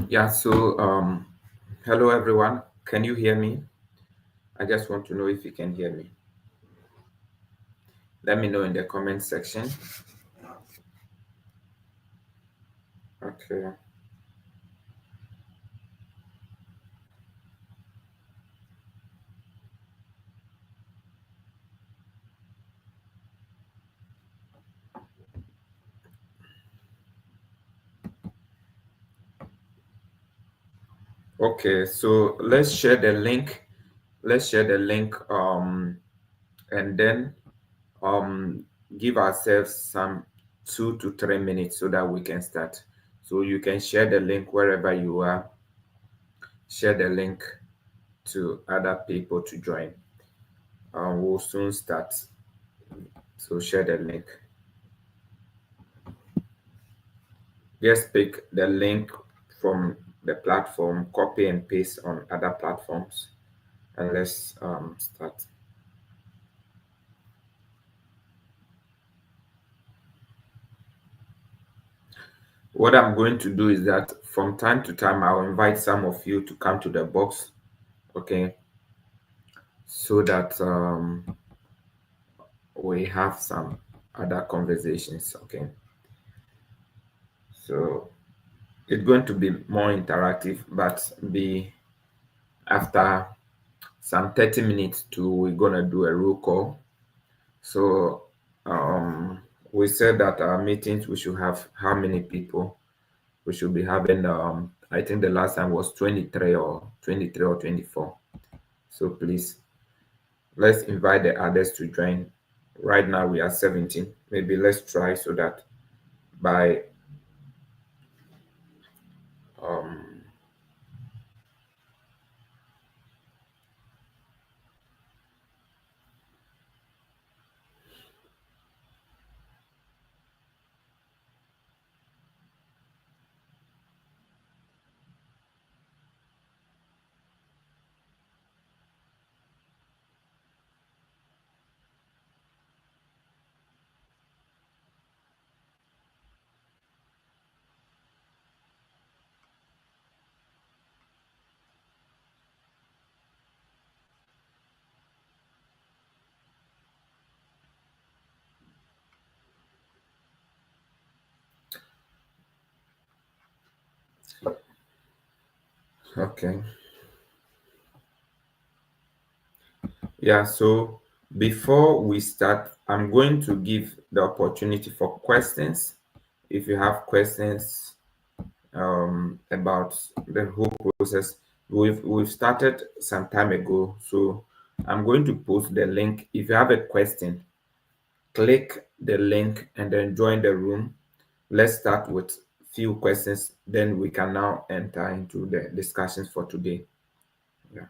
Yeah, hello everyone. Can you hear me? I just want to know if you can hear me. Let me know in the comment section. Okay. Okay, so let's share the link. Let's share the link and then um give ourselves some 2 to 3 minutes so that we can start. So you can share the link wherever you are. Share the link to other people to join. We'll soon start. So share the link. Just pick the link from the platform, copy and paste on other platforms, and let's start. What I'm going to do is that from time to time, I'll invite some of you to come to the box, okay, so that we have some other conversations, okay. So it's going to be more interactive, but be after some 30 minutes to we're gonna do a roll call. So we said that our meetings we should have how many people? We should be having I think the last time was 23 or 24. So please let's invite the others to join. Right now we are 17. Maybe let's try so that by um Okay. Yeah, so before we start, I'm going to give the opportunity for questions. If you have questions about the whole process, we've started some time ago. So I'm going to post the link. If you have a question, click the link and then join the room. Let's start with few questions, then we can now enter into the discussions for today. Yeah.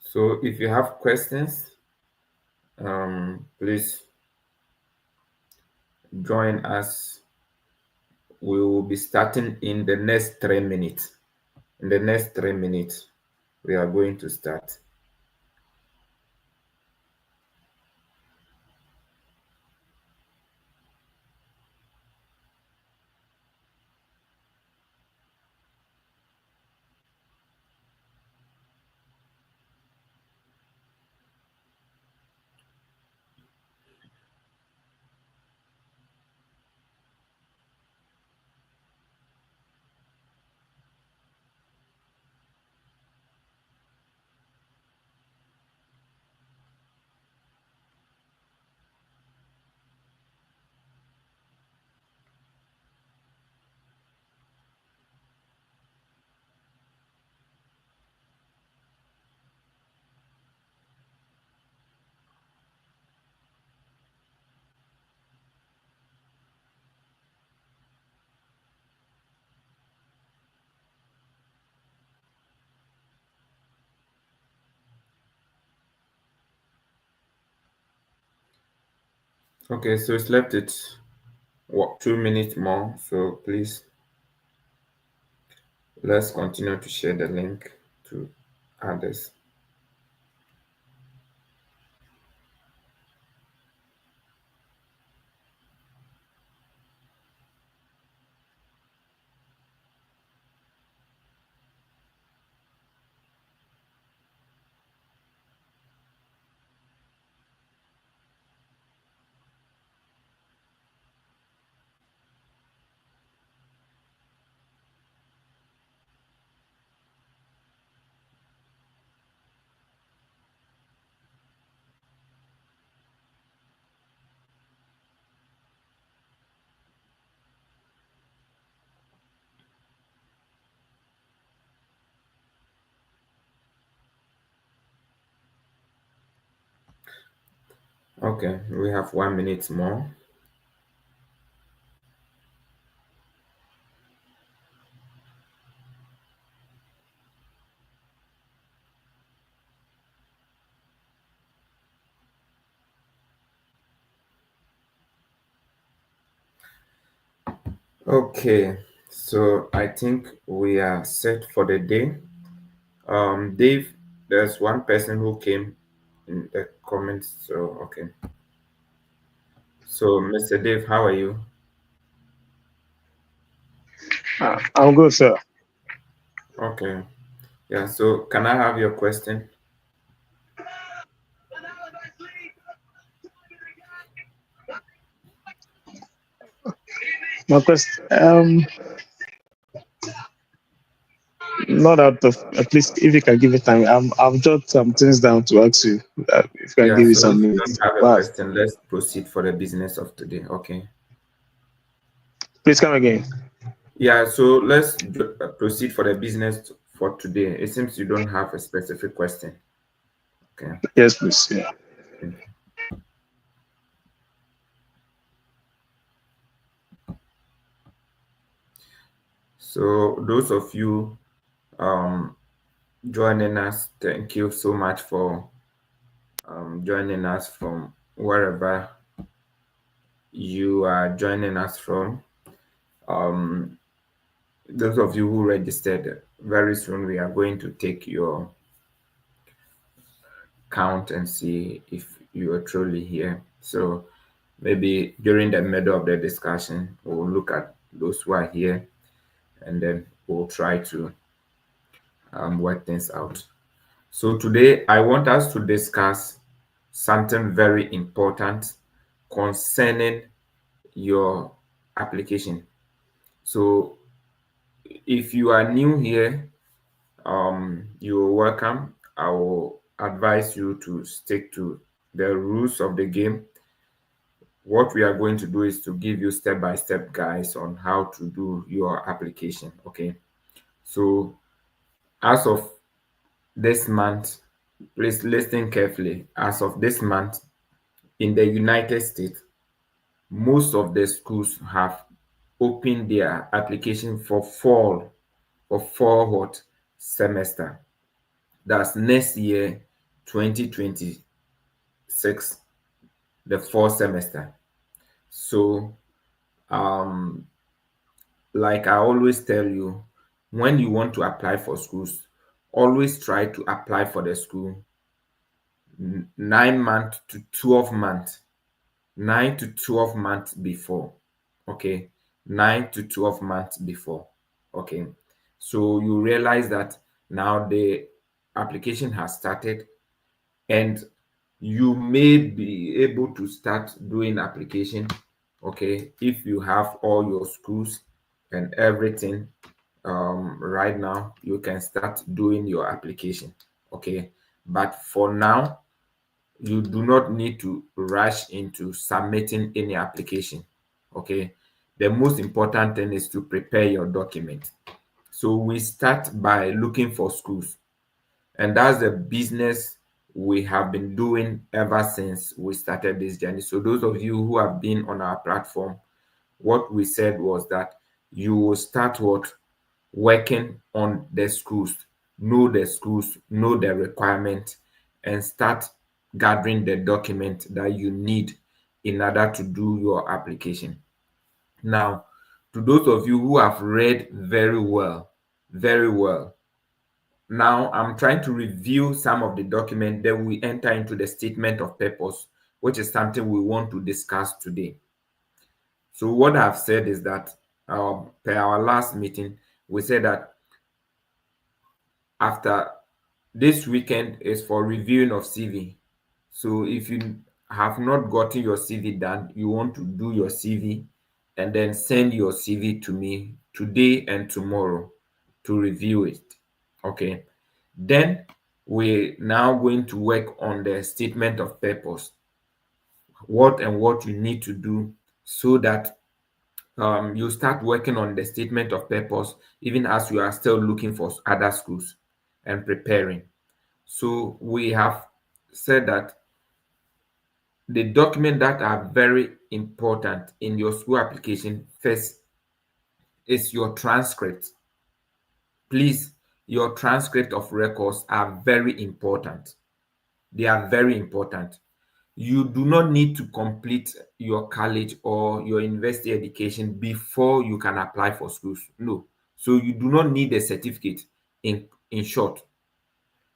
So if you have questions, please join us. We will be starting in the next 3 minutes. In the next 3 minutes, we are going to start. Okay, so it's left it 2 minutes more. So please let's continue to share the link to others. Okay, we have 1 minute more. Okay, so I think we are set for the day. Dave, there's one person who came in the comments. So okay. So Mr. Dave, how are you? I'm good, sir. Okay. Yeah, so can I have your question? My question, not out of at least if you can give it time. I've jotted some things down to ask you. If you can Yeah, give it so if some you minutes. don't have a But question, let's proceed for the business of today. Okay. please come again. Yeah, so let's proceed for the business for today. It seems you don't have a specific question. Okay. Yes, please. Yeah. Okay. So those of you um, joining us, thank you so much for joining us from wherever you are joining us from. those of you who registered, very soon we are going to take your count and see if you are truly here. So maybe during the middle of the discussion, we'll look at those who are here and then we'll try to work things out. So today I want us to discuss something very important concerning your application. So if you are new here, you're welcome. I will advise you to stick to the rules of the game. What we are going to do is to give you step-by-step guides on how to do your application. Okay. So as of this month, please listen carefully. As of this month, in the United States, most of the schools have opened their application for fall what semester. That's next year, 2026, the fall semester. So, um, like I always tell you, when you want to apply for schools, always try to apply for the school 9 months to 12 months, 9 to 12 months before. Okay, 9 to 12 months before. Okay, so you realize that now the application has started and you may be able to start doing application, okay, if you have all your schools and everything. Right now you can start doing your application, okay, but for now you do not need to rush into submitting any application, okay. The most important thing is to prepare your document. So we start by looking for schools, and that's the business we have been doing ever since we started this journey. So those of you who have been on our platform, what we said was that you will start what working on the schools, know the requirement, and start gathering the document that you need in order to do your application. Now, to those of you who have read very well, now I'm trying to review some of the document, then we enter into the statement of purpose, which is something we want to discuss today. So what I've said is that per our last meeting, we said that after this weekend is for reviewing of CV. So if you have not gotten your CV done, you want to do your CV and then send your CV to me today and tomorrow to review it. Okay. Then we're now going to work on the statement of purpose. What you need to do so that you start working on the statement of purpose even as you are still looking for other schools and preparing. So we have said that the documents that are very important in your school application first is your transcript. Please, your transcript of records are very important. They are very important. You do not need to complete your college or your university education before you can apply for schools. No. So you do not need a certificate in short,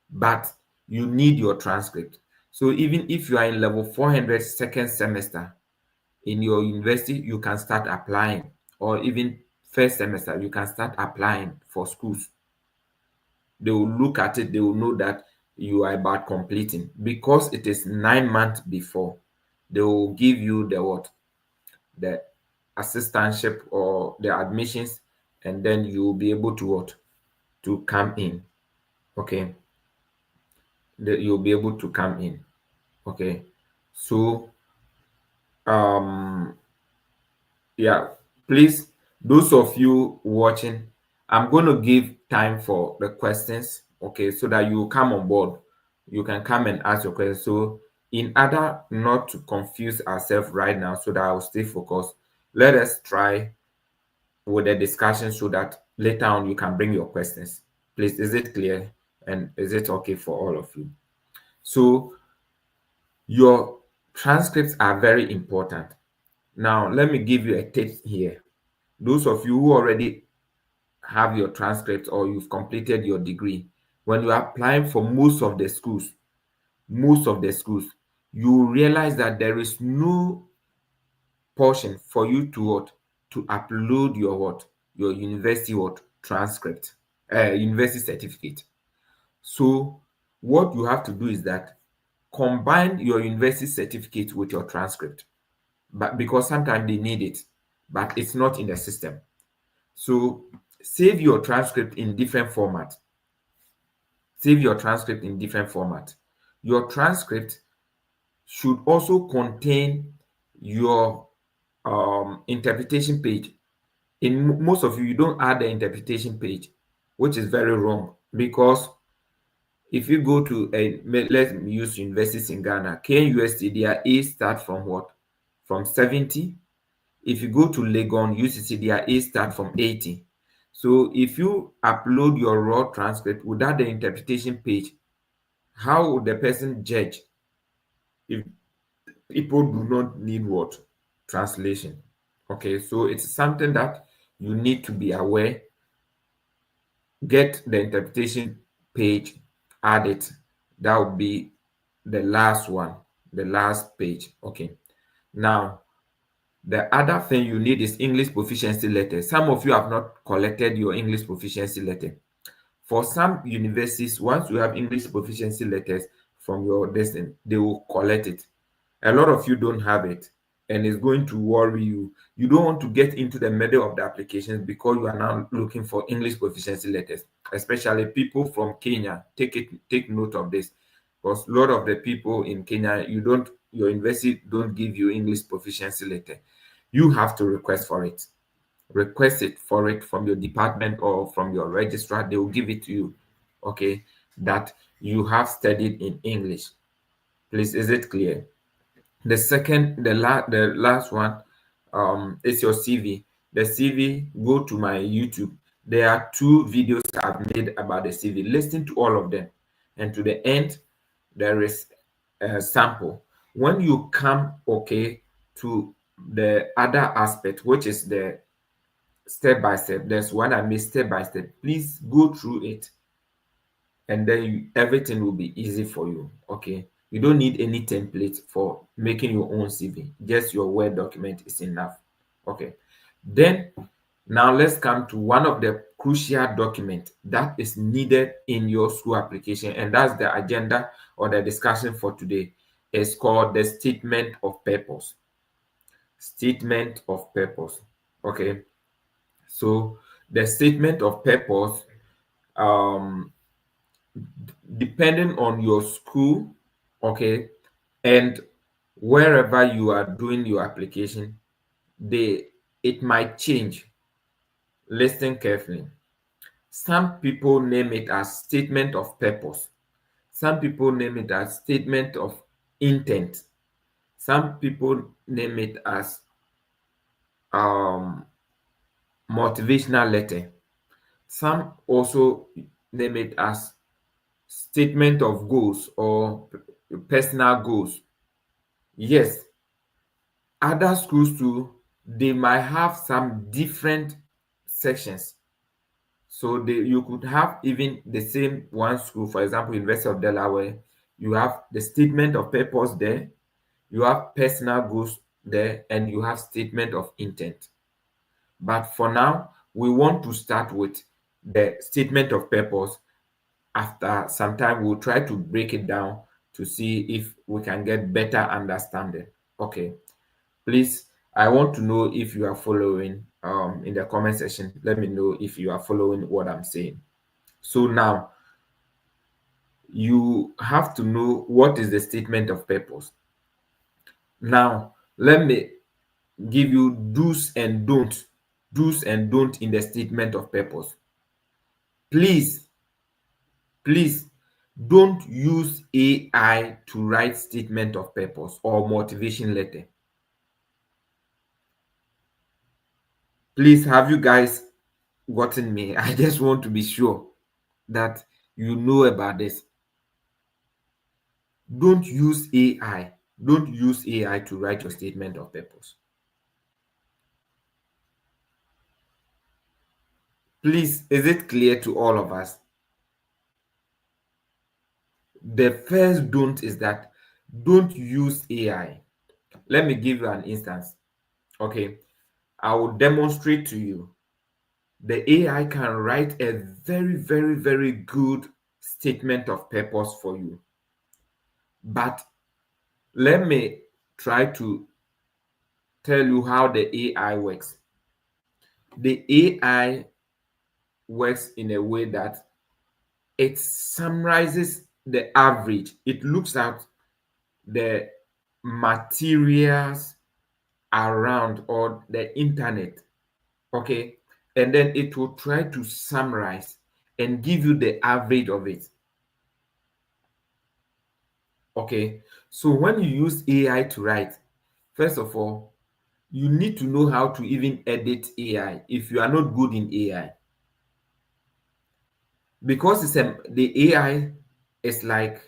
but you need your transcript. So even if you are in level 400 second semester in your university, you can start applying, or even first semester, you can start applying for schools. They will look at it, they will know that you are about completing because it is 9 months before. They will give you the what? The assistantship or the admissions, and then you will be able to what? To come in. Okay. You'll be able to come in. Okay. So um yeah, please, those of you watching, I'm going to give time for the questions, okay, so that you come on board. You can come and ask your questions. So in order not to confuse ourselves right now, so that I'll stay focused, let us try with the discussion so that later on you can bring your questions. Please, is it clear? And is it okay for all of you? So your transcripts are very important. Now, let me give you a tip here. Those of you who already have your transcript or you've completed your degree, when you are applying for most of the schools, you realize that there is no portion for you to what, to upload your what, your university what transcript, university certificate. So what you have to do is that combine your university certificate with your transcript, but because sometimes they need it, but it's not in the system. So save your transcript in different format. Save your transcript in different format. Your transcript should also contain your interpretation page. In most of you don't add the interpretation page, which is very wrong, because if you go to let's use universities in Ghana, KNUST, their A start from what? From 70. If you go to Legon UCC, their A start from 80. So if you upload your raw transcript without the interpretation page, how would the person judge if people do not need what? Translation. Okay, so it's something that you need to be aware. Get the interpretation page, add it. That would be the last one, the last page. Okay. Now, the other thing you need is English proficiency letter. Some of you have not collected your English proficiency letter. For some universities, once you have English proficiency letters from your destination, they will collect it. A lot of you don't have it, and it's going to worry you. You don't want to get into the middle of the applications because you are now looking for English proficiency letters, especially people from Kenya. Take note of this, because a lot of the people in Kenya, your university don't give you English proficiency letter. You have to request for it. Request it for it from your department or from your registrar. They will give it to you. Okay, that you have studied in English. Please, is it clear? The last one is your CV. The CV, go to my YouTube. There are 2 videos I've made about the CV. Listen to all of them, and to the end there is a sample. When you come, okay, to the other aspect, which is the step by step, there's one I made step by step. Please go through it, and then everything will be easy for you. Okay, you don't need any template for making your own CV. Just your Word document is enough. Okay, then now let's come to one of the crucial documents that is needed in your school application, and that's the agenda or the discussion for today. It's called the statement of purpose. Statement of purpose. Okay, so the statement of purpose, um depending on your school, okay, and wherever you are doing your application, it might change. Listen carefully. Some people name it as statement of purpose. Some people name it as statement of intent. Some people name it as um, motivational letter. Some also name it as statement of goals or personal goals. Yes, other schools too, they might have some different sections. So you could have even the same one school, for example, University of Delaware, you have the statement of purpose there, you have personal goals there, and you have statement of intent. But for now, we want to start with the statement of purpose. After some time, we'll try to break it down to see if we can get better understanding. Okay. Please, I want to know if you are following. In the comment section, let me know if you are following what I'm saying. So now you have to know what is the statement of purpose. Now let me give you do's and don't in the statement of purpose. Please, please don't use AI to write statement of purpose or motivation letter. Please, have you guys gotten me? I just want to be sure that you know about this. Don't use AI. Don't use AI to write your statement of purpose. Please, is it clear to all of us? The first don't is that don't use AI. Let me give you an instance. Okay, I will demonstrate to you. The AI can write a very, very, very good statement of purpose for you. But let me try to tell you how the AI works. The AI works in a way that it summarizes the average. It looks at the materials around or the internet, okay, and then it will try to summarize and give you the average of it. Okay, so when you use AI to write, first of all, you need to know how to even edit AI if you are not good in AI, because the AI is like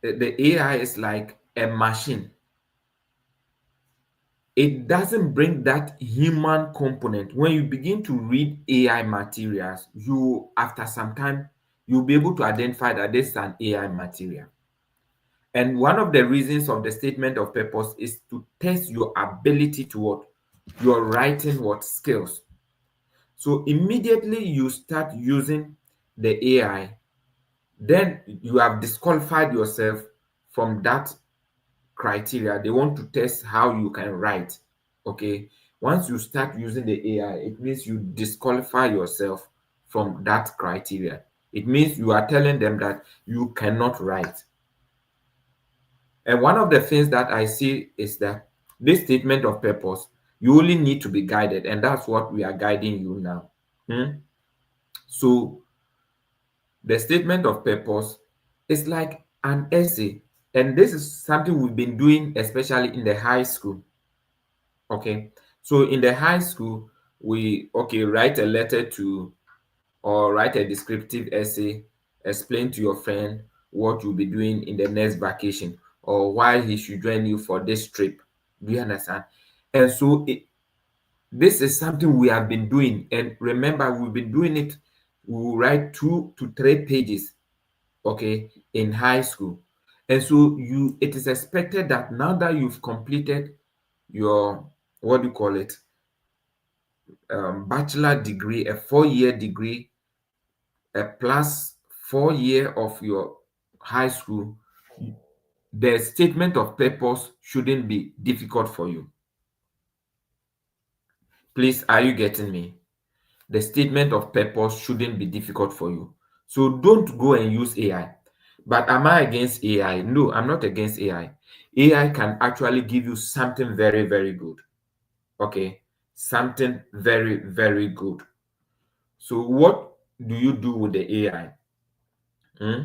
the AI is like a machine. It doesn't bring that human component. When you begin to read AI materials, you after some time you'll be able to identify that this is an AI material. And one of the reasons of the statement of purpose is to test your ability to what? Your writing what skills. So immediately you start using the AI, then you have disqualified yourself from that criteria. They want to test how you can write. Okay. Once you start using the AI, it means you disqualify yourself from that criteria. It means you are telling them that you cannot write. And one of the things that I see is that this statement of purpose, you only need to be guided, and that's what we are guiding you now. Hmm? So the statement of purpose is like an essay, and this is something we've been doing, especially in the high school. Okay, so in the high school, we write a letter to or write a descriptive essay, explain to your friend what you'll be doing in the next vacation or why he should join you for this trip. Do you understand? And so this is something we have been doing. And remember, we've been doing it. We will write 2 to 3 pages, okay, in high school. And so it is expected that now that you've completed your, what do you call it, bachelor degree, a 4-year degree, a plus 4 year of your high school, the statement of purpose shouldn't be difficult for you. Please, are you getting me? The statement of purpose shouldn't be difficult for you. So don't go and use AI. But am I against AI? No, I'm not against AI. AI can actually give you something very, very good. Okay, something very, very good. So what do you do with the AI? Hmm?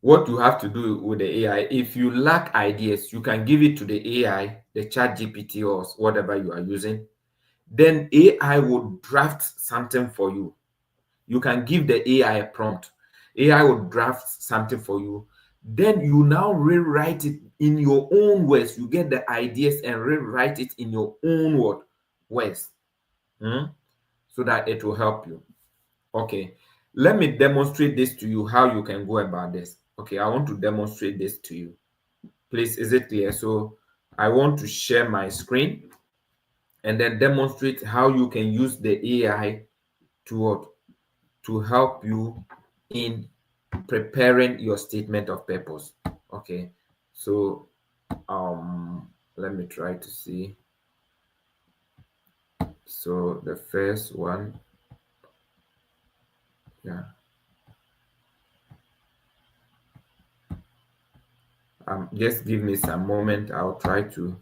What you have to do with the AI, if you lack ideas, you can give it to the AI, the chat GPT or whatever you are using. Then AI will draft something for you. You can give the AI a prompt. AI will draft something for you. Then you now rewrite it in your own words. You get the ideas and rewrite it in your own words. Hmm? So that it will help you. Okay, let me demonstrate this to you how you can go about this. Okay, I want to demonstrate this to you. Please, is it clear? So I want to share my screen and then demonstrate how you can use the AI to what? To help you in preparing your statement of purpose. Okay, so let me try to see. So the first one, yeah. Just give me some moment. I'll try to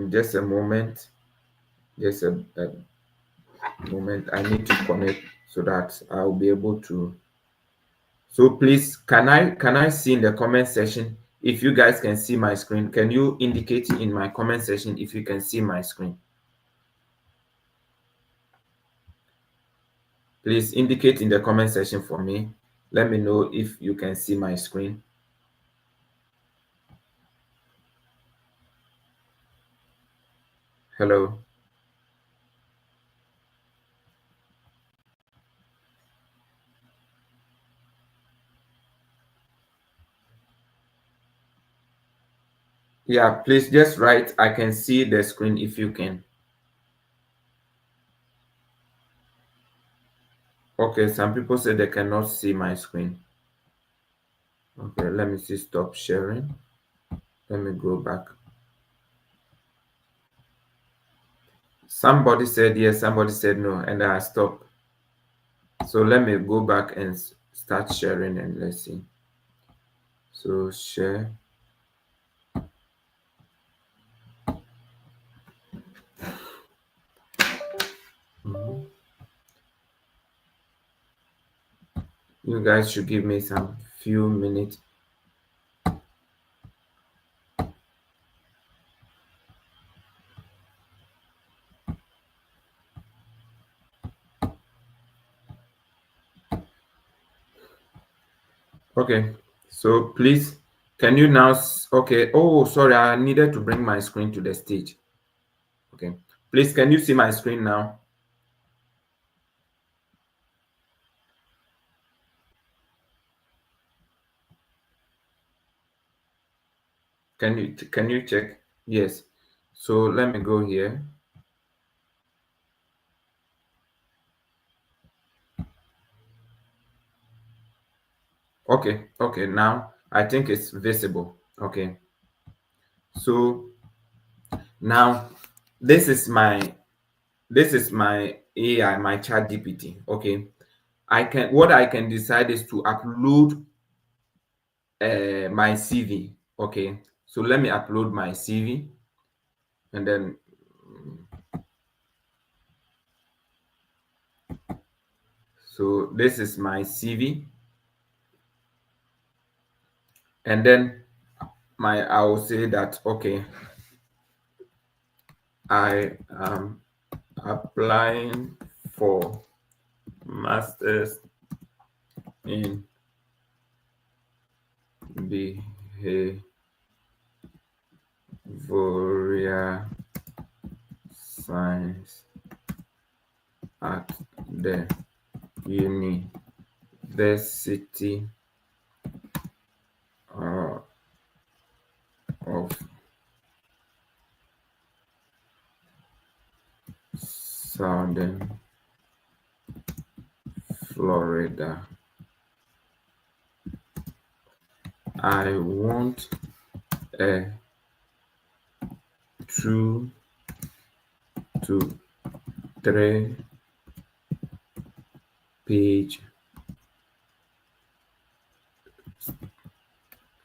just a moment. Just a moment. I need to connect so that I'll be able to. So please, can I see in the comment section if you guys can see my screen? Can you indicate in my comment section if you can see my screen? Please indicate in the comment section for me. Let me know if you can see my screen. Hello. Yeah, please just write, I can see the screen if you can. Okay, some people say they cannot see my screen. Okay, let me see, stop sharing. Let me go back. Somebody said yes, somebody said no, and I stopped. So let me go back and start sharing and let's see. So share. Mhm. You guys should give me some few minutes. Okay, so please, can you now? Okay, oh, sorry, I needed to bring my screen to the stage. Okay, please, can you see my screen now? Can you check? Yes. So let me go here. Okay, now I think it's visible. Okay, so now this is my AI, my chat GPT. Okay, I can decide is to upload my CV. Okay, so let me upload my CV, and then so this is my CV, and then I will say that okay, I am applying for masters in behavioral science at the University of Southern Florida. I want a 2 to 3 page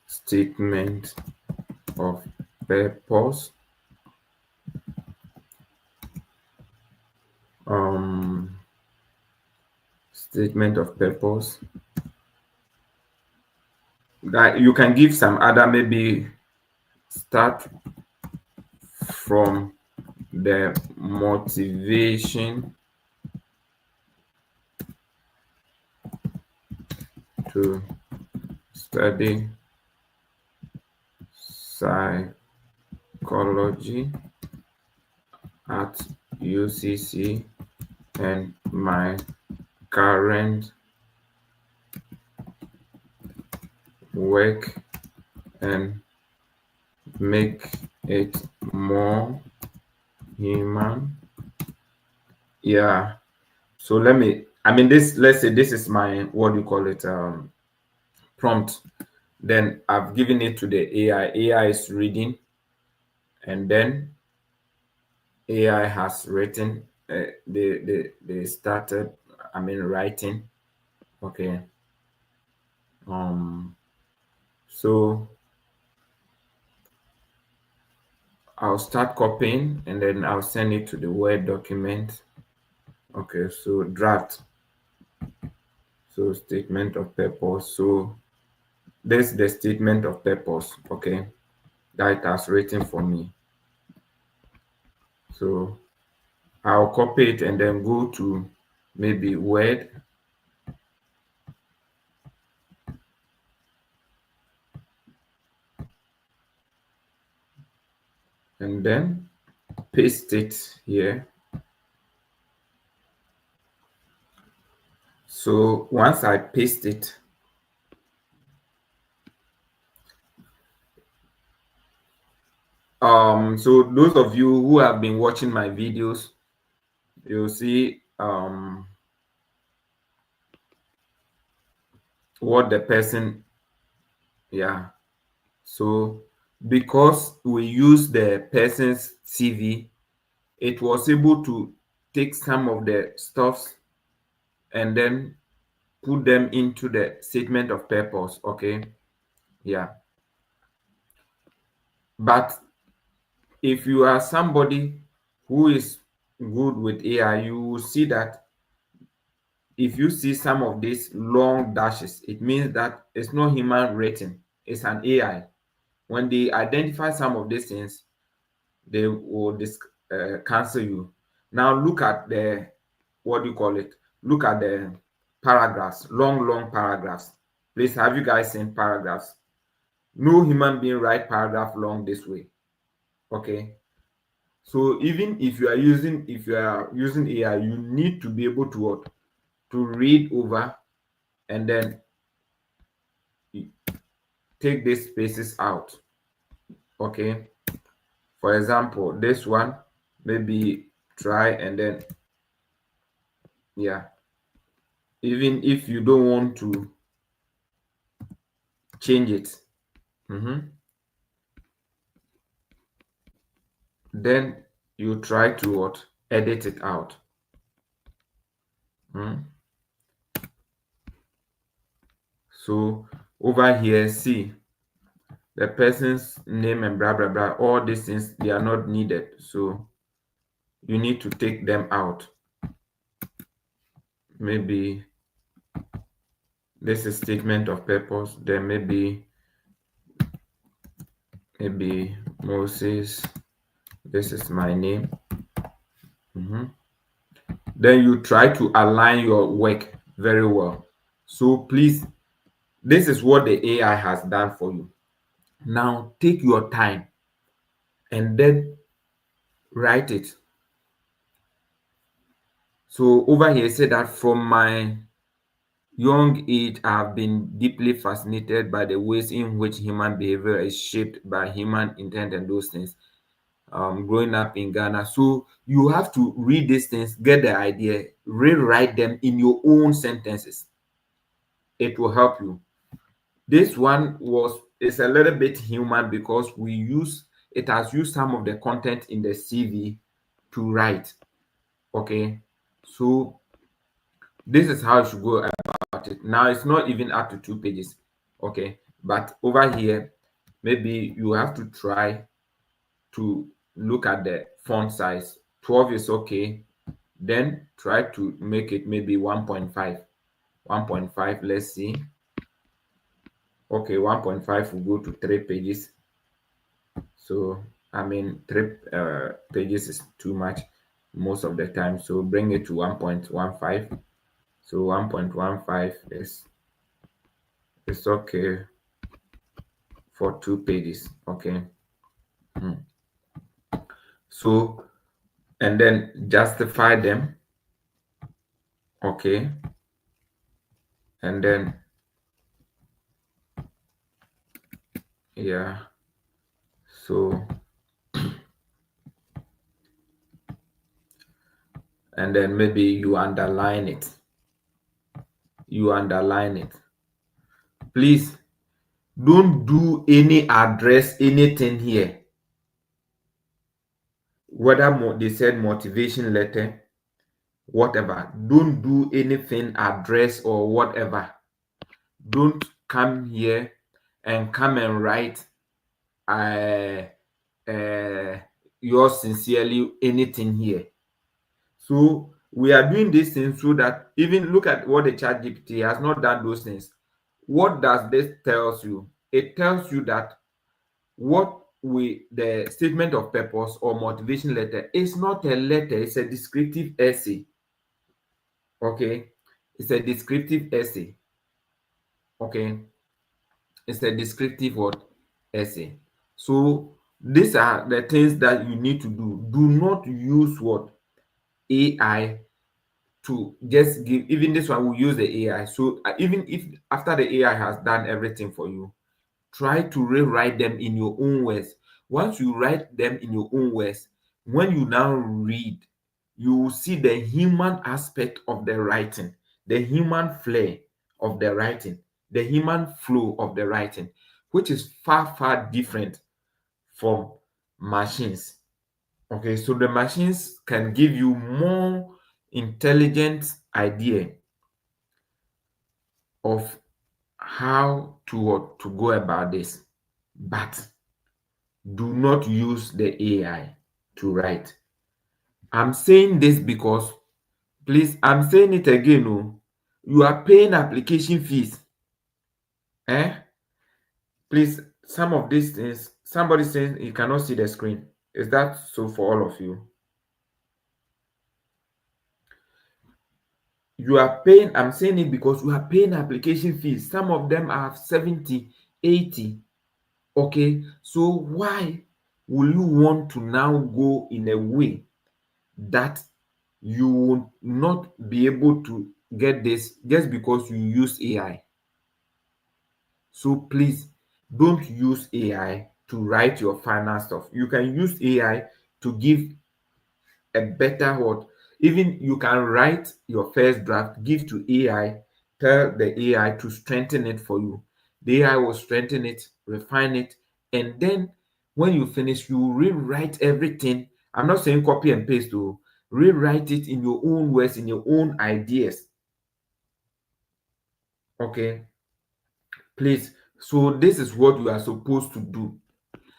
statement of purpose, um statement of purpose that you can give some other, maybe start from the motivation to study psychology at UCC and my current work, and make it more human. Yeah. So let's say this is my, what do you call it, prompt. Then I've given it to the AI. AI is reading, and then AI has written. They started. Writing. Okay. So I'll start copying, and then I'll send it to the Word document. Okay. So draft. So statement of purpose. So this is the statement of purpose. Okay, that it has written for me. So I'll copy it and then go to maybe Word, and then paste it here. So once I paste it, so those of you who have been watching my videos, you'll see what the person, yeah. So because we use the person's CV, it was able to take some of the stuffs and then put them into the statement of purpose. Okay, yeah. But if you are somebody who is good with AI, you will see that if you see some of these long dashes, it means that it's not human written, it's an AI. When they identify some of these things, they will cancel you. Now look at the, what do you call it? Look at the paragraphs, long paragraphs. Please, have you guys seen paragraphs? No human being write paragraph long this way. Okay. So even if you are using AI, you need to be able to what? To read over and then take these spaces out. Okay. For example, this one, maybe try and then, yeah. Even if you don't want to change it, then you try to what? Edit it out. So over here, see the person's name and blah blah blah, all these things, they are not needed, so you need to take them out. Maybe this is statement of purpose, then maybe Moses, this is my name. Then you try to align your work very well. So please, this is what the AI has done for you. Now take your time and then write it. So over here, say that from my young age, I have been deeply fascinated by the ways in which human behavior is shaped by human intent and those things. Growing up in Ghana, so you have to read these things, get the idea, rewrite them in your own sentences. It will help you. This one is a little bit human because it has used some of the content in the CV to write. Okay, so this is how you should go about it. Now it's not even up to 2 pages. Okay, but over here, maybe you have to try to look at the font size. 12 is okay. Then try to make it maybe 1.5. 1.5, let's see. Okay, 1.5 will go to 3 pages. So I mean, 3 pages is too much most of the time. So bring it to 1.15. So 1.15 is it's okay for 2 pages. Okay. So and then justify them. Okay. And then yeah. So and then maybe you underline it. Please don't do any address anything here. Whether they said motivation letter, whatever, don't do anything address or whatever. Don't come here and come and write uh, uh, yours sincerely anything here. So we are doing this thing so that even look at what the chat GPT has not done those things. What does this tells you? It tells you that the statement of purpose or motivation letter is not a letter, it's a descriptive essay. Okay, it's a descriptive essay. Okay, it's a descriptive what essay. So these are the things that you need to do. Do not use what AI to just give. Even this one will use the AI. So even if after the AI has done everything for you, try to rewrite them in your own words. Once you write them in your own words, when you now read, you will see the human aspect of the writing, the human flair of the writing, the human flow of the writing, which is far, far different from machines. Okay, so the machines can give you more intelligent idea of how to go about this, but do not use the AI to write. I'm saying this because, please, I'm saying it again. Oh, you are paying application fees. Eh? Please, some of these things, somebody saying you cannot see the screen. Is that so for all of you? You are paying, I'm saying it because you are paying application fees. Some of them are 70, 80. Okay, so why will you want to now go in a way that you will not be able to get this just because you use AI? So please don't use AI to write your final stuff. You can use AI to give a better what. Even you can write your first draft, give to AI, tell the AI to strengthen it for you. The AI will strengthen it, refine it, and then when you finish, you rewrite everything. I'm not saying copy and paste, to rewrite it in your own words, in your own ideas. Okay, please. So this is what you are supposed to do.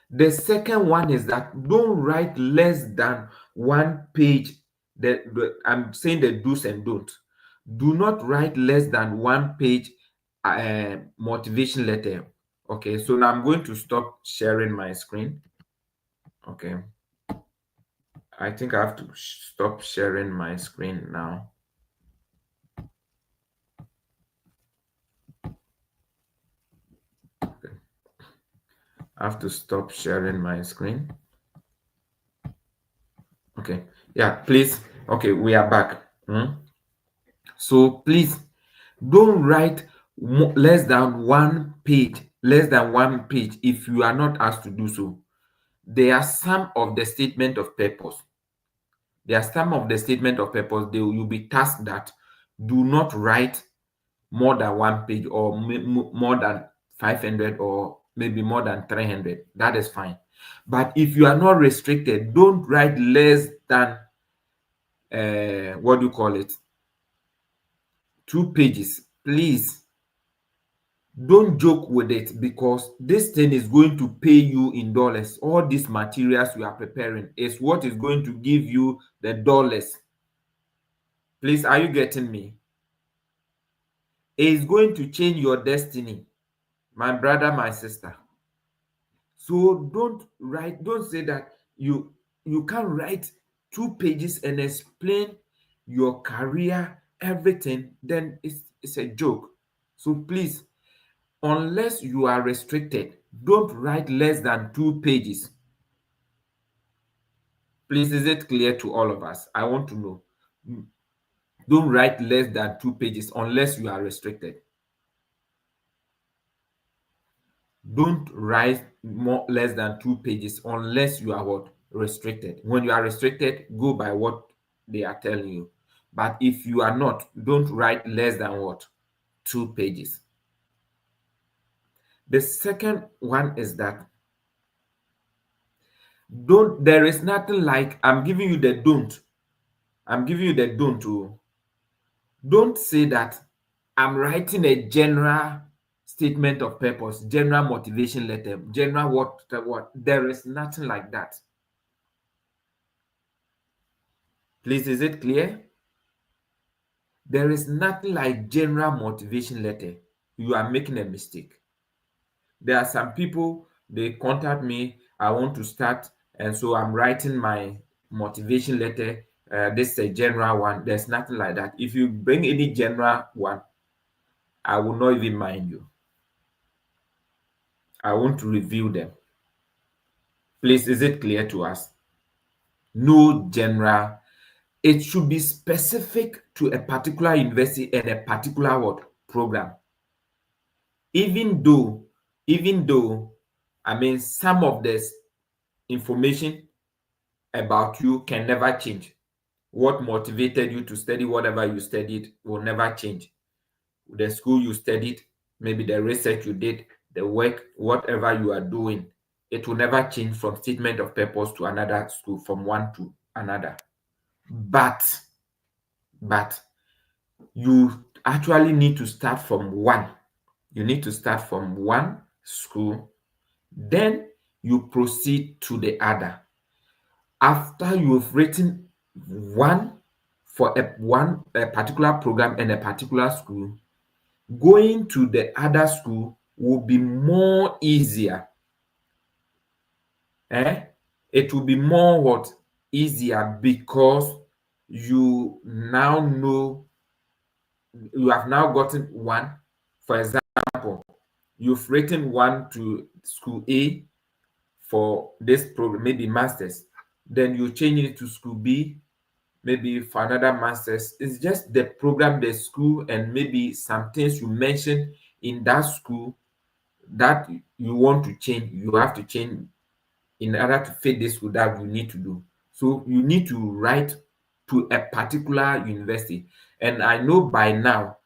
The second one is that don't write less than one page. I'm saying the do's and don'ts. Do not write less than one page motivation letter. Okay, so now I'm going to stop sharing my screen. Okay, I think I have to stop sharing my screen now. Okay. I have to stop sharing my screen. Okay, yeah, please. Okay, we are back. So please don't write less than one page if you are not asked to do so. There are some of the statement of purpose. There are some of the statement of purpose. You'll be tasked that do not write more than one page, or more than 500, or maybe more than 300. That is fine. But if you are not restricted, don't write less than what do you call it? 2 pages, please. Don't joke with it, because this thing is going to pay you in dollars. All these materials you are preparing is what is going to give you the dollars. Please, are you getting me? It is going to change your destiny, my brother, my sister. So don't say that you can't write 2 pages and explain your career, everything. Then it's a joke. So please, unless you are restricted, don't write less than 2 pages. Please, is it clear to all of us? I want to know. Don't write less than 2 pages unless you are restricted. Don't write less than 2 pages unless you are what? Restricted. When you are restricted, go by what they are telling you. But if you are not, don't write less than what? 2 pages. The second one is that there is nothing like, I'm giving you the don't. I'm giving you the don't to. Don't say that I'm writing a general statement of purpose, general motivation letter, general what. There is nothing like that. Please, is it clear? There is nothing like general motivation letter. You are making a mistake. There are some people, they contact me, I want to start, and so I'm writing my motivation letter, this is a general one. There's nothing like that. If you bring any general one, I will not even mind you. I want to review them. Please, is it clear to us? No general. It should be specific to a particular university and a particular what program. Even though, even though, I mean, some of this information about you can never change. What motivated you to study whatever you studied will never change. The school you studied, maybe the research you did, the work, whatever you are doing, it will never change from statement of purpose to another school, from one to another. But, but you actually need to start from one. You need to start from one school, then you proceed to the other. After you've written one for a particular program and a particular school, going to the other school will be more easier. It will be more what easier, because you now know, you have now gotten one. For example, you've written one to school A for this program, maybe masters, then you change it to school B, maybe for another masters. It's just the program, the school, and maybe some things you mentioned in that school that you want to change. You have to change in order to fit this school, that you need to do. So you need to write to a particular university. And I know by now,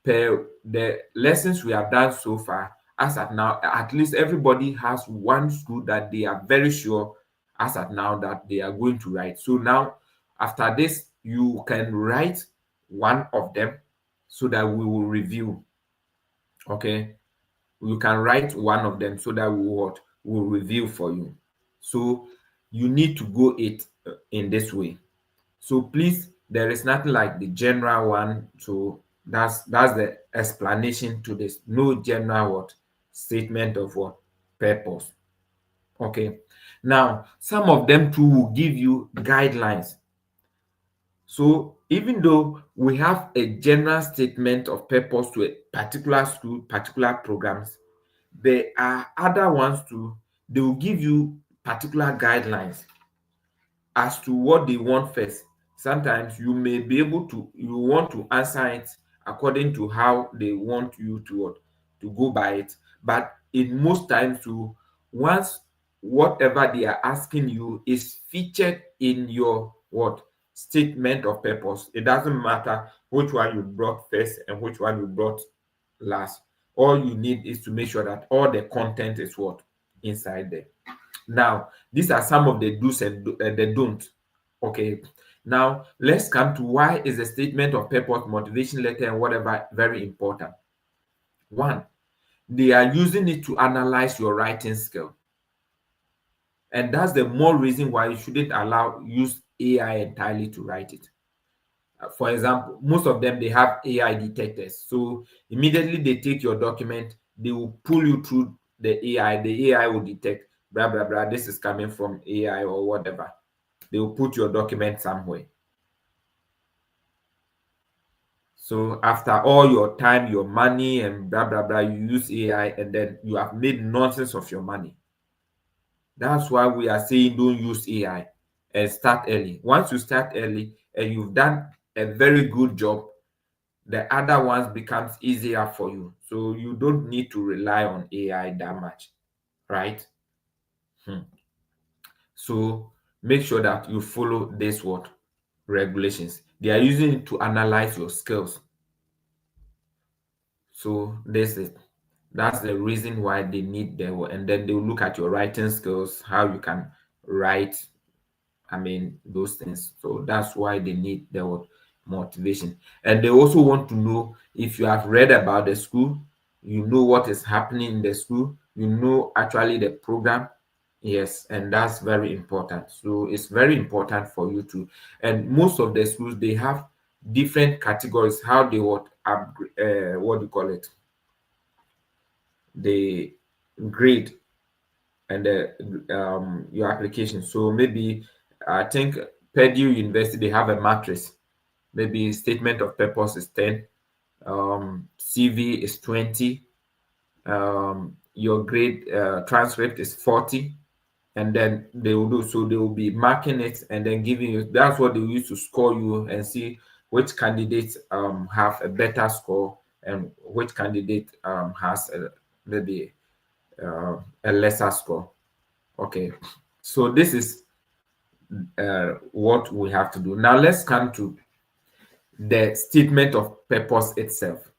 per the lessons we have done so far, as at now, at least everybody has one school that they are very sure as at now that they are going to write. So now, after this, you can write one of them so that we will review. Okay, you can write one of them so that we will review for you. So you need to go it in this way. So please, there is nothing like the general one. So that's the explanation to this. No general what statement of what purpose. Okay. Now, some of them too will give you guidelines. So even though we have a general statement of purpose to a particular school, particular programs, there are other ones too. They will give you particular guidelines as to what they want first. Sometimes you may be able to, you want to answer it according to how they want you to to go by it. But in most times too, once whatever they are asking you is featured in your what statement of purpose, it doesn't matter which one you brought first and which one you brought last. All you need is to make sure that all the content is what inside there. Now, these are some of the do's and the don't. Okay. Now, let's come to why is the statement of purpose, motivation letter, and whatever very important. One, they are using it to analyze your writing skill. And that's the more reason why you shouldn't use AI entirely to write it. For example, most of them, they have AI detectors. So immediately they take your document, they will pull you through the AI. The AI will detect blah blah blah. This is coming from AI or whatever. They will put your document somewhere. So after all your time, your money, and blah blah blah, you use AI, and then you have made nonsense of your money. That's why we are saying don't use AI and start early. Once you start early and you've done a very good job, the other ones becomes easier for you. So you don't need to rely on AI that much, right? Hmm. So make sure that you follow this what regulations. They are using it to analyze your skills. So this is that's the reason why they need the, and then they will look at your writing skills, how you can write, I mean, those things. So that's why they need the motivation. And they also want to know if you have read about the school, you know what is happening in the school, you know actually the program. Yes, and that's very important. So it's very important for you to, and most of the schools, they have different categories, how they what do you call it? The grade and your application. So maybe I think Purdue University, they have a matrix. Maybe statement of purpose is 10, CV is 20, your grade transcript is 40, and then they will do so they will be marking it and then giving you. That's what they use to score you and see which candidates have a better score and which candidate has maybe a lesser score. Okay, so this is what we have to do. Now let's come to the statement of purpose itself.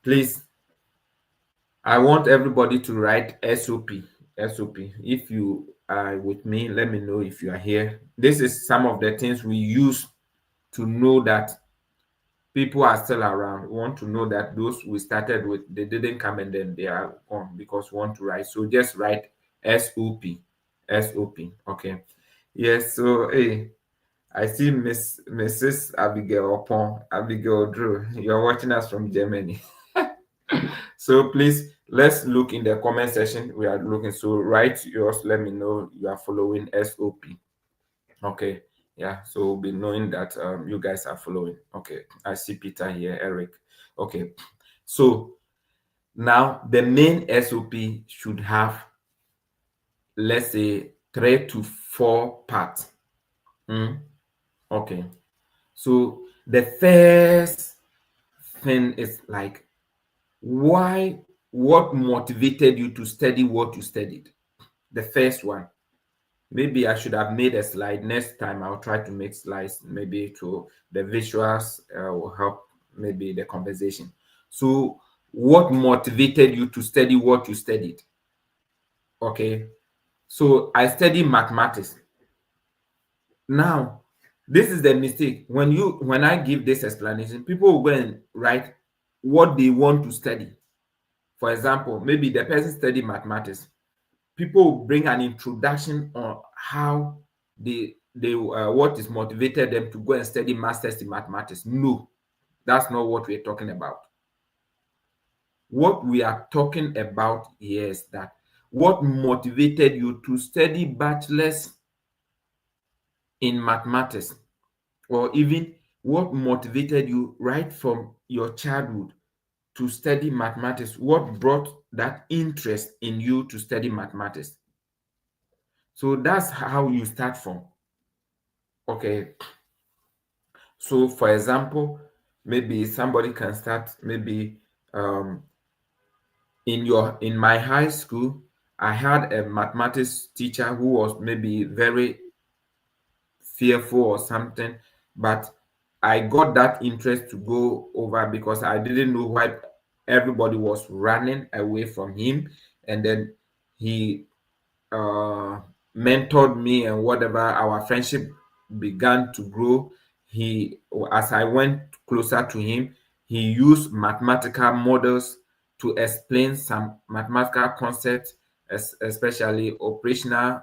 Please, I want everybody to write SOP. SOP. If you are with me, let me know if you are here. This is some of the things we use to know that people are still around. We want to know that those we started with, they didn't come and then they are gone because we want to write. So just write SOP. SOP. Okay. Yes. So hey, I see Mrs. Abigail Opon, Abigail Drew. You're watching us from Germany. So please, let's look in the comment section. We are looking. So write yours. Let me know you are following SOP. Okay. Yeah. So we'll be knowing that you guys are following. Okay. I see Peter here, Eric. Okay. So now the main SOP should have, let's say, 3 to 4 parts. Okay. So the first thing is like, why, what motivated you to study what you studied? The first one. Maybe I should have made a slide. Next time I'll try to make slides, maybe to the visuals will help maybe the conversation. So what motivated you to study what you studied? Okay. So I study mathematics. Now, this is the mistake. When I give this explanation, people will go and write what they want to study. For example, maybe the person study mathematics. People will bring an introduction on how they what is motivated them to go and study masters in mathematics. No, that's not what we're talking about. What we are talking about here is that what motivated you to study bachelor's in mathematics, or even what motivated you right from your childhood to study mathematics. What brought that interest in you to study mathematics? So that's how you start from. Okay. So for example, maybe somebody can start maybe in my high school, I had a mathematics teacher who was maybe very fearful or something, but I got that interest to go over because I didn't know why everybody was running away from him, and then he uh, mentored me and whatever. Our friendship began to grow. He, as I went closer to him, he used mathematical models to explain some mathematical concepts, especially operational,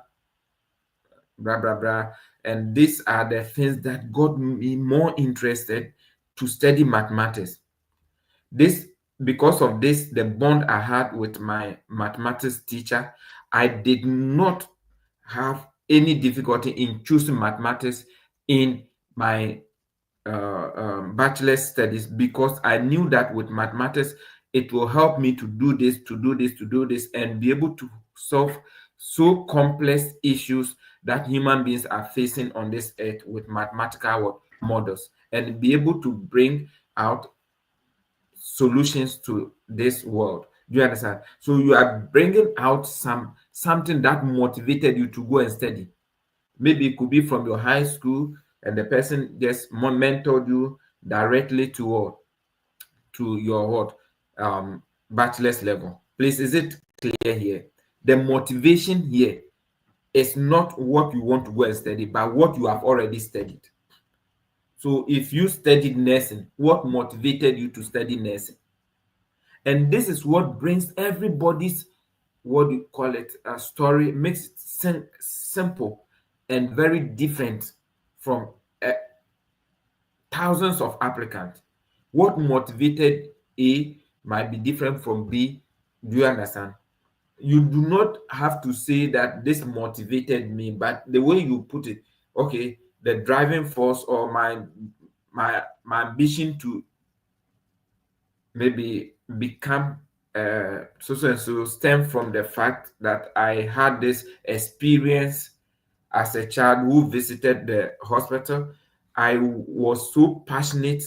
blah blah blah. And these are the things that got me more interested to study mathematics. This, because of this, the bond I had with my mathematics teacher, I did not have any difficulty in choosing mathematics in my bachelor's studies, because I knew that with mathematics it will help me to do this, to do this, to do this, and be able to solve so complex issues that human beings are facing on this earth with mathematical models, and be able to bring out solutions to this world. Do you understand? So you are bringing out something that motivated you to go and study. Maybe it could be from your high school, and the person just mentored you directly to your what bachelor's level. Please, is it clear here? The motivation here is not what you want to go and study, but what you have already studied. So if you studied nursing, what motivated you to study nursing? And this is what brings everybody's, what do you call it, a story, makes it simple and very different from thousands of applicants. What motivated A might be different from B. Do you understand? You do not have to say that this motivated me, but the way you put it, okay, the driving force or my ambition to maybe become so and so stem from the fact that I had this experience as a child who visited the hospital. I was so passionate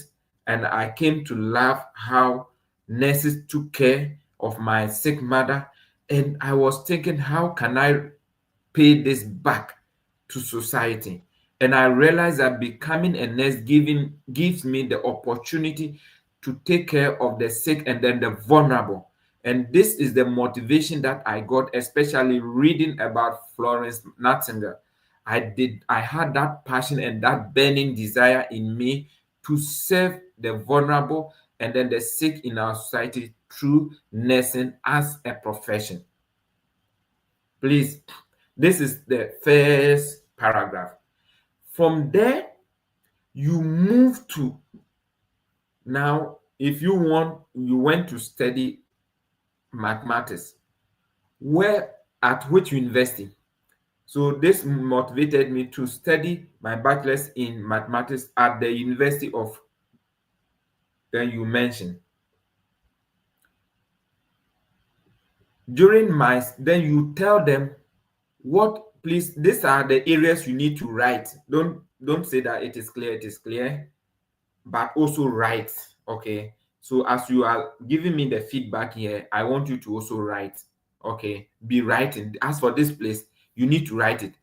and I came to love how nurses took care of my sick mother. And I was thinking, how can I pay this back to society? And I realized that becoming a nurse gives me the opportunity to take care of the sick and then the vulnerable. And this is the motivation that I got, especially reading about Florence Nightingale. I had that passion and that burning desire in me to serve the vulnerable and then the sick in our society through nursing as a profession. Please, this is the first paragraph. From there, you move to now, if you went to study mathematics. Where, at which university? So this motivated me to study my bachelor's in mathematics at the University of, then you mentioned. Then you tell them what, please, these are the areas you need to write. Don't say that it is clear, but also write. Okay. So as you are giving me the feedback here, I want you to also write. Okay. Be writing. As for this place, you need to write it.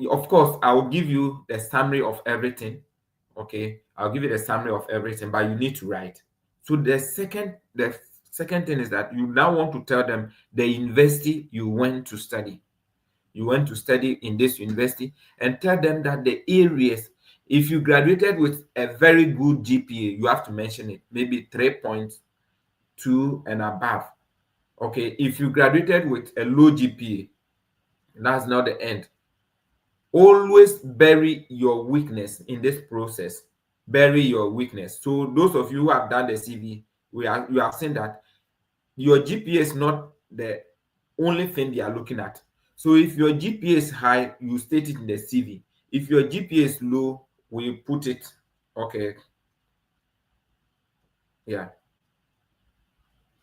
Of course, I will give you the summary of everything. Okay. I'll give you the summary of everything, but you need to write. So the second thing is that you now want to tell them the university you went to study. You went to study in this university, and tell them that the areas, if you graduated with a very good GPA, you have to mention it, maybe 3.2 and above. Okay, if you graduated with a low GPA, that's not the end. Always bury your weakness in this process. Bury your weakness. So those of you who have done the CV, you have seen that your GPA is not the only thing they are looking at. So if your GPA is high, you state it in the CV. If your GPA is low, we put it, okay, yeah.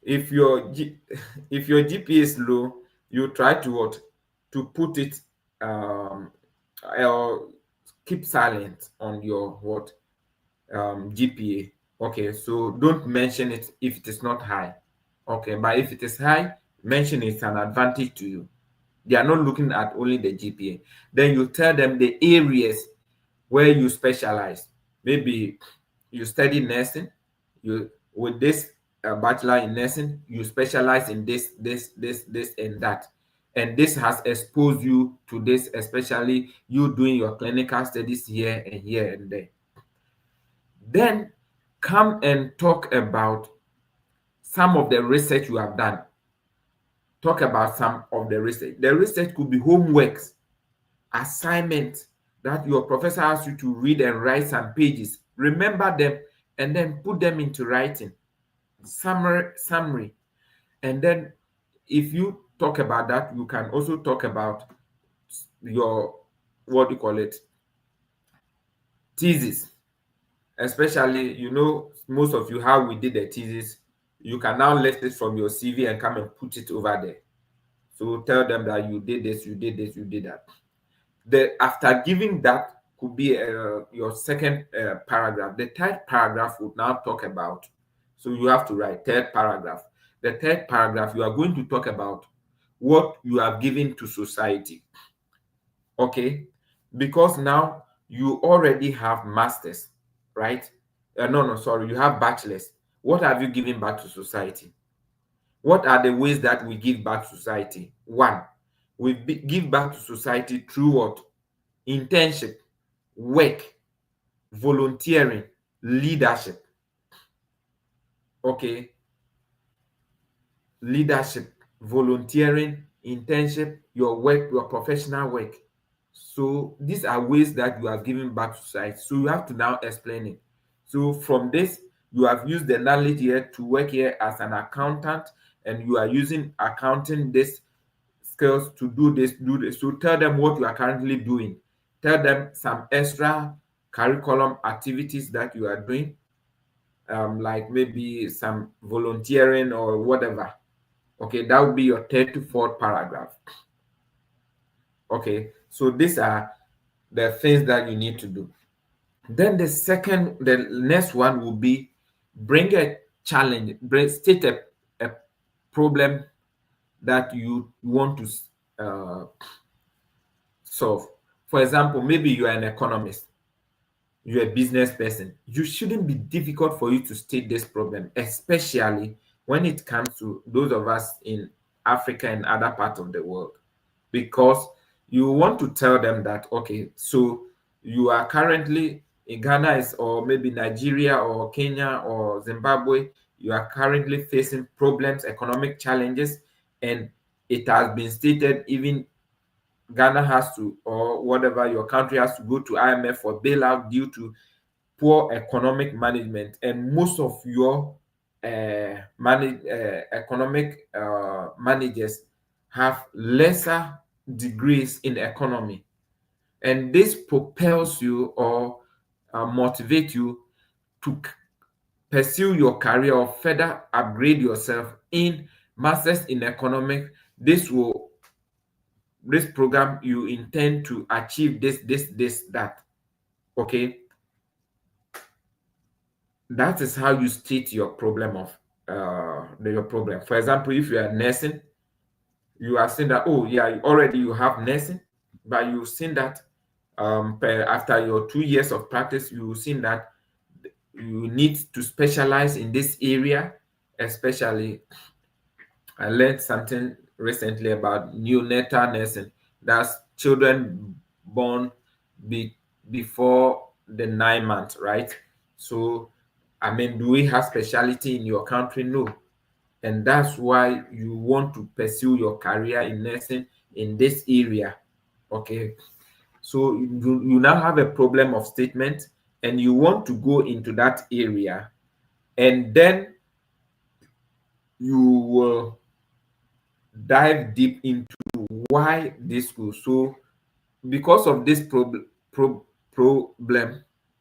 If your if your GPA is low, you try to what? To put it or keep silent on your what? GPA. Okay, so don't mention it if it is not high. Okay, but if it is high, mention it's an advantage to you. They are not looking at only the GPA. Then you tell them the areas where you specialize. Maybe you study nursing, you with this bachelor in nursing, you specialize in this, and that. And this has exposed you to this, especially you doing your clinical studies here and there. Then come and talk about some of the research you have done. Talk about some of the research. The research could be homeworks, assignments that your professor asks you to read and write some pages. Remember them and then put them into writing. Summary. And then if you talk about that, you can also talk about your, what do you call it, thesis. Especially, most of you, how we did the thesis, you can now lift it from your CV and come and put it over there. So tell them that you did this, you did this, you did that. After giving that, could be your second paragraph. The third paragraph would now talk about, so you have to write third paragraph. The third paragraph, you are going to talk about what you have given to society. Okay, because now you already have masters, right? No, sorry, you have bachelors. What have you given back to society? What are the ways that we give back to society? One, we give back to society through what? Internship, work, volunteering, leadership. Okay, leadership, volunteering, internship, your work, your professional work. So these are ways that you have given back to society. So you have to now explain it. So from this, you have used the knowledge here to work here as an accountant, and you are using accounting this skills to do this, do this. So tell them what you are currently doing. Tell them some extra curriculum activities that you are doing, like maybe some volunteering or whatever. Okay, that would be your third to fourth paragraph. Okay, so these are the things that you need to do. Then the next one will be bring a challenge, state a problem that you want to solve. For example, maybe you are an economist, you're a business person. You shouldn't be difficult for you to state this problem, especially when it comes to those of us in Africa and other parts of the world, because you want to tell them that, okay, so you are currently in Ghana or maybe Nigeria or Kenya or Zimbabwe, you are currently facing problems, economic challenges, and it has been stated even Ghana has to, or whatever your country has to go to IMF for bailout due to poor economic management, and most of your economic managers have lesser degrees in economy, and this propels you or motivate you to pursue your career or further upgrade yourself in masters in economics. This program, you intend to achieve this that. Okay, that is how you state your problem of your problem. For example, if you are nursing, you are saying that, oh yeah, already you have nursing, but you've seen that after your 2 years of practice, you've seen that you need to specialize in this area. Especially, I learned something recently about neonatal nursing. That's children born be, before the 9 months, right? So, I mean, do we have specialty in your country? No. And that's why you want to pursue your career in nursing in this area. Okay. So you now have a problem of statement and you want to go into that area, and then you will dive deep into why this school. So because of this problem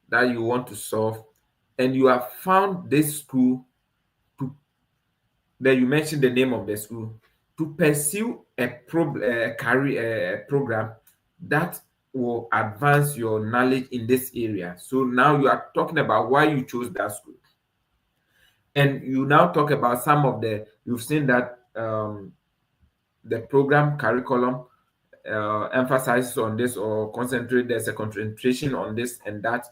that you want to solve, and you have found this school to, then you mentioned the name of the school, to pursue a career program that will advance your knowledge in this area. So now you are talking about why you chose that school, and you now talk about some of the, you've seen that the program curriculum emphasizes on this, or concentrate, there's a concentration on this and that,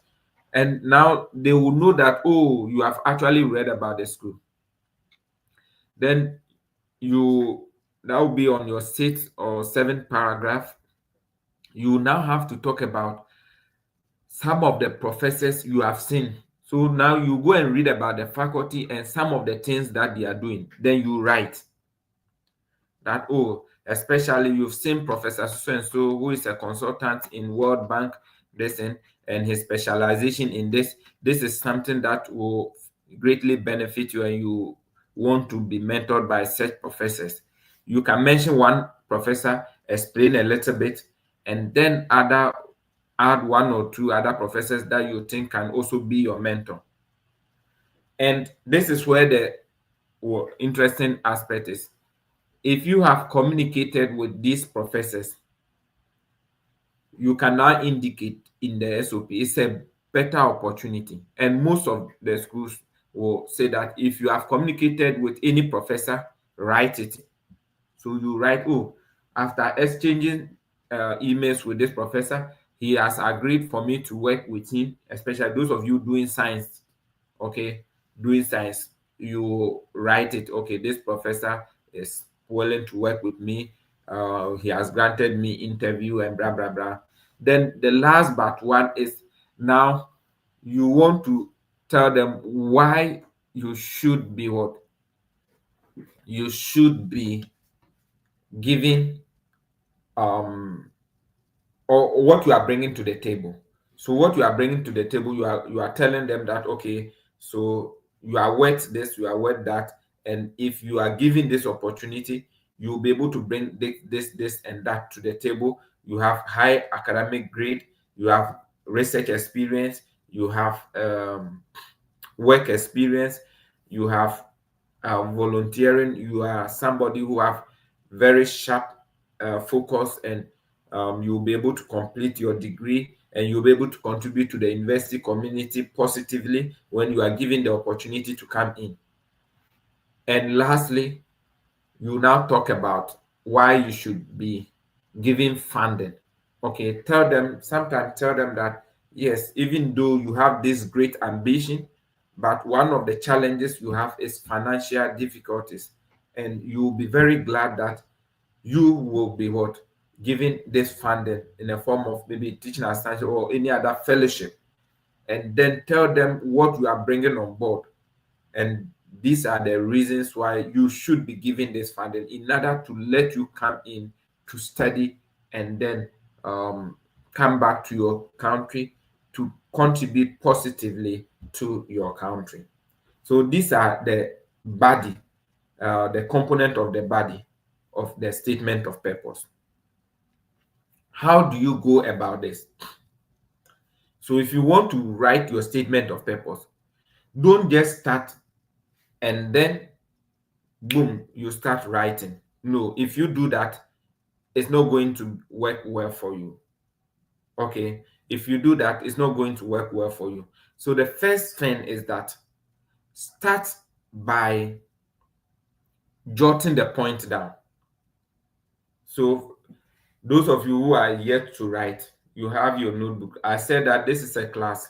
and now they will know that, oh, you have actually read about the school. Then you, that will be on your sixth or seventh paragraph. You now have to talk about some of the professors you have seen. So now you go and read about the faculty and some of the things that they are doing. Then you write that, oh, especially you've seen Professor so and so, who is a consultant in World Bank, this, and his specialization in this. This is something that will greatly benefit you, and you want to be mentored by such professors. You can mention one professor, explain a little bit, and then add one or two other professors that you think can also be your mentor. And this is where the interesting aspect is. If you have communicated with these professors, you can now indicate in the SOP. It's a better opportunity. And most of the schools will say that if you have communicated with any professor, write it. So you write, oh, after exchanging emails with this professor, he has agreed for me to work with him, especially those of you doing science. Okay, doing science, you write it, okay, this professor is willing to work with me, he has granted me interview and blah blah blah. Then the last but one is, now you want to tell them why you should be what you should be giving, um or what you are bringing to the table. So what you are bringing to the table, you are telling them that, okay, so you are worth this, you are worth that, and if you are given this opportunity, you will be able to bring this and that to the table. You have high academic grade, you have research experience, you have work experience, you have volunteering, you are somebody who have very sharp focus, and you'll be able to complete your degree, and you'll be able to contribute to the university community positively when you are given the opportunity to come in. And lastly, you now talk about why you should be giving funding. Okay, sometimes tell them that yes, even though you have this great ambition, but one of the challenges you have is financial difficulties. And you'll be very glad that you will be what? Giving this funding in a form of maybe teaching assistance or any other fellowship. And then tell them what you are bringing on board, and these are the reasons why you should be given this funding in order to let you come in to study, and then come back to your country to contribute positively to your country. So these are the body, the component of the body of the statement of purpose. How do you go about this? So if you want to write your statement of purpose, don't just start and then boom, you start writing. No, if you do that, it's not going to work well for you. Okay, if you do that, it's not going to work well for you. So the first thing is that start by jotting the point down. So those of you who are yet to write, you have your notebook. I said that this is a class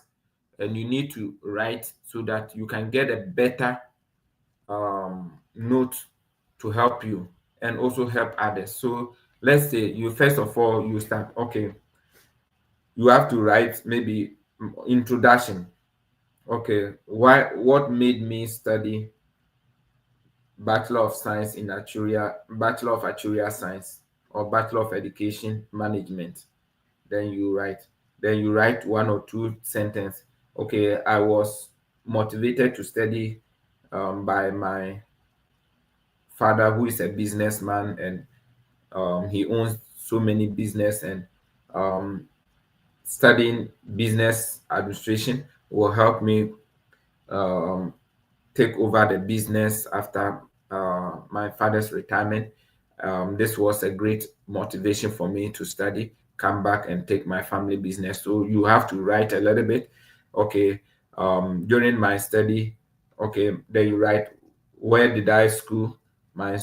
and you need to write so that you can get a better note to help you and also help others. So let's say you first of all you start, okay, you have to write maybe introduction. Okay, what made me study Bachelor of Science in Actuarial, Bachelor of Actuarial Science, or Bachelor of Education Management? Then you write one or two sentences. Okay, I was motivated to study by my father, who is a businessman, and he owns so many business, and um, studying business administration will help me um, take over the business after my father's retirement. This was a great motivation for me to study, come back and take my family business. So you have to write a little bit. Okay, during my study, okay, then you write where did I school, my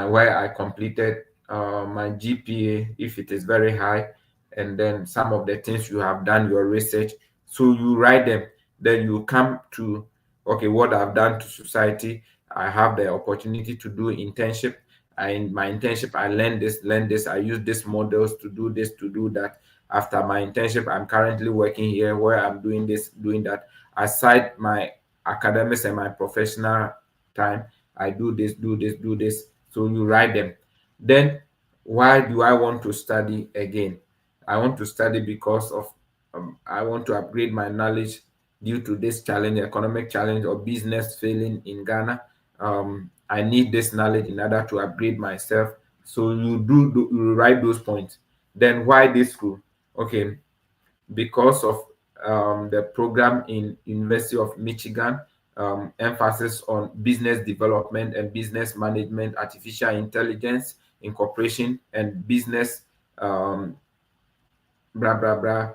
where I completed my GPA if it is very high, and then some of the things you have done your research. So you write them. Then you come to, okay, what I've done to society. I have the opportunity to do internship. In my internship, I learn this. I use these models to do this, to do that. After my internship, I'm currently working here where I'm doing this, doing that. Aside my academics and my professional time, I do this, do this, do this. So you write them. Then, why do I want to study again? I want to study because of I want to upgrade my knowledge due to this challenge, economic challenge or business failing in Ghana. I need this knowledge in order to upgrade myself. So you write those points. Then why this school? Okay, because of the program in University of Michigan, emphasis on business development and business management, artificial intelligence, incorporation, and business blah blah blah.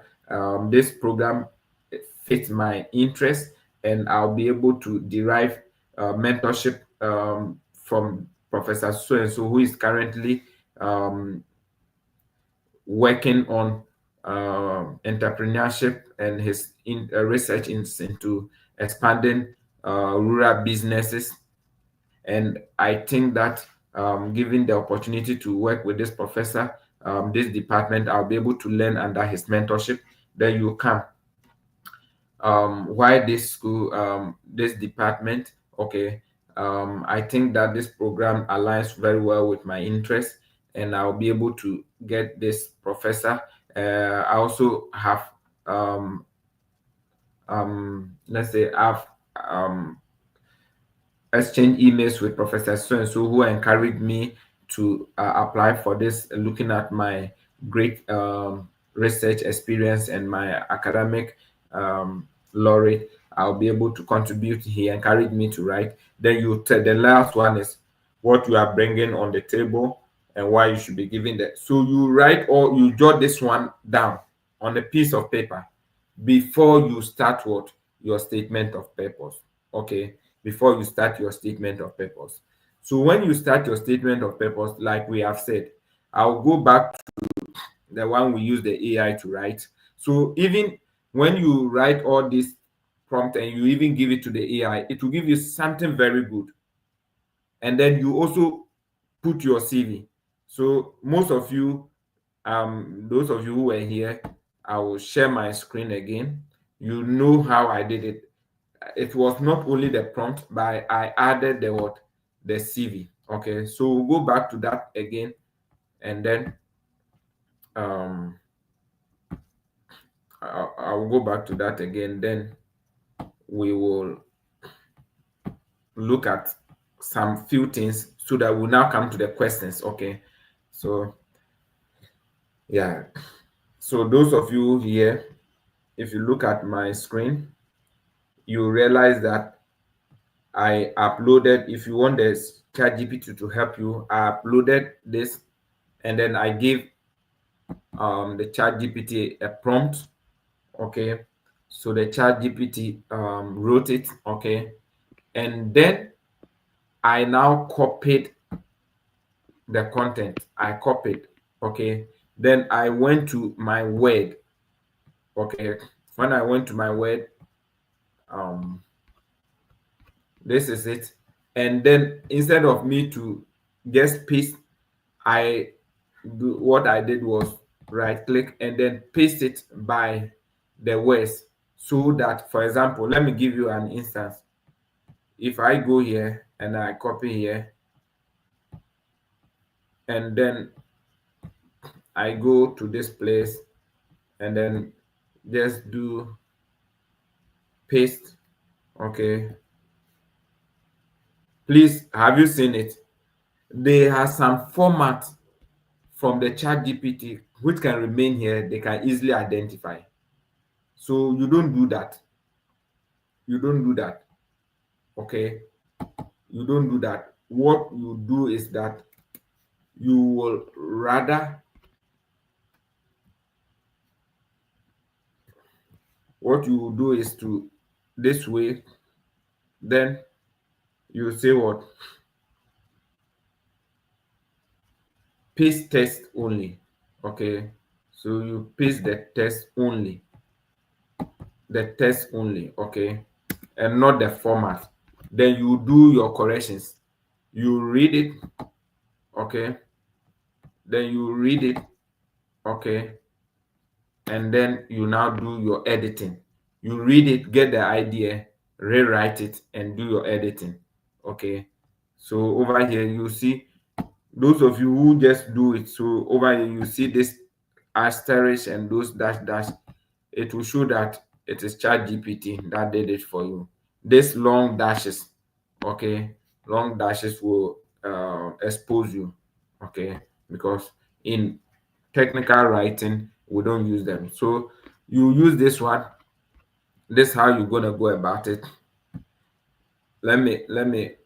This program fits my interest, and I'll be able to derive mentorship from Professor So and so, who is currently um, working on entrepreneurship, and his research into expanding rural businesses. And I think that given the opportunity to work with this professor, this department, I'll be able to learn under his mentorship. Then you come. Why this school, this department? Okay, I think that this program aligns very well with my interests, and I'll be able to get this professor. I also have, let's say, I've exchanged emails with Professor So and so, who encouraged me to apply for this, looking at my great research experience and my academic laureate, I'll be able to contribute. He encouraged me to write. Then you tell the last one is what you are bringing on the table and why you should be giving that. So you write or you jot this one down on a piece of paper before you start what your statement of purpose. Okay, before you start your statement of purpose. So when you start your statement of purpose, like we have said, I'll go back the one we use the AI to write. So even when you write all this prompt and you even give it to the AI, it will give you something very good. And then you also put your CV. So most of you, those of you who were here, I will share my screen again. You know how I did it. It was not only the prompt, but I added the what, the CV. Okay, so we'll go back to that again, and then um I'll go back to that again. Then we will look at some few things so that we'll now come to the questions. Okay, so yeah, so those of you here, if you look at my screen, you realize that I uploaded, if you want this ChatGPT to help you, I uploaded this and then I gave the ChatGPT a prompt. Okay, so the ChatGPT wrote it. Okay, and then I now copied the content. I copied. Okay, then I went to my Word. Okay, when I went to my Word, um, this is it. And then instead of me to just paste, I what I did was right click and then paste it by the words, so that, for example, let me give you an instance. If I go here and I copy here and then I go to this place and then just do paste. Okay, please, have you seen it? They have some format from the chat GPT which can remain here, they can easily identify. So you don't do that. You don't do that. Okay, you don't do that. What you do is that you will rather, what you will do is to this way, then you say what, paste text only. Okay, so you paste the text only, the text only. Okay, and not the format. Then you do your corrections, you read it. Okay, then you read it. Okay, and then you now do your editing. You read it, get the idea, rewrite it, and do your editing. Okay, so over here you see, those of you who just do it, so over here you see this asterisk and those dash dash, it will show that it is chat gpt that did it for you. This long dashes, okay, long dashes will expose you. Okay, because in technical writing we don't use them. So you use this one. This is how you're gonna go about it. Let me let me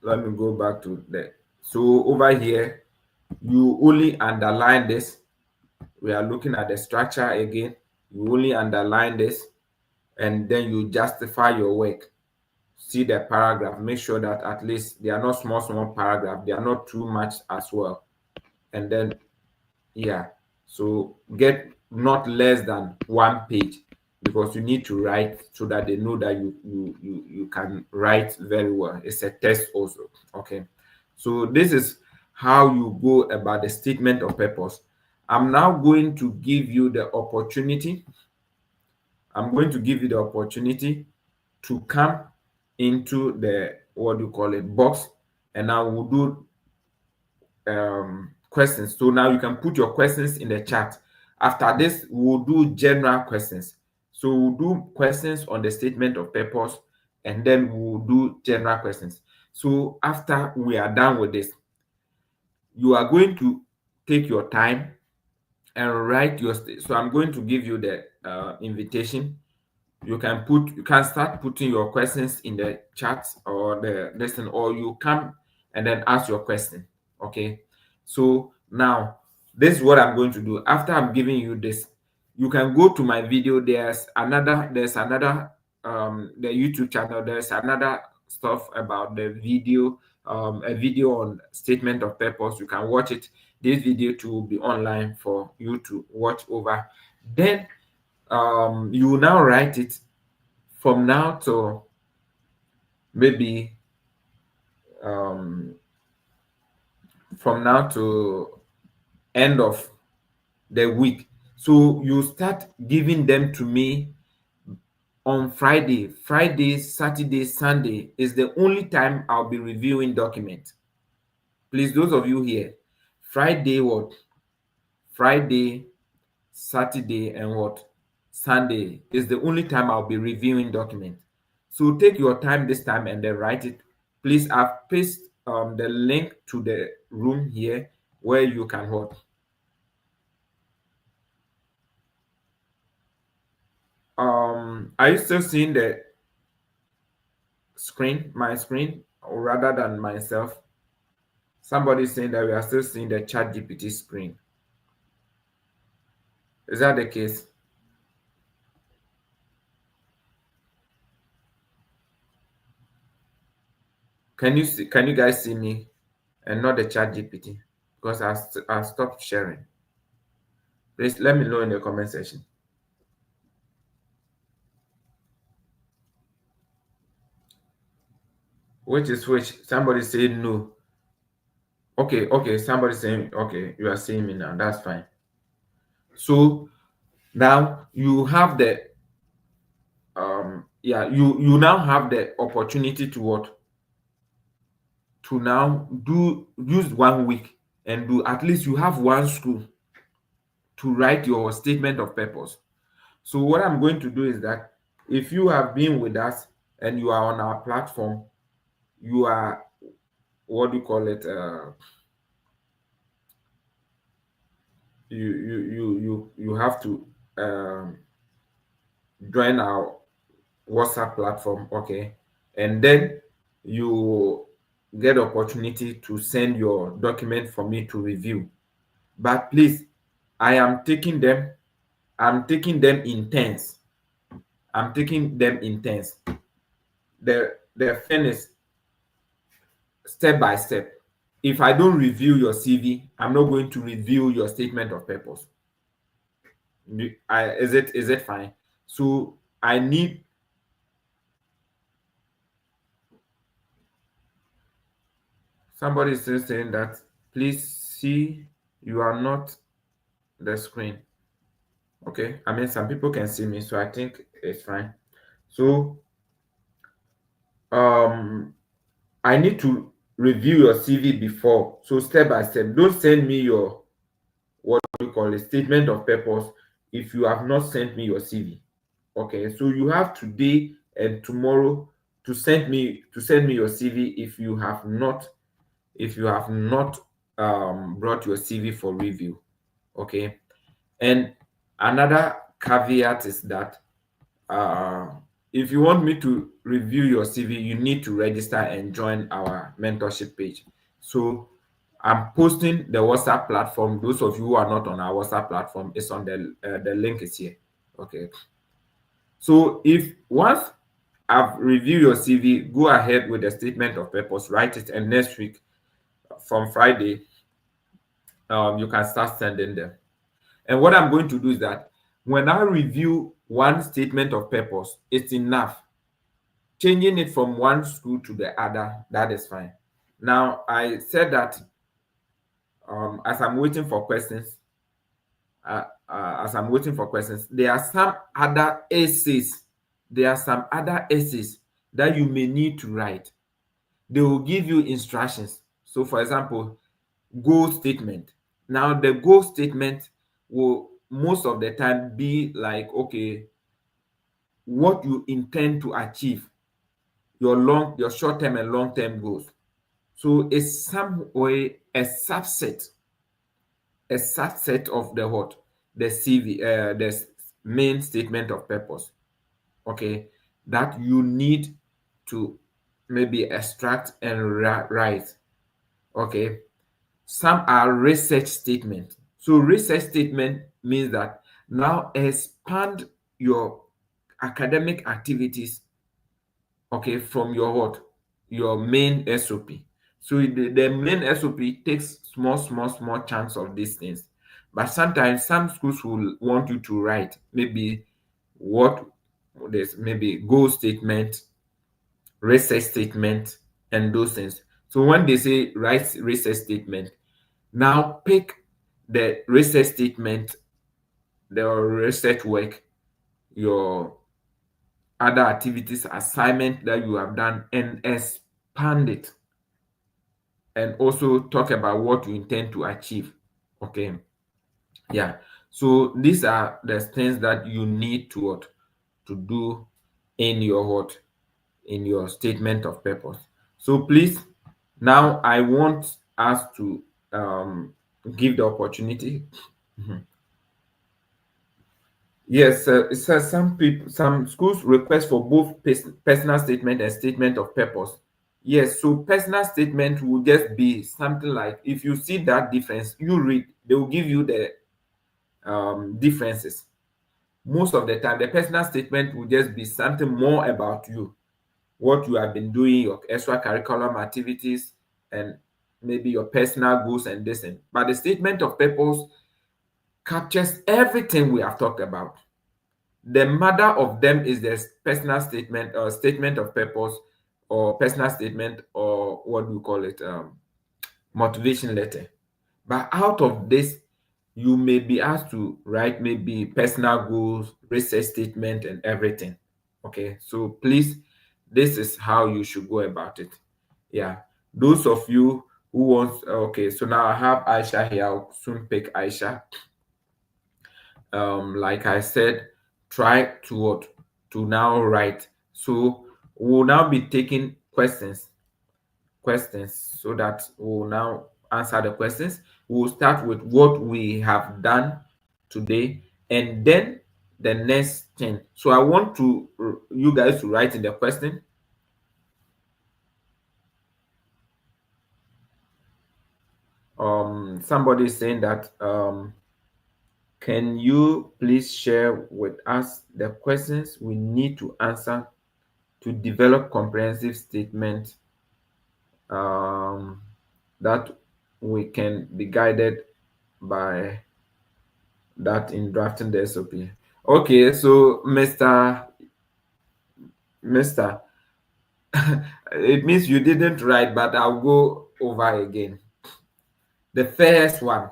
go back to the, so over here you only underline this. We are looking at the structure again. You only underline this and then you justify your work. See the paragraph, make sure that at least they are not small paragraph, they are not too much as well. And then yeah, so get not less than 1 page, because you need to write so that they know that you can write very well. It's a test also. Okay, so this is how you go about the statement of purpose. I'm now going to give you the opportunity. I'm going to give you the opportunity to come into the, what do you call it, box, and I will do questions. So now you can put your questions in the chat. After this, we'll do general questions. So we'll do questions on the statement of purpose, and then we'll do general questions. So after we are done with this, you are going to take your time and write your so I'm going to give you the invitation. You can start putting your questions in the chat or the lesson, or you come and then ask your question. Okay, so now this is what I'm going to do. After I'm giving you this, you can go to my video. There's another the YouTube channel. There's another stuff about the video, a video on statement of purpose. You can watch it. This video too will be online for you to watch over. Then you will now write it from now to maybe um, from now to end of the week. So you start giving them to me on Friday. Friday, Saturday, Sunday is the only time I'll be reviewing documents. Please, those of you here, Friday what? Friday, Saturday, and what? Sunday is the only time I'll be reviewing documents. So take your time this time and then write it. Please, I've pasted the link to the room here where you can what? Are you still seeing the screen, my screen, or rather than myself? Somebody saying that we are still seeing the chat GPT screen. Is that the case? Can you guys see me and not the chat GPT? Because I stopped sharing. Please let me know in the comment section. Which is which? Somebody saying no. Okay. Somebody saying okay. You are seeing me now. That's fine. So now you have the you now have the opportunity to what? To now use 1 week and do at least you have one school to write your statement of purpose. So what I'm going to do is that if you have been with us and you are on our platform, you are, what do you call it? You have to join our WhatsApp platform, okay, and then you get opportunity to send your document for me to review. But please, I'm taking them in turns. I'm taking them in turns. The thing is step by step. If I don't review your CV, I'm not going to review your statement of purpose. Is it fine? So I need somebody is still saying that please see you are not the screen. Okay, I mean some people can see me, so I think it's fine. So I need to review your CV before. So step by step. Don't send me your what we call a statement of purpose if you have not sent me your CV. Okay, so you have today and tomorrow to send me your CV if you have not brought your CV for review. Okay, and another caveat is that uh, if you want me to review your CV, you need to register and join our mentorship page. So I'm posting the WhatsApp platform. Those of you who are not on our WhatsApp platform, it's on the link is here. Okay. So if once I've reviewed your CV, go ahead with the statement of purpose, write it, and next week from Friday, you can start sending them. And what I'm going to do is that when I review one statement of purpose, it's enough. Changing it from one school to the other, that is fine. Now, I said that as I'm waiting for questions, there are some other essays. There are some other essays that you may need to write. They will give you instructions. So, for example, goal statement. Now, the goal statement will most of the time be like, okay, what you intend to achieve, your short-term and long-term goals. So it's some way a subset of the what the CV, main statement of purpose, okay, that you need to maybe extract and write, okay. Some are research statement. So research statement means that now expand your academic activities, okay, from your what? Your main SOP. So the main SOP takes small chunks of these things. But sometimes some schools will want you to write maybe what there's maybe goal statement, research statement, and those things. So when they say write research statement, now pick the research statement, the research work, your other activities, assignment that you have done, and expand it, and also talk about what you intend to achieve. Okay. Yeah. So these are the things that you need to what? To do in your what? In your statement of purpose. So please, now I want us to give the opportunity. Yes, it says some people, some schools request for both personal statement and statement of purpose. Yes, so personal statement will just be something like, if you see that difference, you read, they will give you the differences. Most of the time, the personal statement will just be something more about you, what you have been doing, your extracurriculum activities, and maybe your personal goals and this. But the statement of purpose captures everything we have talked about. The mother of them is the personal statement or statement of purpose, or personal statement, or what do you call it, motivation letter. But out of this, you may be asked to write maybe personal goals, research statement, and everything. Okay, so please, this is how you should go about it. Yeah, those of you who wants, okay, so now I have Aisha here. I'll soon pick Aisha. Like I said, try to what? To now write. So we'll now be taking questions, so that we'll now answer the questions. We'll start with what we have done today, and then the next thing. So I want to you guys to write in the question. Somebody is saying that can you please share with us the questions we need to answer to develop comprehensive statement, um, that we can be guided by that in drafting the SOP. Okay, so Mr. It means you didn't write, but I'll go over again. The first one,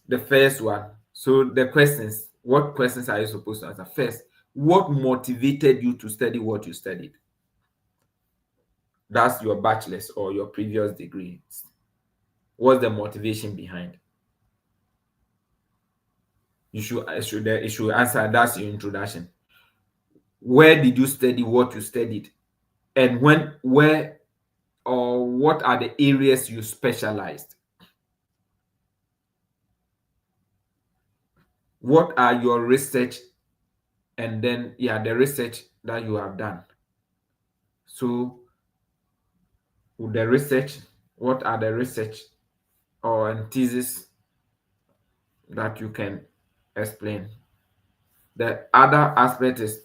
the first one. So the questions, what questions are you supposed to answer? First, what motivated you to study what you studied? That's your bachelor's or your previous degree. What's the motivation behind? You should answer. That's your introduction. Where did you study what you studied? And when, where, or what are the areas you specialized? What are your research, and then yeah, the research that you have done. So with the research, what are the research or and thesis that you can explain? The other aspect is,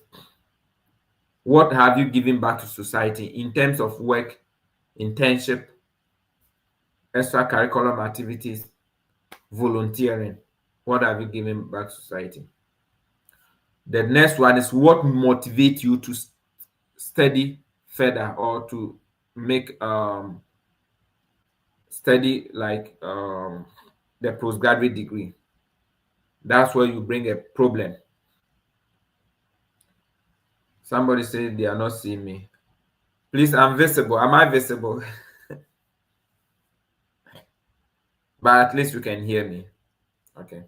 what have you given back to society in terms of work, internship, extracurriculum activities, volunteering? What have you given back to society? The next one is, what motivates you to study further, or to make study like the postgraduate degree? That's where you bring a problem. Somebody said they are not seeing me. Please, I'm visible. Am I visible? But at least you can hear me. Okay.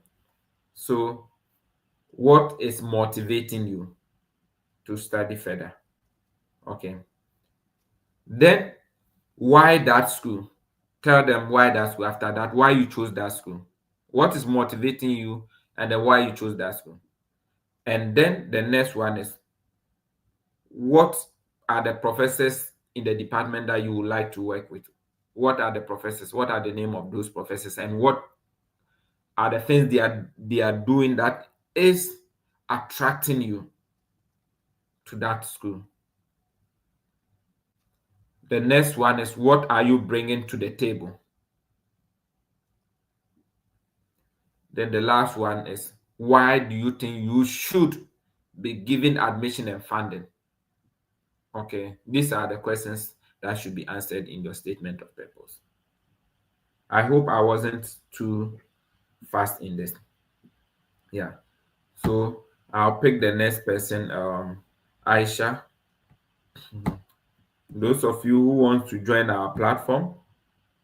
So, what is motivating you to study further? Okay. Then, why that school? Tell them why that school. After that, why you chose that school. What is motivating you, and then why you chose that school. And then the next one is, what are the professors in the department that you would like to work with? What are the professors? What are the name of those professors? And what are the things they are doing that is attracting you to that school? The next one is, what are you bringing to the table? Then the last one is, why do you think you should be given admission and funding? Okay, these are the questions that should be answered in your statement of purpose. I hope I wasn't too fast in this. Yeah. So I'll pick the next person, Aisha. Those of you who want to join our platform,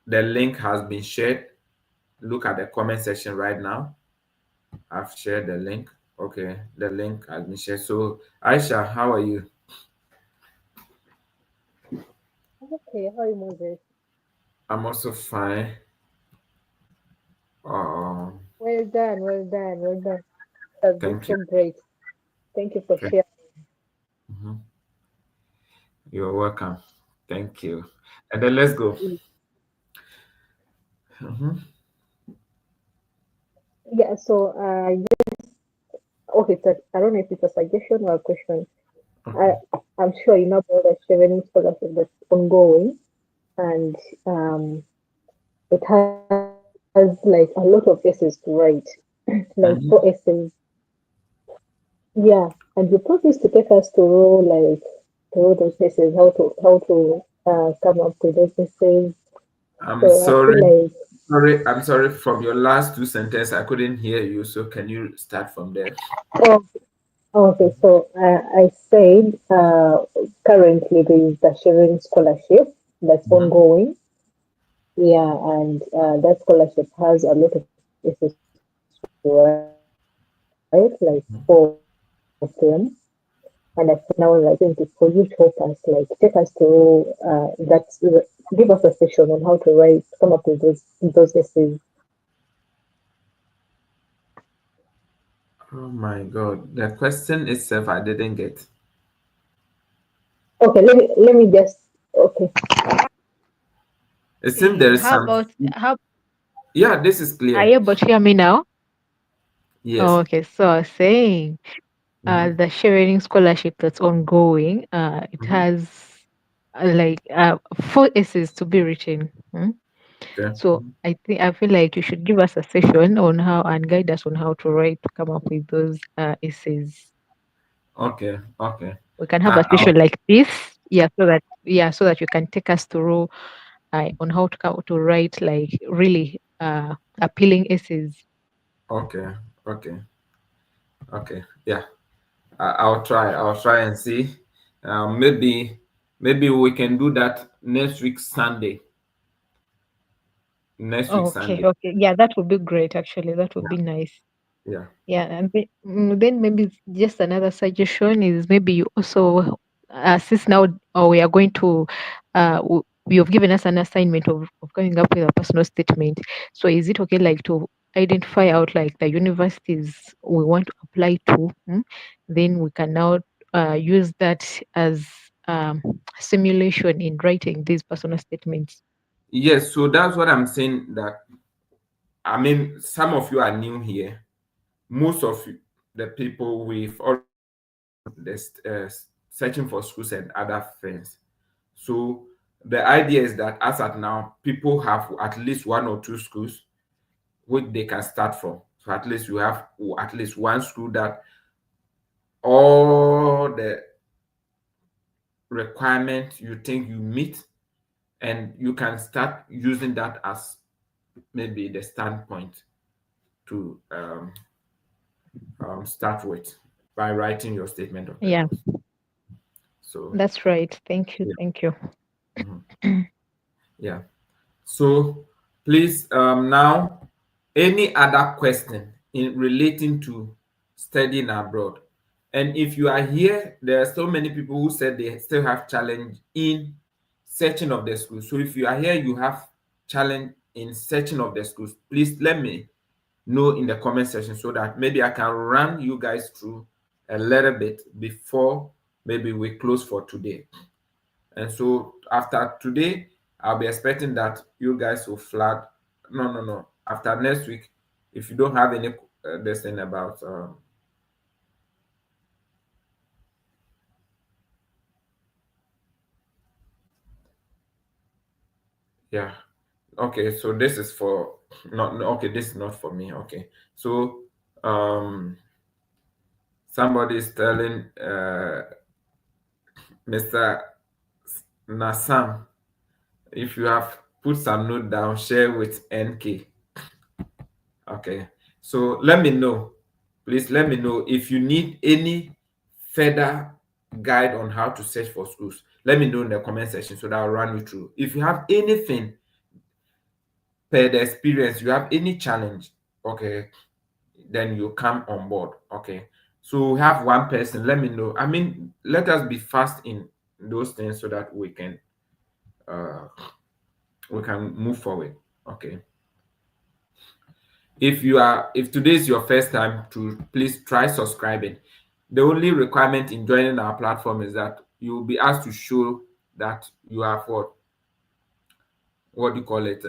the link has been shared. Look at the comment section right now. I've shared the link. Okay, the link has been shared. So Aisha, how are you? Okay, how are you, Moses? I'm also fine. Um, Well done, well done, well done. That's been thank you. so great. Thank you for Okay. sharing. Mhm. You're welcome. Thank you. And then let's go. Mhm. Yeah, so okay, so I don't know if it's a suggestion or a question. I Okay. I'm sure you know about the Chevening scholarship that's ongoing, and it has like a lot of essays to write, like four Mhm. essays. Yeah, and you promised to take us through those essays, how to come up with those essays. I'm So I feel sorry. like I'm sorry. From your last two sentences, I couldn't hear you. So can you start from there? oh, okay, so I said currently there is the sharing scholarship that's Mhm. ongoing. Yeah, and that scholarship has a lot of essays to write, like four of them. And I feel now like since it's for you to help us, like take us through give us a session on how to write, come up with those essays. Oh my God. The question itself, I didn't get. Okay, let me just okay. It seems there is How some. about how Yeah, this is are clear. you able to hear me now? Oh, Yes. okay, so I was saying Mm-hmm. the sharing scholarship that's ongoing, it Mm-hmm. has four essays to be written. Okay. So I feel like you should give us a session on how and guide us on how to write to come up with those essays. Okay. Okay. We can have I, a I'll, session like this, so that you can take us through on how to write like really appealing essays. okay. Okay. Okay. Yeah. I'll try. I'll try and see. Maybe we can do that next week Sunday. Next week Okay, Sunday. okay. Yeah, that would be great actually. That would Yeah. be nice. Yeah. Yeah, and then maybe just another suggestion is maybe you also, since now we are going to, you've given us an assignment of coming up with a personal statement. So is it okay like to identify out like the universities we want to apply to? Then we can now use that as simulation in writing these personal statements. Yes. So that's what I'm saying. That I mean, some of you are new here. Most of the people we've already this searching for schools and other things. So the idea is that as at now, people have at least one or two schools which they can start from. So at least you have at least one school that all the requirements you think you meet, and you can start using that as maybe the standpoint to start with by writing your statement of Yeah, purpose. So that's right. Thank you. yeah. Thank you. Mhm. Yeah. So please, now, any other question in relating to studying abroad? And if you are here, there are so many people who said they still have challenge in searching of the schools. So if you are here, you have challenge in searching of the schools. Please let me know in the comment section so that maybe I can run you guys through a little bit before maybe we close for today. And so after today, I'll be expecting that you guys will flag. No, no, no. After next week, if you don't have any this thing about yeah. Okay, so this is for not no, okay, this is not for me. Okay. So somebody is telling Mr. Nasam, if you have put some note down, share with NK. Okay. So let me know. Please let me know if you need any further guide on how to search for schools. Let me know in the comment section so that I'll run you through. If you have anything per the experience, you have any challenge, okay, then you come on board. Okay. So we have one person. Let me know. I mean, let us be fast in those things so that uh we can move forward. Okay. If today is your first time, to please try subscribing. The only requirement in joining our platform is that you will be asked to show that you have what do you call it,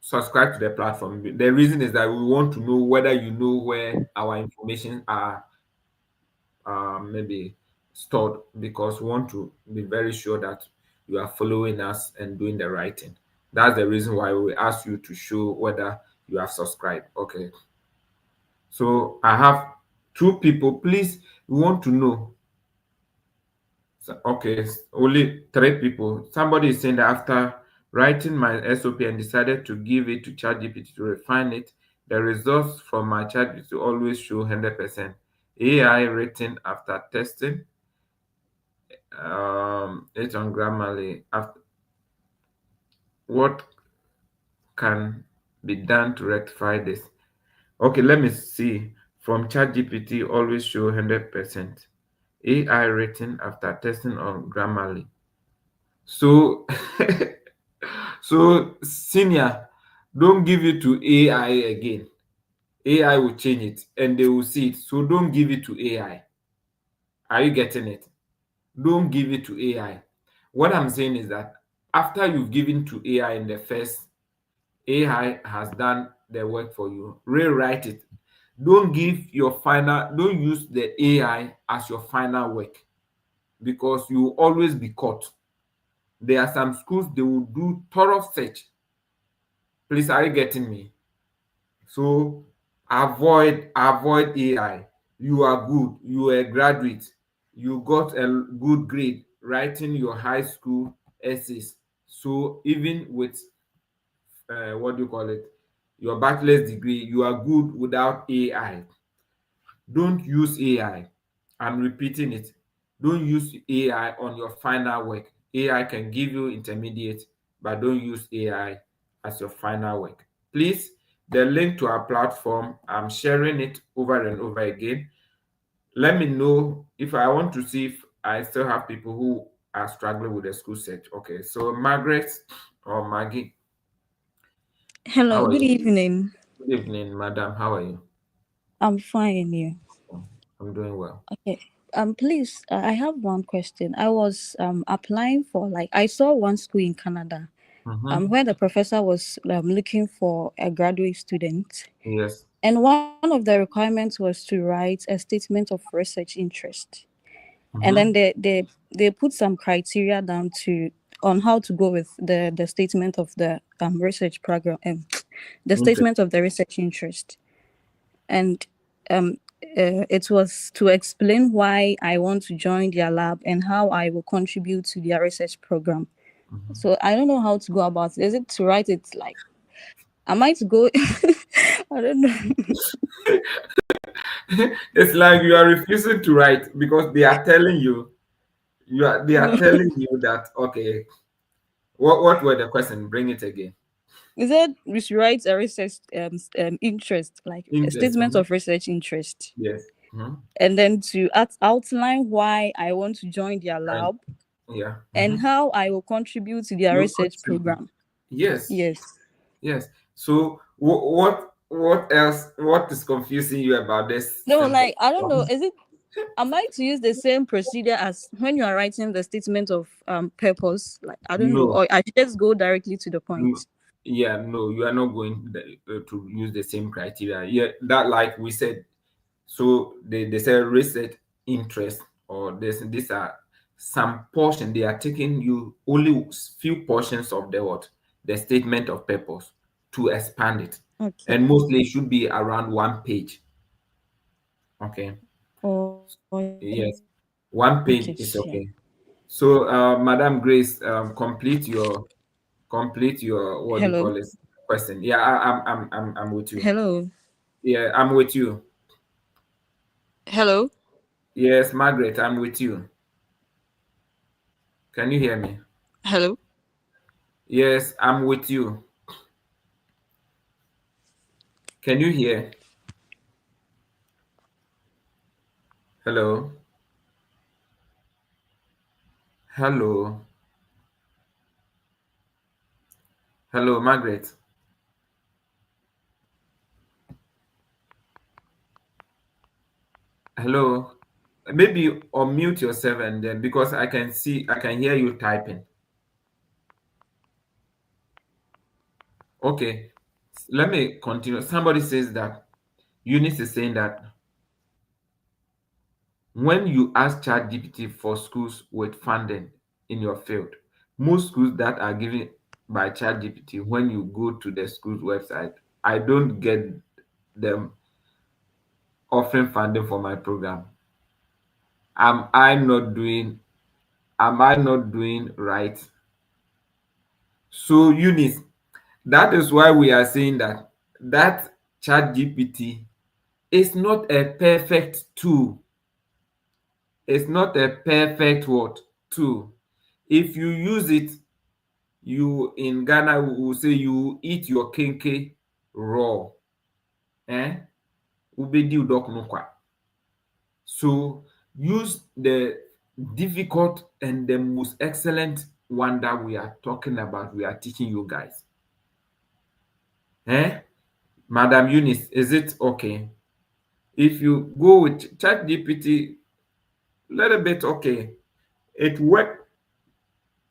subscribe to the platform. The reason is that we want to know whether you know where our information are maybe stored, because we want to be very sure that you are following us and doing the right thing. That's the reason why we ask you to show whether you have subscribed. Okay. So I have two people. Please, we want to know. Okay, only three people. Somebody is saying that after writing my SOP and decided to give it to ChatGPT to refine it, the results from my ChatGPT always show 100%. AI written after testing, it on Grammarly. After, what can be done to rectify this? Okay, let me see. From ChatGPT always show 100%. AI written after testing on Grammarly. So, so senior, don't give it to AI again. AI will change it and they will see it. So don't give it to AI. Are you getting it? Don't give it to AI. What I'm saying is that after you've given to AI in the first, AI has done the work for you. Rewrite it. Don't use the AI as your final work, because you will always be caught. There are some schools they will do thorough search. Please, are you getting me? So avoid AI. You are good. You are a graduate. You got a good grade writing your high school essays. So even with what do you call it? Your bachelor's degree, you are good without AI. Don't use AI. I'm repeating it. Don't use AI on your final work. AI can give you intermediate, but don't use AI as your final work. Please, the link to our platform, I'm sharing it over and over again. Let me know if I want to see if I still have people who are struggling with the school search. Okay, so Margaret or Maggie, how Hello, are good you? evening. Good evening, madam. How are you? I'm fine. You I'm doing well. okay? Please, I have one question. I was applying for, like, I saw one school in Canada Mm-hmm. where the professor was looking for a graduate student, Yes. and one of the requirements was to write a statement of research interest, and then Mm-hmm. they put some criteria down to on how to go with the statement of the research program, the Interesting. statement of the research interest. And um, it was to explain why I want to join their lab and how I will contribute to their research program. So I don't know how to go about it. Is it to write it like, am I to go? I don't know. It's like you are refusing to write because they are telling you, they are No. telling you that okay, what were the question? Bring it again. Is it we should write a research interest, like a Interest. statement of research interest, Yes. Mm-hmm. and then to outline why I want to join their And lab yeah. and Mm-hmm. how I will contribute to their You research contribute. program. Yes. Yes. Yes. So What else? What is confusing you about this No, simple like I don't know. form? Is it? Am I to use the same procedure as when you are writing the statement of purpose? Like I don't know, No. or I should just go directly to the No. point. Yeah, no, you are not going to use the same criteria. Yeah, that like we said. So they say research interest, or this these are some portion. They are taking you only few portions of the what the statement of purpose to expand it, Okay. and mostly it should be around 1 page. Okay. Okay. Yes, 1 page Sure. is okay. So, Madam Grace, complete your what do you Hello. call it question. Yeah, I'm with you. Hello. Yeah, I'm with you. Hello. Yes, Margaret, I'm with you. Can you hear me? Hello. Yes, I'm with you. Can you hear? Hello? Hello? Hello, Margaret? Hello? Maybe unmute yourself and then because I can hear you typing. Okay, let me continue. Somebody says that Eunice is saying that when you ask ChatGPT for schools with funding in your field, most schools that are given by ChatGPT, when you go to the school's website, I don't get them offering funding for my program. Am I not doing am I not doing right? So Eunice, that is why we are saying that ChatGPT is not a perfect tool. It's not a perfect what tool. If you use it, you in Ghana we will say you eat your kenke raw. Eh? Ubedi udok nukwa. So use the difficult and the most excellent one that we are talking about, we are teaching you guys. Eh? Madam Eunice, is it okay? If you go with ChatGPT, little bit okay. It works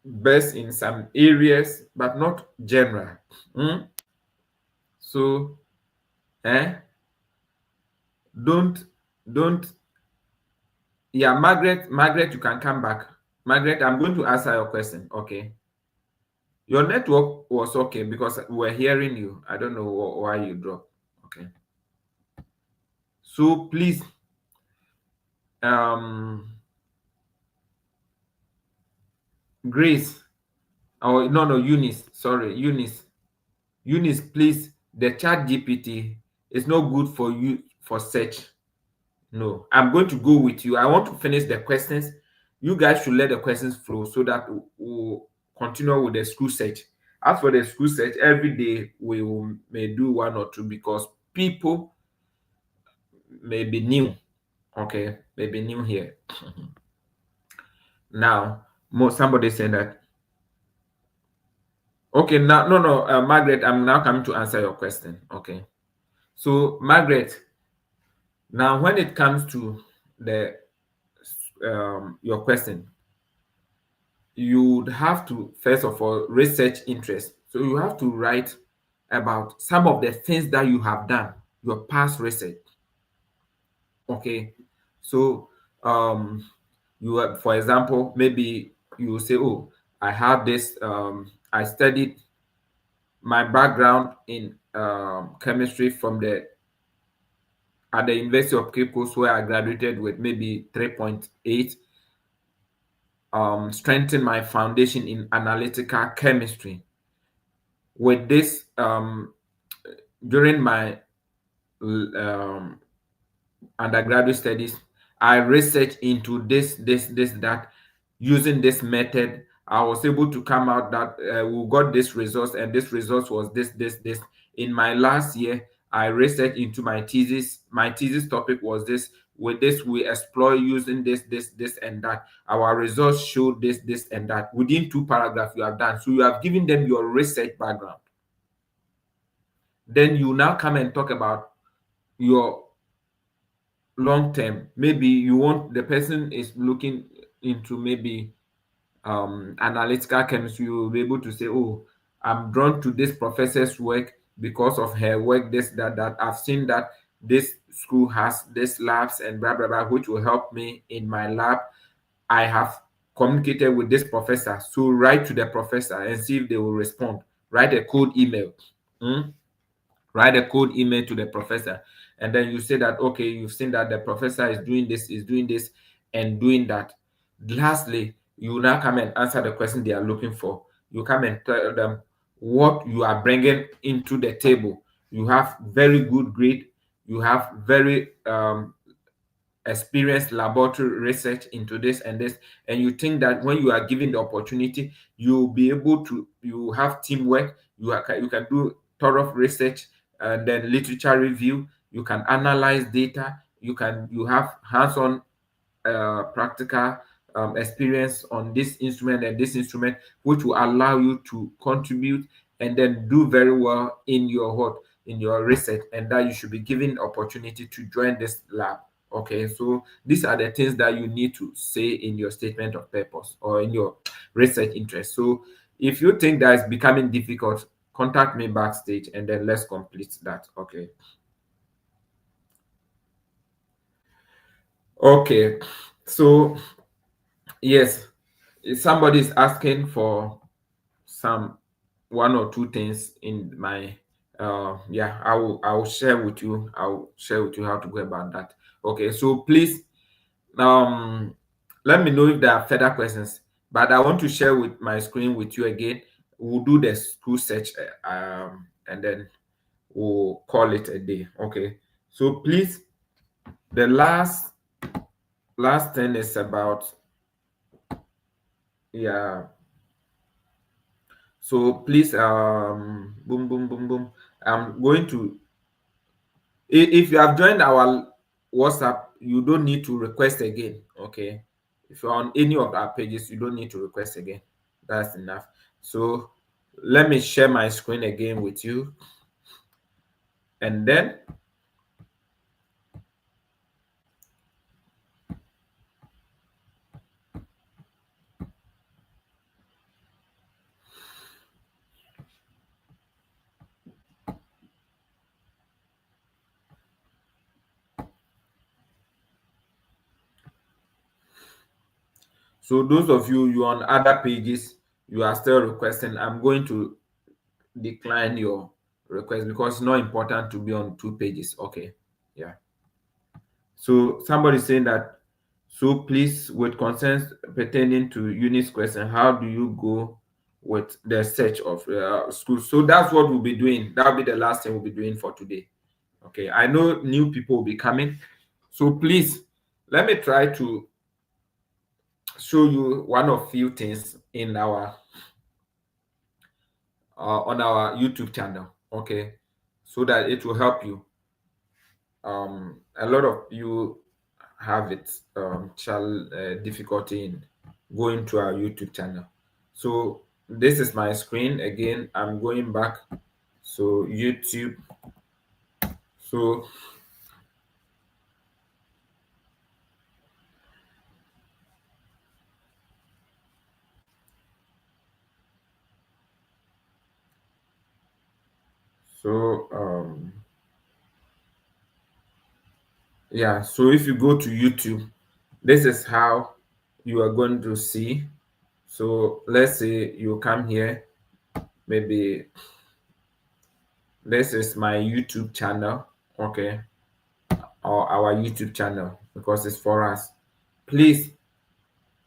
best in some areas, but not general. Hmm? So, eh? Don't don't yeah, Margaret, you can come back. Margaret, I'm going to answer your question. Okay. Your network was okay because we're hearing you. I don't know why you dropped. Okay. So please, um, Grace, oh no, Eunice, sorry, Eunice, please, the chat GPT is not good for you for search. No, I'm going to go with you. I want to finish the questions. You guys should let the questions flow so that we'll continue with the school search. As for the school search, every day we may do one or two because people may be new. Okay, may be new here. Now, somebody said that. Okay, now no, Margaret, I'm now coming to answer your question. Okay, so Margaret, now when it comes to the your question, you would have to first of all research interest. So you have to write about some of the things that you have done, your past research. Okay, so you have, for example, maybe you will say, oh, I have this. I studied my background in chemistry from the at the University of Cape Coast where I graduated with maybe 3.8. Strengthen my foundation in analytical chemistry. With this, during my um, undergraduate studies, I researched into this, that. Using this method, I was able to come out that we got this result, and this result was this. In my last year, I researched into my thesis. My thesis topic was this. With this, we explore using this, and that. Our results showed this, and that. Within two paragraphs, you have done. So you have given them your research background. Then you now come and talk about your long term. Maybe you want, the person is looking into maybe analytical chemistry. You will be able to say, oh, I'm drawn to this professor's work because of her work, this, that. I've seen that this school has this labs and blah blah blah, which will help me in my lab. I have communicated with this professor. So write to the professor and see if they will respond. Write a cold email. Hmm? Write a code email to the professor, and then you say that, okay, you've seen that the professor is doing this and doing that. Lastly, you now come and answer the question they are looking for. You come and tell them what you are bringing into the table. You have very good grade, you have very experienced laboratory research into this and this, and you think that when you are given the opportunity, you'll be able to, you have teamwork, you can do thorough research, and then literature review, you can analyze data, you have hands-on practical experience on this instrument and this instrument, which will allow you to contribute and then do very well in your what, in your research, and that you should be given opportunity to join this lab. Okay, so these are the things that you need to say in your statement of purpose or in your research interest. So if you think that is becoming difficult, contact me backstage and then let's complete that. Okay. Okay, so yes, if somebody is asking for some one or two things in my yeah, I will share with you. I'll share with you how to go about that. Okay, so please let me know if there are further questions, but I want to share with my screen with you again. We'll do the school search and then we'll call it a day. Okay, so please, the last thing is about, yeah, so please boom boom boom boom, I'm going to, if you have joined our WhatsApp, you don't need to request again. Okay, if you're on any of our pages, you don't need to request again. That's enough. So let me share my screen again with you, and then so those of you, you on other pages, you are still requesting, I'm going to decline your request because it's not important to be on two pages. Okay, yeah. So somebody saying that, so please, with concerns pertaining to Eunice's question, how do you go with the search of schools? So that's what we'll be doing. That'll be the last thing we'll be doing for today. Okay, I know new people will be coming. So please, let me try to show you one of few things in our on our YouTube channel. Okay, so that it will help you. A lot of you have it difficulty in going to our YouTube channel. So this is my screen again. I'm going back. So YouTube. So so yeah. So if you go to YouTube, this is how you are going to see. So let's say you come here, maybe this is my YouTube channel, okay, or our YouTube channel because it's for us. Please,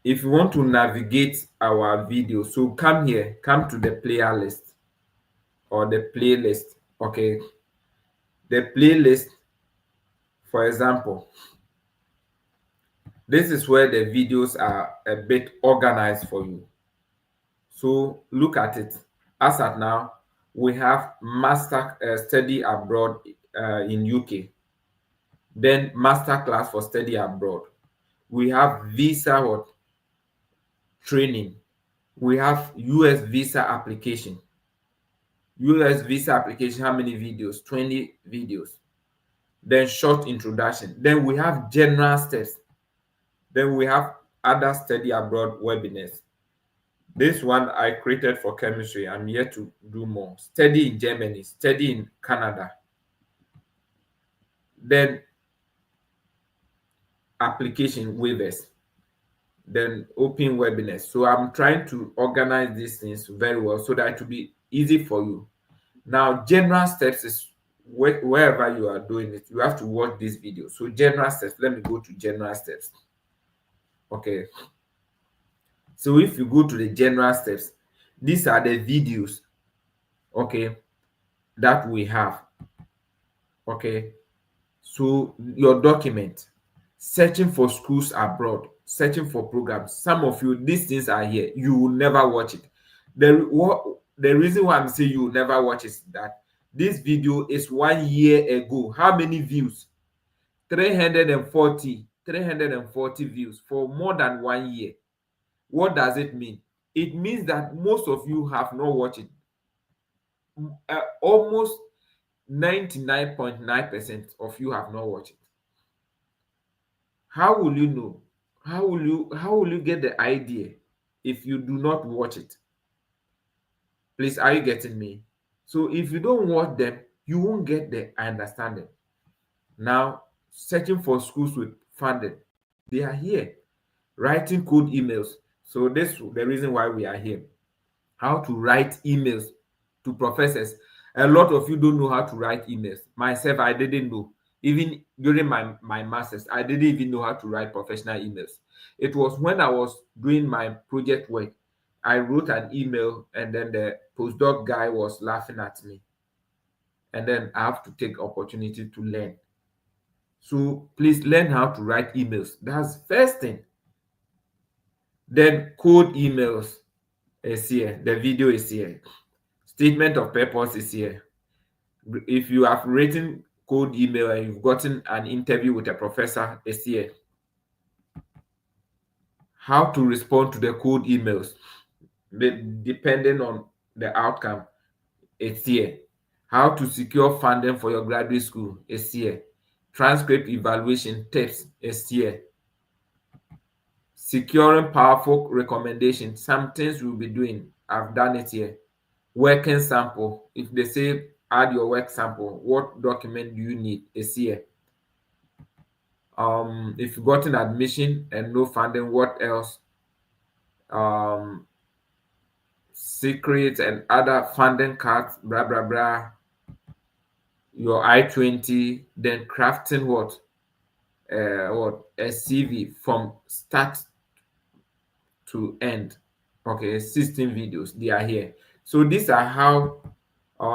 if you want to navigate our video, so come here, come to the player list or the playlist, okay. The playlist, for example, this is where the videos are a bit organized for you. So look at it. As at now, we have master study abroad in UK, then master class for study abroad. We have visa what, training. We have US visa application, US visa application, how many videos? 20 videos. Then short introduction. Then we have general steps. Then we have other study abroad webinars. This one I created for chemistry. I'm yet to do more. Study in Germany, study in Canada. Then application waivers. Then open webinars. So I'm trying to organize these things very well so that it will be easy for you. Now, general steps is wherever you are doing it, you have to watch this video. So general steps, let me go to general steps. Okay. So if you go to the general steps, these are the videos, okay, that we have. Okay. So your document, searching for schools abroad, searching for programs. Some of you, these things are here. You will never watch it. The reason why I'm saying you will never watch is that this video is 1 year ago. How many views? 340 views for more than 1 year. What does it mean? It means that most of you have not watched it. Almost 99.9% of you have not watched it. How will you know? How will you get the idea if you do not watch it? Please, are you getting me? So if you don't watch them, you won't get the understanding. Now, searching for schools with funding, they are here. Writing code emails. So this is the reason why we are here. How to write emails to professors. A lot of you don't know how to write emails. Myself, I didn't know. Even during my master's, I didn't even know how to write professional emails. It was when I was doing my project work, I wrote an email and then the postdoc guy was laughing at me. And then I have to take opportunity to learn. So please learn how to write emails. That's first thing. Then code emails is here. The video is here. Statement of purpose is here. If you have written code email and you've gotten an interview with a professor, it's here. How to respond to the code emails, depending on the outcome, it's here. How to secure funding for your graduate school is here. Transcript evaluation tips is here. Securing powerful recommendations, some things we'll be doing. I've done it here. Working sample. If they say add your work sample, what document do you need? Is here. If you got an admission and no funding, what else? Secret and other funding cards, blah blah blah. Your I-20, then crafting what a CV from start to end. Okay, 16 videos, they are here. So these are how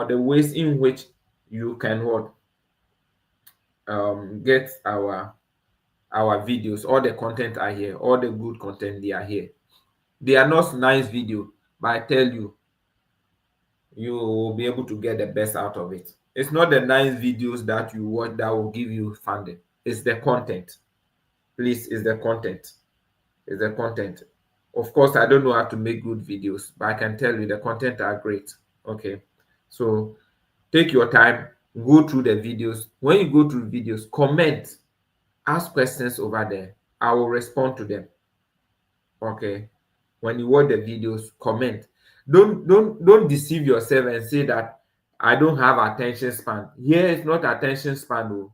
the ways in which you can what get our videos. All the content are here. All the good content, they are here. They are not nice video, but I tell you, you will be able to get the best out of it. It's not the nice videos that you watch that will give you funding. It's the content. Please, it's the content. It's the content. Of course, I don't know how to make good videos, but I can tell you the content are great. Okay, so take your time, go through the videos. When you go through videos, comment, ask questions over there. I will respond to them. Okay, when you watch the videos, comment. Don't deceive yourself and say that I don't have attention span. Here is not attention span. Oh.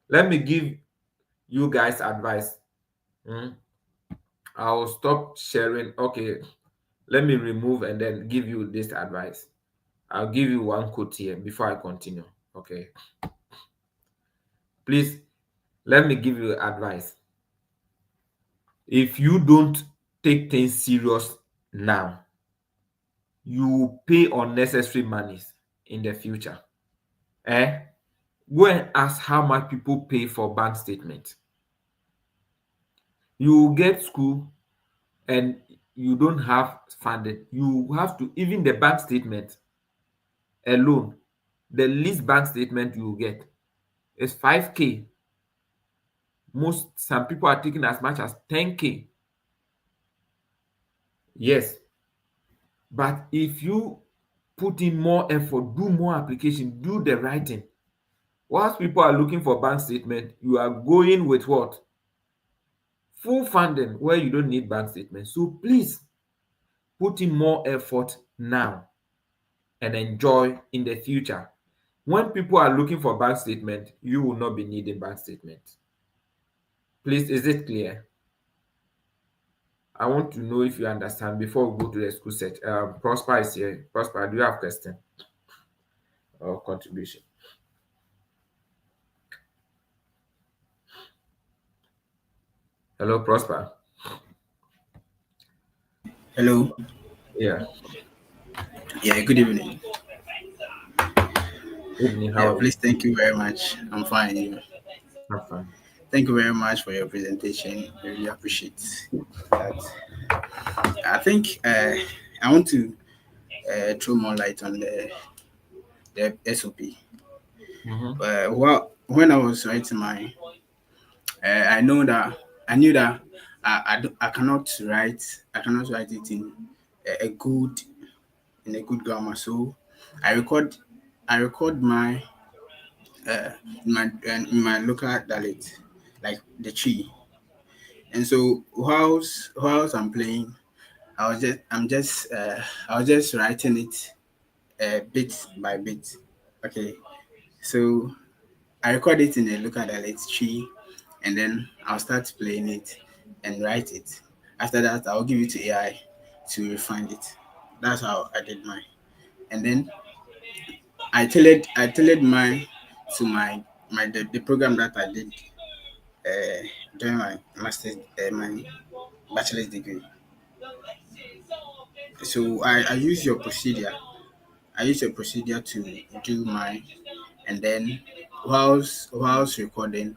Let me give you guys advice. I'll stop sharing. Okay, let me remove and then give you this advice. I'll give you one quote here before I continue. Okay, please let me give you advice. If you don't take things serious now, you will pay unnecessary monies in the future. Go and ask how much people pay for bank statement. You will get school and you don't have funding. You have to, even the bank statement alone, the least bank statement you will get is 5K. Some people are taking as much as 10K. Yes. But if you put in more effort, do more application, do the writing. Whilst people are looking for bank statement, you are going with what? Full funding where you don't need bank statement. So please put in more effort now and enjoy in the future. When people are looking for bank statement, you will not be needing bank statement. Please, is it clear? I want to know if you understand before we go to the school set. Prosper is here. Prosper, do you have question or contribution? Hello, Prosper. Hello. Yeah. Yeah, good evening. Evening. Yeah, How are you? please, thank you very much. I'm fine. I'm fine. Thank you very much for your presentation. I really appreciate that. I think I want to throw more light on the SOP. Mm-hmm. Well, when I was writing my, I knew that I cannot write it in a good grammar. So I record I record my in my local dialect, like the tree. And so whilst I'm playing, I was just writing it bit by bit. Okay, so I record it in a local dialect tree, and then I'll start playing it and write it. After that, I'll give it to AI to refine it. That's how I did mine. And then I tailored mine to the program that I did during my master's, my bachelor's degree. So I use your procedure. I use your procedure to do mine, and then whilst recording,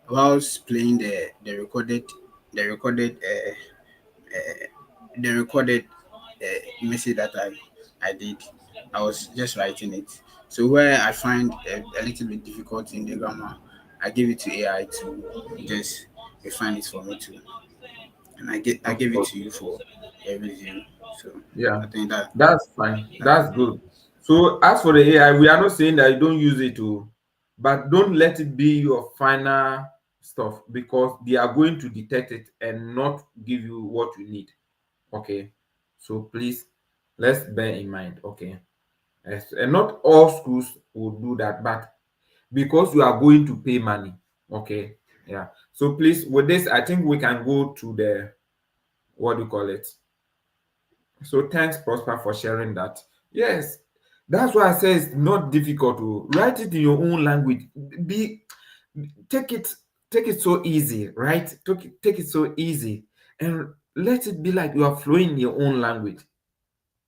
whilst playing the recorded the recorded message that I did, I was just writing it. So where I find a little bit difficult in the grammar, I give it to AI to just refine it for me too, and I give it to you for a review. So Yeah, I think that that's fine. that's That's good. So as for the AI, we are not saying that you don't use it to, but don't let it be your final stuff because they are going to detect it and not give you what you need. Okay. So please let's bear in mind. Okay. Yes. And not all schools will do that, but because you are going to pay money. Okay. Yeah. So please, with this, I think we can go to the what do you call it? So thanks, Prosper, for sharing that. Yes, that's why I say it's not difficult to write it in your own language. Be take it take it so easy, right? Take it so easy and let it be like you are flowing in your own language.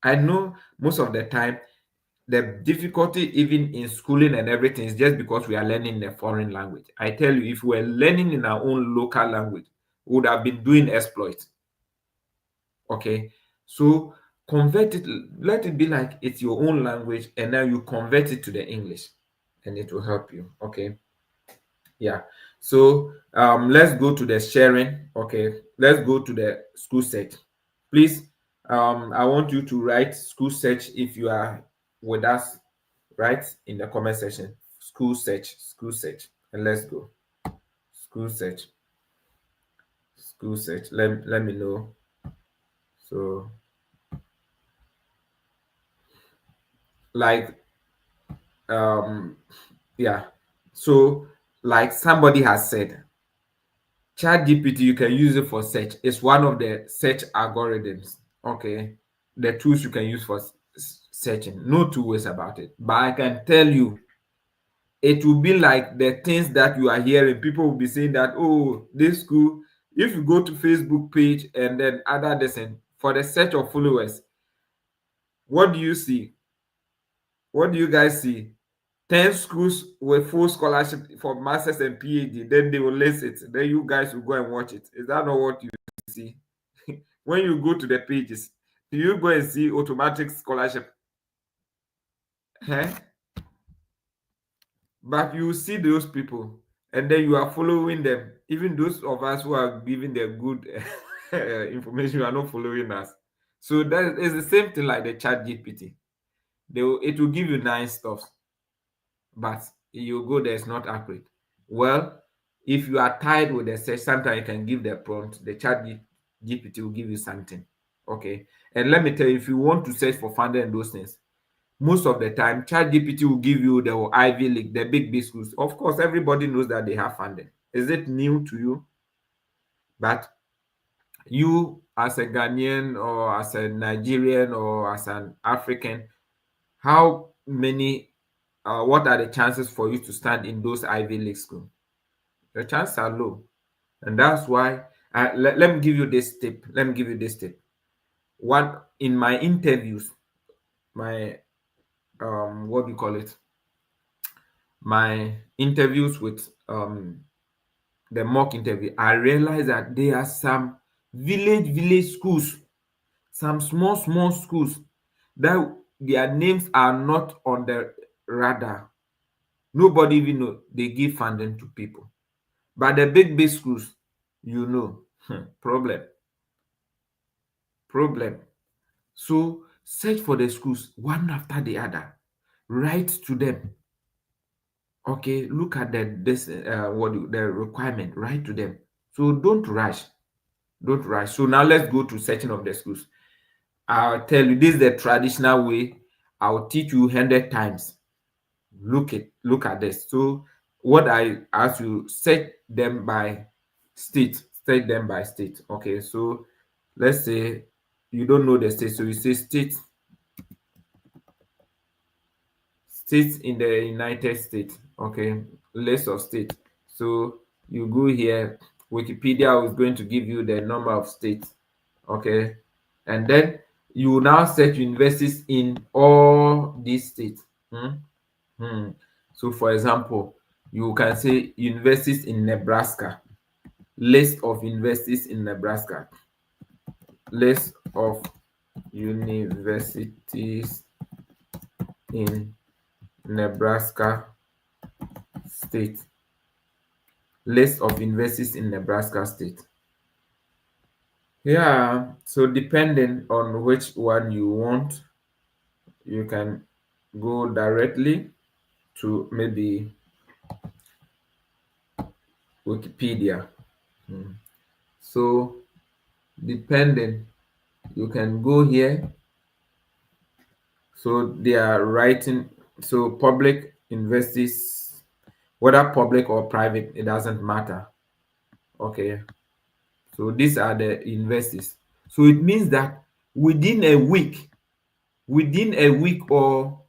I know most of the time the difficulty even in schooling and everything is just because we are learning a foreign language. I tell you, if we were learning in our own local language, we would have been doing exploits. Okay, so convert it, let it be like it's your own language, and now you convert it to the English, and it will help you. Okay, yeah. So let's go to the sharing. Okay, let's go to the school search. Please, I want you to write school search if you are with us. Write in the comment section school search, and let's go. School search, school search. Let me know. So like yeah, so like somebody has said, chat gpt, you can use it for search. It's one of the search algorithms. Okay, the tools you can use for searching, no two ways about it. But I can tell you, it will be like the things that you are hearing. People will be saying that, oh, this school, if you go to Facebook page and then other this, and for the search of followers, what do you see? What do you guys see? 10 schools with full scholarship for masters and PhD, then they will list it. Then you guys will go and watch it. Is that not what you see? When you go to the pages, do you go and see automatic scholarship? Eh? But you see those people and then you are following them. Even those of us who are giving them good information, you are not following us. So that is the same thing like the chat GPT. it will give you nice stuff, but you go there, it's not accurate. Well, if you are tired with the search, sometimes you can give the prompt, the chat GPT will give you something. Okay. And let me tell you, if you want to search for funding and those things, most of the time, chat GPT will give you the Ivy League, the big schools. Of course, everybody knows that they have funding. Is it new to you? But you, as a Ghanaian or as a Nigerian or as an African, how many, what are the chances for you to stand in those Ivy League schools? The chances are low. And that's why, let me give you this tip. Let me give you this tip. One, in my interviews, my, what do you call it? My interviews with the mock interview, I realized that there are some village schools, some small schools that their names are not on the radar. Nobody even know they give funding to people. But the big schools, you know, problem. So search for the schools one after the other. Write to them. Okay, look at the requirement. Write to them. So don't rush. Don't rush. So now let's go to searching of the schools. I'll tell you, this is the traditional way. I'll teach you 100 times. Look at this. So what I ask you, set them by state. Set them by state. Okay, so let's say you don't know the state, so you say states in the United States. Okay, list of states. So you go here, Wikipedia is going to give you the number of states. Okay, and then you now search universities in all these states. So for example, you can say universities in Nebraska. List of universities in Nebraska. List of universities in Nebraska state. List of universities in Nebraska state. Yeah, so depending on which one you want, you can go directly to maybe Wikipedia. So depending, you can go here. So they are writing, so public universities, whether public or private, it doesn't matter. Okay, so these are the universities. So it means that within a week or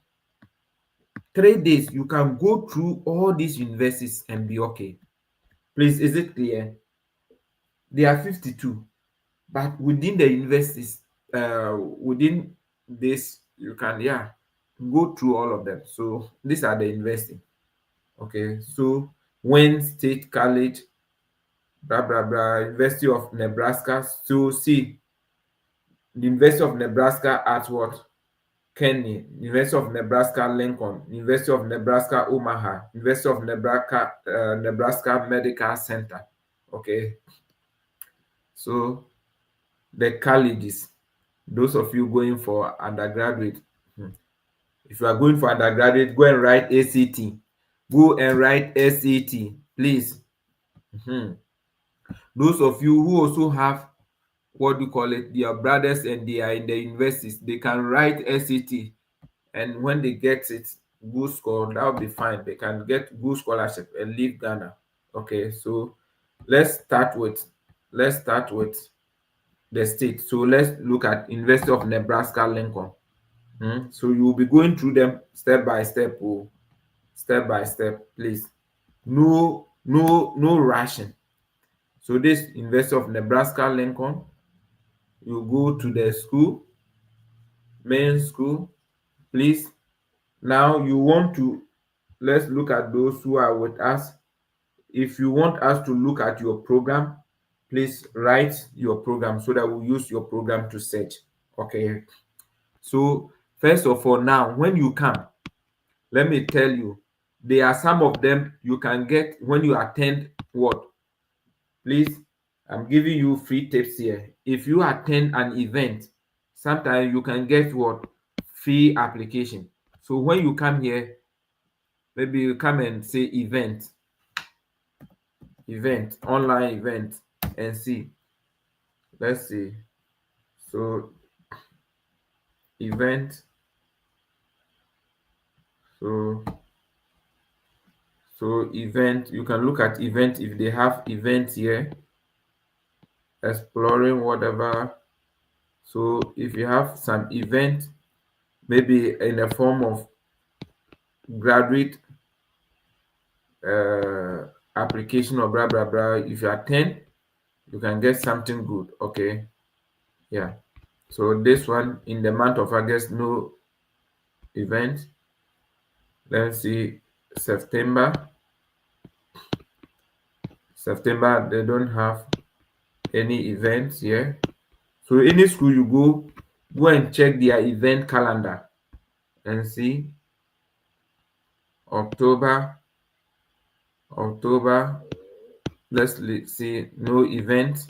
3 days, you can go through all these universities and be okay. Please, is it clear? There are 52, but within the universities, within this, you can, yeah, go through all of them. So these are the universities. Okay, so Wayne State College, blah blah blah, University of Nebraska. So see, the University of Nebraska at what? Kearney, University of Nebraska Lincoln, University of Nebraska Omaha, University of Nebraska Medical Center. Okay, so the colleges, those of you going for undergraduate, if you are going for undergraduate, go and write ACT. Go and write SAT, please. Those of you who also have, what do you call it, their brothers and they are in the universities, they can write SAT, and when they get it, good score, that will be fine. They can get good scholarship and leave Ghana. Okay, so let's start with the state. So let's look at University of Nebraska Lincoln. So you will be going through them step by step. Step by step, please. No rushing. So this University of Nebraska Lincoln, you go to the school, main school, please. Now you want to, let's look at those who are with us. If you want us to look at your program, please write your program so that we'll use your program to search. Okay, so first of all, now when you come, let me tell you, there are some of them you can get when you attend what? Please, I'm giving you free tips here. If you attend an event, sometimes you can get what? free application. So when you come here, maybe you come and say event, online event, and see. Let's see. So event. So event, you can look at event if they have events here, exploring whatever. So if you have some event, maybe in the form of graduate application or blah blah blah, if you attend, you can get something good. Okay, yeah. So this one in the month of August, no event. Let's see, September. September, they don't have any events here. So any school you go and check their event calendar and see. October, let's see, no event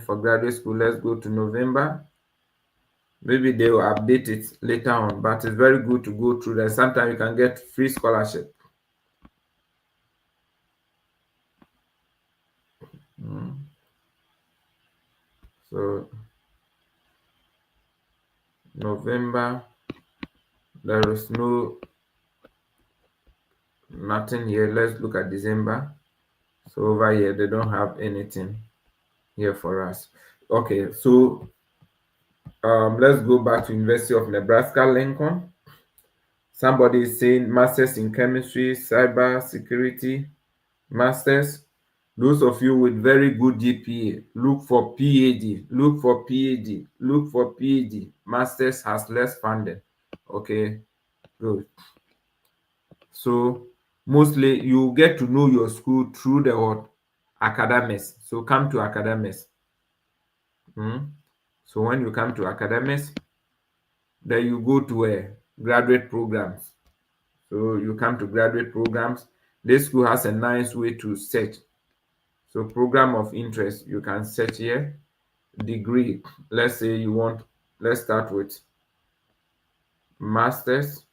for graduate school. Let's go to November. Maybe they will update it later on, but it's very good to go through that. Sometimes you can get free scholarship. So November, there is nothing here. Let's look at December. So over here they don't have anything here for us. Okay, so let's go back to University of Nebraska Lincoln. Somebody is saying masters in chemistry, cyber security, masters. Those of you with very good GPA, look for PhD, look for PhD, look for PhD. Masters has less funding. Okay, good. So mostly you get to know your school through the what? Academics. So come to academics. So when you come to academics, then you go to graduate programs. So you come to graduate programs. This school has a nice way to search. So program of interest, you can search here. Degree, let's say you want, let's start with masters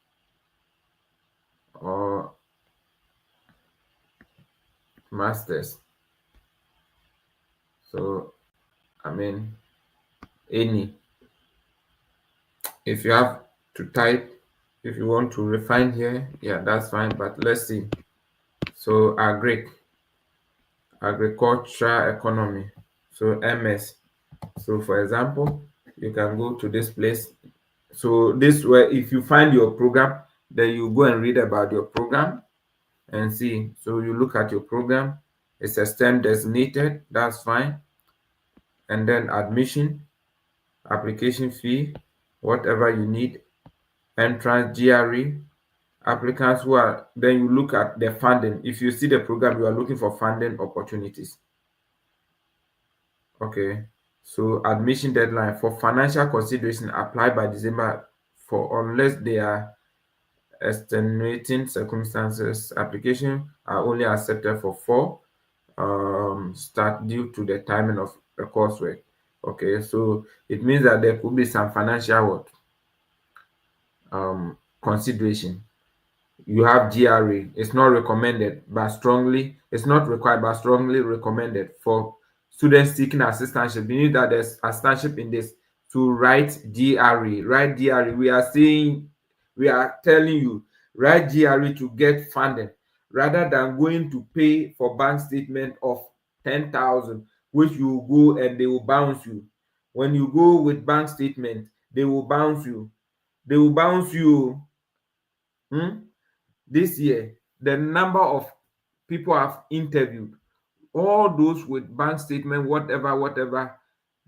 or masters. So I mean, any. If you have to type, if you want to refine here, yeah, that's fine. But let's see. So agricultural economy. So MS. So for example, you can go to this place. So this way, if you find your program, then you go and read about your program and see. So you look at your program. It's a STEM designated. That's fine. And then admission, application fee, whatever you need, entrance, GRE, applicants who are, then you look at the funding. If you see the program, you are looking for funding opportunities. Okay, so admission deadline for financial consideration apply by December for unless they are extenuating circumstances. Application are only accepted for 4 start due to the timing of the coursework. Okay, so it means that there could be some financial consideration. You have GRE. It's not recommended, but strongly, it's not required, but strongly recommended for students seeking assistantship. You need that there's assistantship in this to write GRE. Write GRE. We are telling you, write GRE to get funding rather than going to pay for bank statement of 10,000, which you go and they will bounce you. When you go with bank statement, they will bounce you. They will bounce you. This year, the number of people I've interviewed, all those with bank statement, whatever,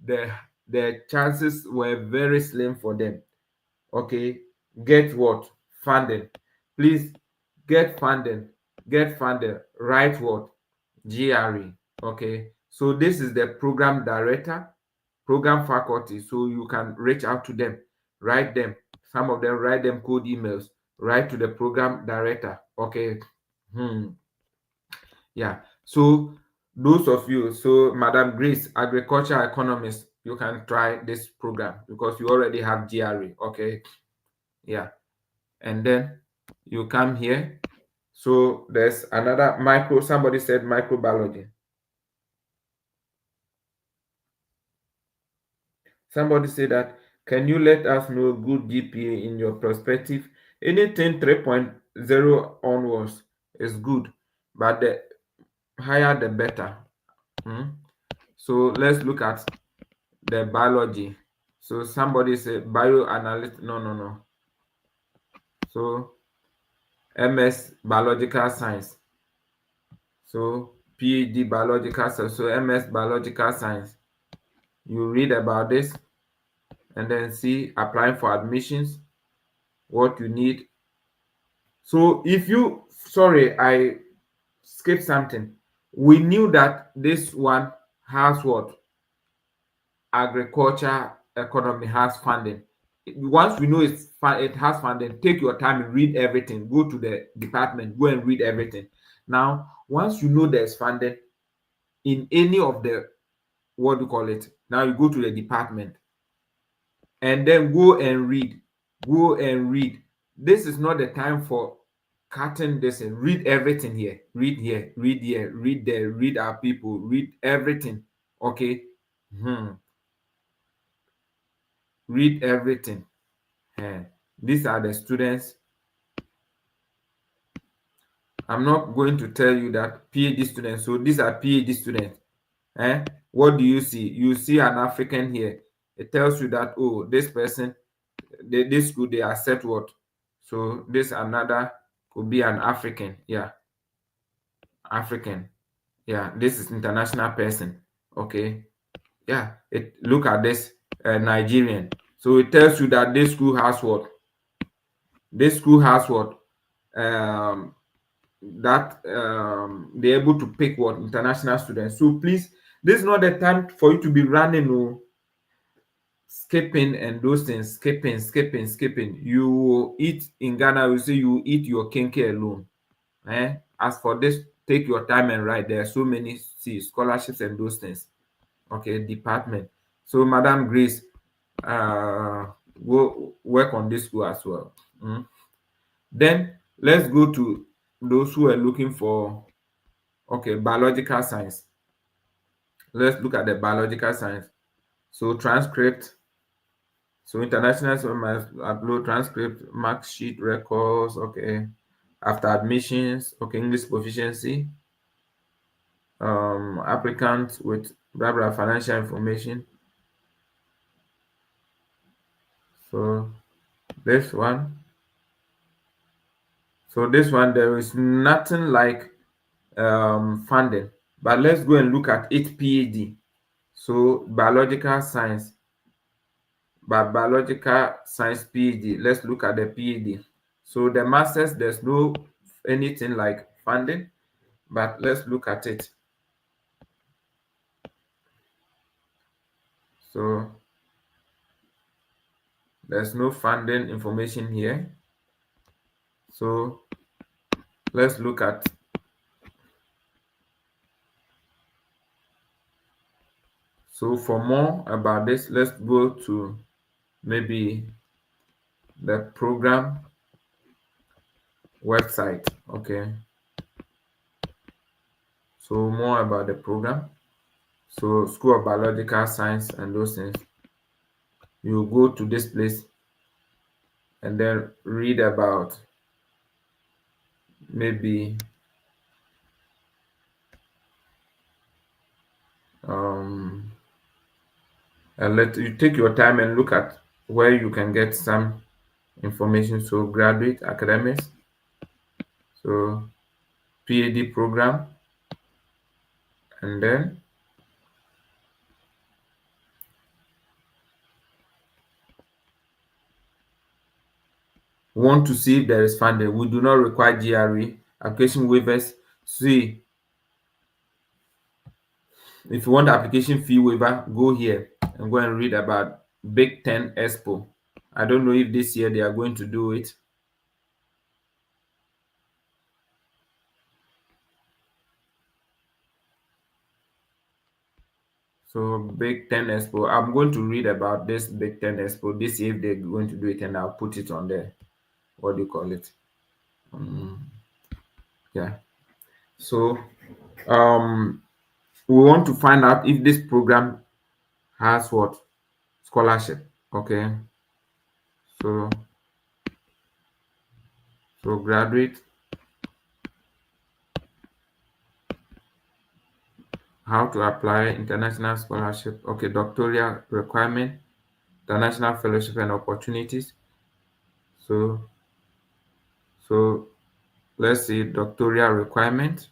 the chances were very slim for them. Okay, get what? Funding. Please get funding. Get funded. Write what? GRE. Okay, so this is the program director, program faculty. So you can reach out to them, write them. Some of them write them code emails, write to the program director. Okay. Yeah. So those of you, so Madam Grace, agriculture economist, you can try this program because you already have GRE. Okay, yeah. And then you come here. So there's another micro, somebody said microbiology. Somebody said that, can you let us know good GPA in your perspective? Anything 3.0 onwards is good, but the higher the better. So let's look at the biology. So somebody said bioanalyst. No, no, no. So MS biological science. So PhD biological science. So MS biological science. You read about this and then see applying for admissions, what you need. So if you, sorry, I skipped something. We knew that this one has what? Agriculture economy has funding. Once we know it has funding, take your time and read everything. Go to the department, go and read everything. Now, once you know there's funding in any of the, what do you call it? Now you go to the department and then go and read. Go and read. This is not the time for cutting this and read everything here. Read here, read here, read there, read our people, read everything. Okay. Read everything. These are the students. I'm not going to tell you that PhD students. So these are PhD students. What do you see? You see an African here. It tells you that, oh, this person, this school, they accept what? So this another could be an African. Yeah. African. Yeah. This is international person. Okay. Yeah. Look at this Nigerian. So it tells you that this school has what? This school has what? That they're able to pick what? International students. So please, this is not the time for you to be running or skipping and those things. Skipping. You eat in Ghana, we say you eat your kenke alone. As for this, take your time and write. There are so many scholarships and those things. Okay, department. So Madam Grace, go work on this school as well. Then let's go to those who are looking for, okay, biological science. Let's look at the biological science. So transcript. So international, so must upload transcript, mark sheet, records. Okay, after admissions. Okay, English proficiency. Applicants with blah blah financial information. So this one. So this one, there is nothing like funding, but let's go and look at it PhD. So biological science, but biological science PhD. Let's look at the PhD. So the masters, there's no anything like funding, but let's look at it. So there's no funding information here. So let's look at, so for more about this, let's go to maybe the program website. Okay, so more about the program. So School of Biological Science and those things. You go to this place and then read about maybe and let you take your time and look at where you can get some information. So graduate academics, so PhD program, and then want to see if there is funding. We do not require GRE application waivers. See, if you want the application fee waiver, go here and go and read about Big Ten Expo. I don't know if this year they are going to do it. So So Big Ten Expo. I'm going to read about this Big Ten Expo. This if they're going to do it, and I'll put it on there. What do you call it? Yeah. So we want to find out if this program has what scholarship. Okay. So graduate, how to apply international scholarship. Okay, doctoral requirement, international fellowship and opportunities. So let's see doctoral requirement.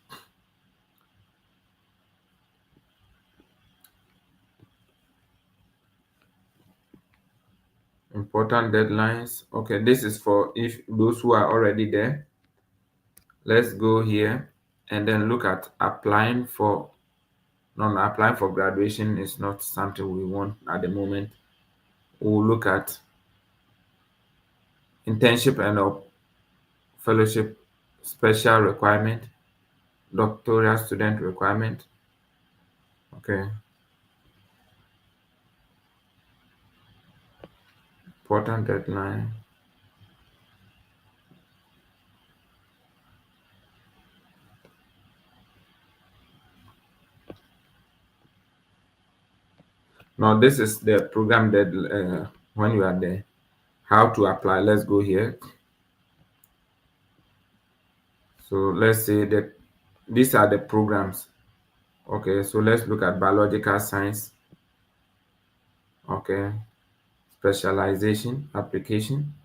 Important deadlines. Okay, this is for if those who are already there. Let's go here and then look at applying for applying for graduation is not something we want at the moment. We'll look at internship and fellowship special requirement, doctoral student requirement. Okay. Important deadline. Now this is the program that when you are there, how to apply. Let's go here. So let's say that these are the programs. Okay, so let's look at biological science. Okay, specialization application.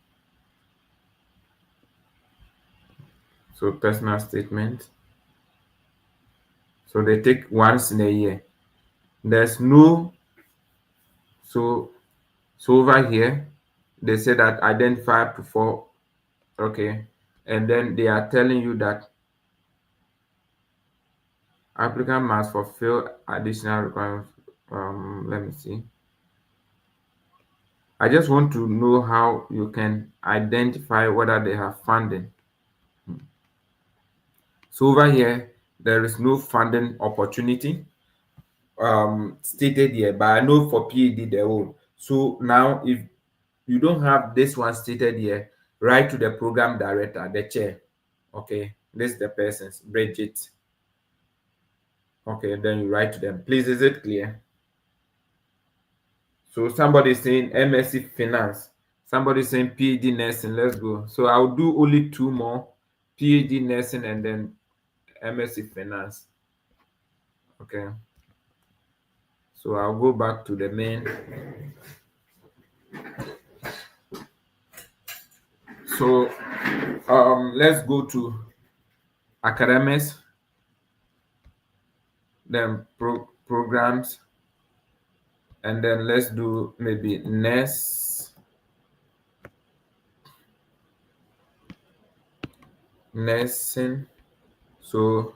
So personal statement. So they take once in a year. There's no so over here they say that identify before. Okay, and then they are telling you that applicant must fulfill additional requirements. Let me see. I just want to know how you can identify whether they have funding. So over here, there is no funding opportunity stated here, but I know for PhD there will. So now if you don't have this one stated here, write to the program director, the chair. Okay, this is the person's Bridget. Okay, then you write to them. Please, is it clear? So somebody is saying MSc Finance. Somebody is saying PhD Nursing. Let's go. So I'll do only two more. PhD Nursing and then MSc Finance. Okay. So I'll go back to the main. So let's go to academics, then programs, and then let's do maybe nursing. So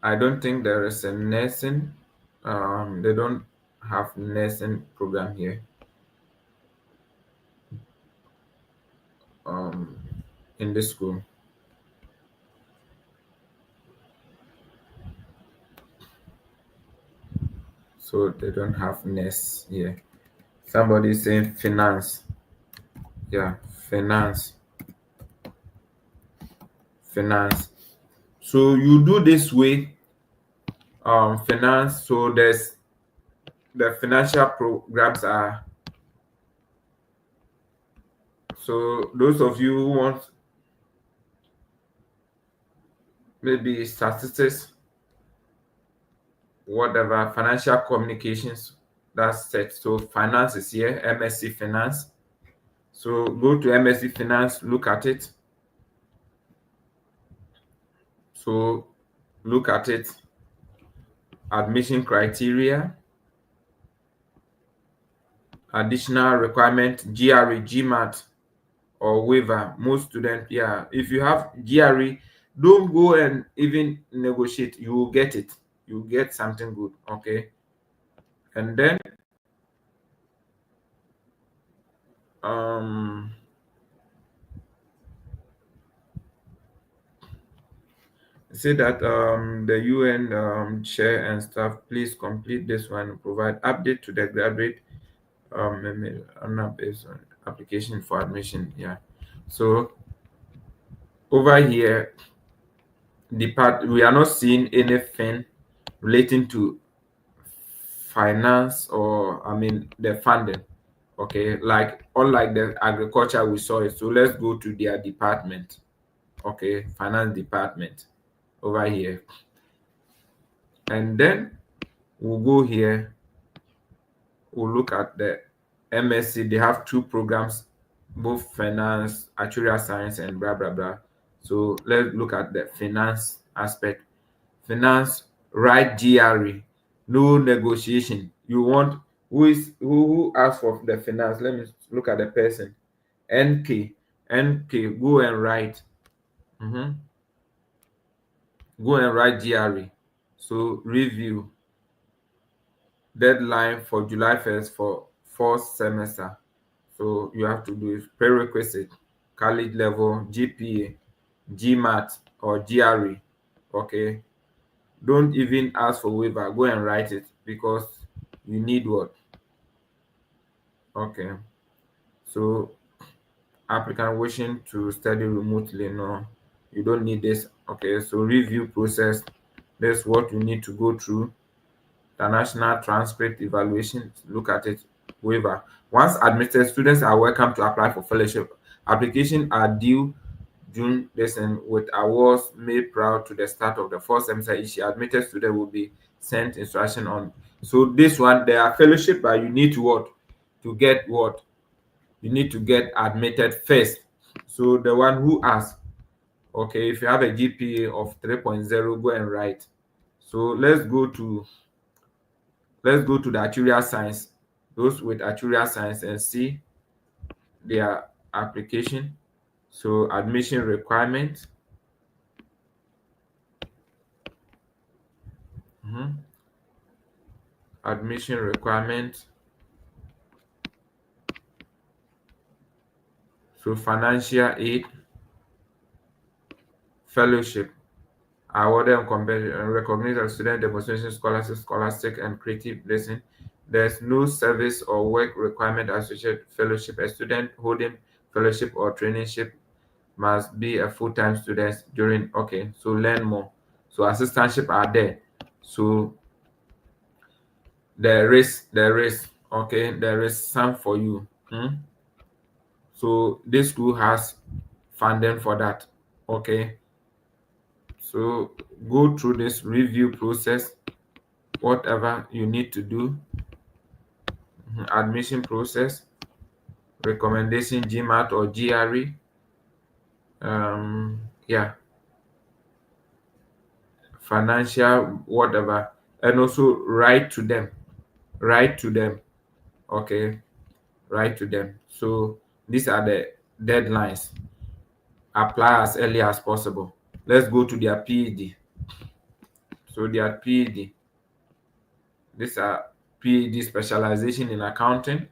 I don't think there is a nursing. They don't have nursing program here. In this school. So they don't have nurse here. Somebody is saying finance. Yeah, finance. So you do this way, finance. So there's the financial programs are. So those of you who want maybe statistics, whatever, financial communications, that's set. So finance is here, MSc Finance. So go to MSc Finance, look at it. So look at it. Admission criteria, additional requirement, GRE, GMAT, or waiver. Most students, yeah, if you have GRE, don't go and even negotiate. You will get it. You will get something good, okay? And then say that the UN chair and staff, please complete this one. Provide update to the graduate based on application for admission. Yeah. So over here, we are not seeing anything relating to finance or the funding. Okay, like unlike the agriculture we saw it. So let's go to their department. Okay, finance department over here, and then we'll go here. We'll look at the MSc. They have two programs, both finance, actuarial science, and blah blah blah. So let's look at the finance aspect. Finance, write GRE, no negotiation. You want who asked for the finance? Let me look at the person. NK, go and write. Go and write GRE. So review. Deadline for July 1st for fourth semester. So you have to do it. Prerequisite, college level, GPA, GMAT, or GRE. Okay. Don't even ask for waiver. Go and write it because you need what? Okay. So applicant wishing to study remotely, no, you don't need this. Okay. So review process. That's what you need to go through. The national transcript evaluation. Look at it. Waiver. Once admitted, students are welcome to apply for fellowship. Applications are due June this, and with awards made prior to the start of the fourth semester each year. Admitted student will be sent instruction on. So this one, there are fellowship, but you need to what? To get what? You need to get admitted first. So the one who asks, okay, if you have a GPA of 3.0, go and write. So let's go to the actuarial science. Those with actuarial science and see their application. So admission requirement. Admission requirement. So financial aid, fellowship, awarded and compared and recognized as student demonstration scholarship, scholastic, and creative blessing. There's no service or work requirement associated with fellowship. A student holding fellowship or traineeship must be a full-time student during. Okay, so learn more. So assistantship are there. So there is okay, there is some for you. So this school has funding for that. Okay, so go through this review process, whatever you need to do. Admission process, recommendation, GMAT or GRE. Yeah, financial, whatever, and also write to them. Okay, write to them. So these are the deadlines. Apply as early as possible. Let's go to their PhD. So their PhD. These are PhD specialization in accounting.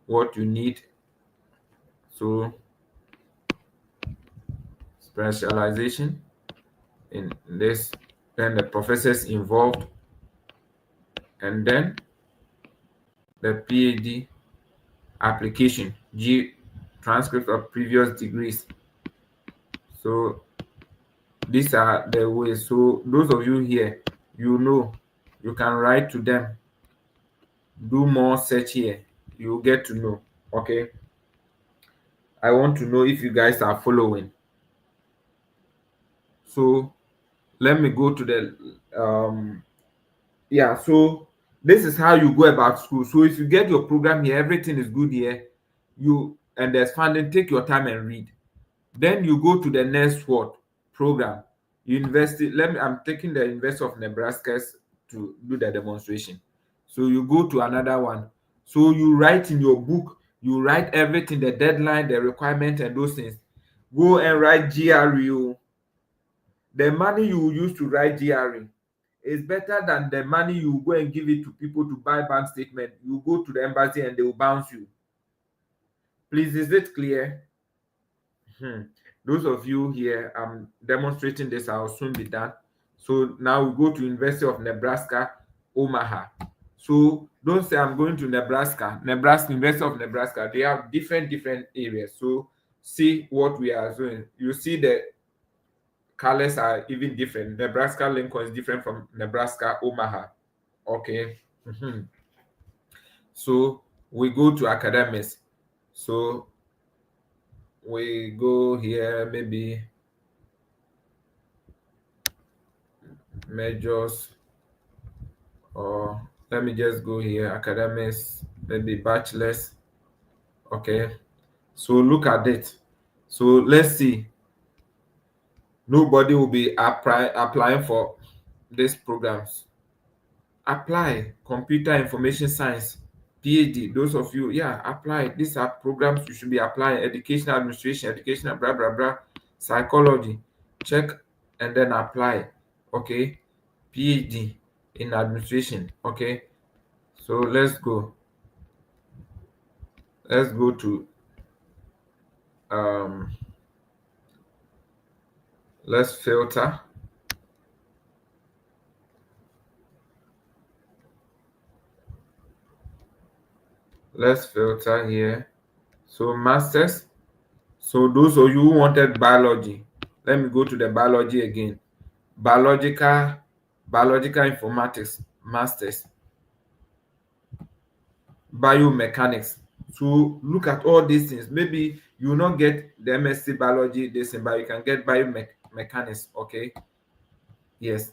What you need. So specialization in this, then the professors involved, and then the PhD application, transcript of previous degrees. So these are the ways. So those of you here, you can write to them, do more search here, you get to know. Okay, I want to know if you guys are following. So let me go to the yeah, so this is how you go about school. So if you get your program here, everything is good here, and there's funding, take your time and read. Then you go to the next program, university. I'm taking the University of Nebraska to do the demonstration. So you go to another one. So you write in your book, you write everything, the deadline, the requirement, and those things. Go and write GRE. The money you use to write GRE is better than the money you go and give it to people to buy bank statement. You go to the embassy and they will bounce you. Please, is it clear? Those of you here, I'm demonstrating this, I'll soon be done. So now we go to University of Nebraska, Omaha. So don't say I'm going to Nebraska, University of Nebraska. They have different areas. So see what we are doing. You see the colors are even different. Nebraska Lincoln is different from Nebraska Omaha. Okay. So we go to academics. So we go here, maybe majors, or let me just go here, academics, maybe bachelors. Okay. So look at it. So let's see. Nobody will be applying for these programs. Apply computer information science, PhD. Those of you, yeah, apply. These are programs you should be applying. Educational administration, educational blah blah blah, psychology. Check and then apply. Okay, PhD in administration. Okay, so let's go. Let's go to um. Let's filter. Let's filter here. So masters. So those of you who wanted biology, let me go to the biology again. Biological informatics masters. Biomechanics. So look at all these things. Maybe you will not get the MSc biology this thing, but you can get biomechanics. Okay. Yes.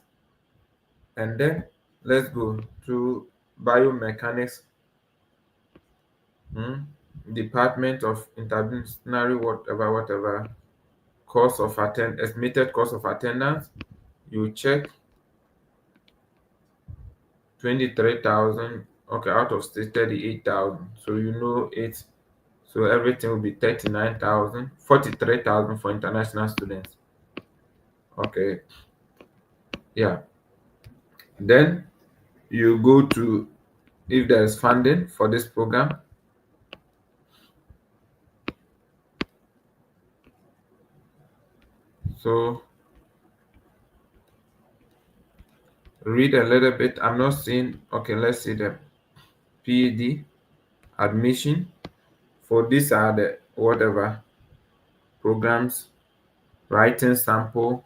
And then let's go to biomechanics. Department of Interdisciplinary whatever course of estimated course of attendance. You check 23,000. Okay, out of state 38,000. So you know it. So everything will be 39,000, 43,000 for international students. Okay, yeah. Then you go to if there is funding for this program. So read a little bit. I'm not seeing. Okay, let's see the PED admission. For these are the whatever programs, writing sample.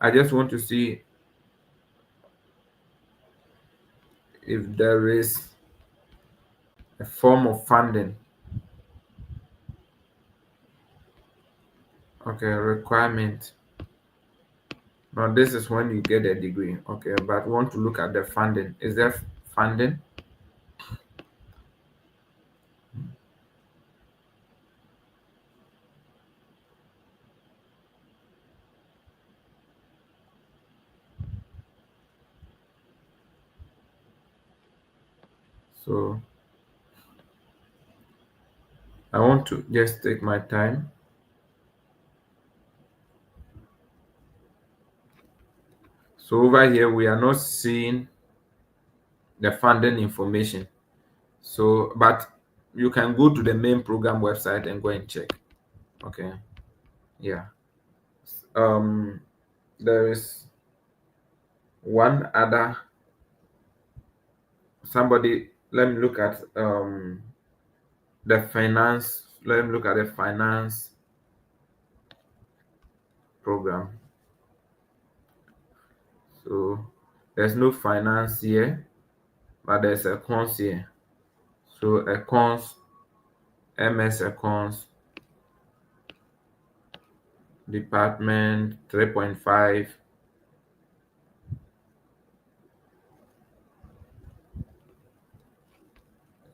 I just want to see if there is a form of funding. Okay, requirement. Now this is when you get a degree. Okay, but want to look at the funding. Is there funding? So I want to just take my time. So over here, we are not seeing the funding information. So, but you can go to the main program website and go and check. Okay. Yeah. There is one other somebody. Let me look at the finance. Let me look at the finance program. So there's no finance here, but there's accounts here. So accounts, MS accounts, department 3.5.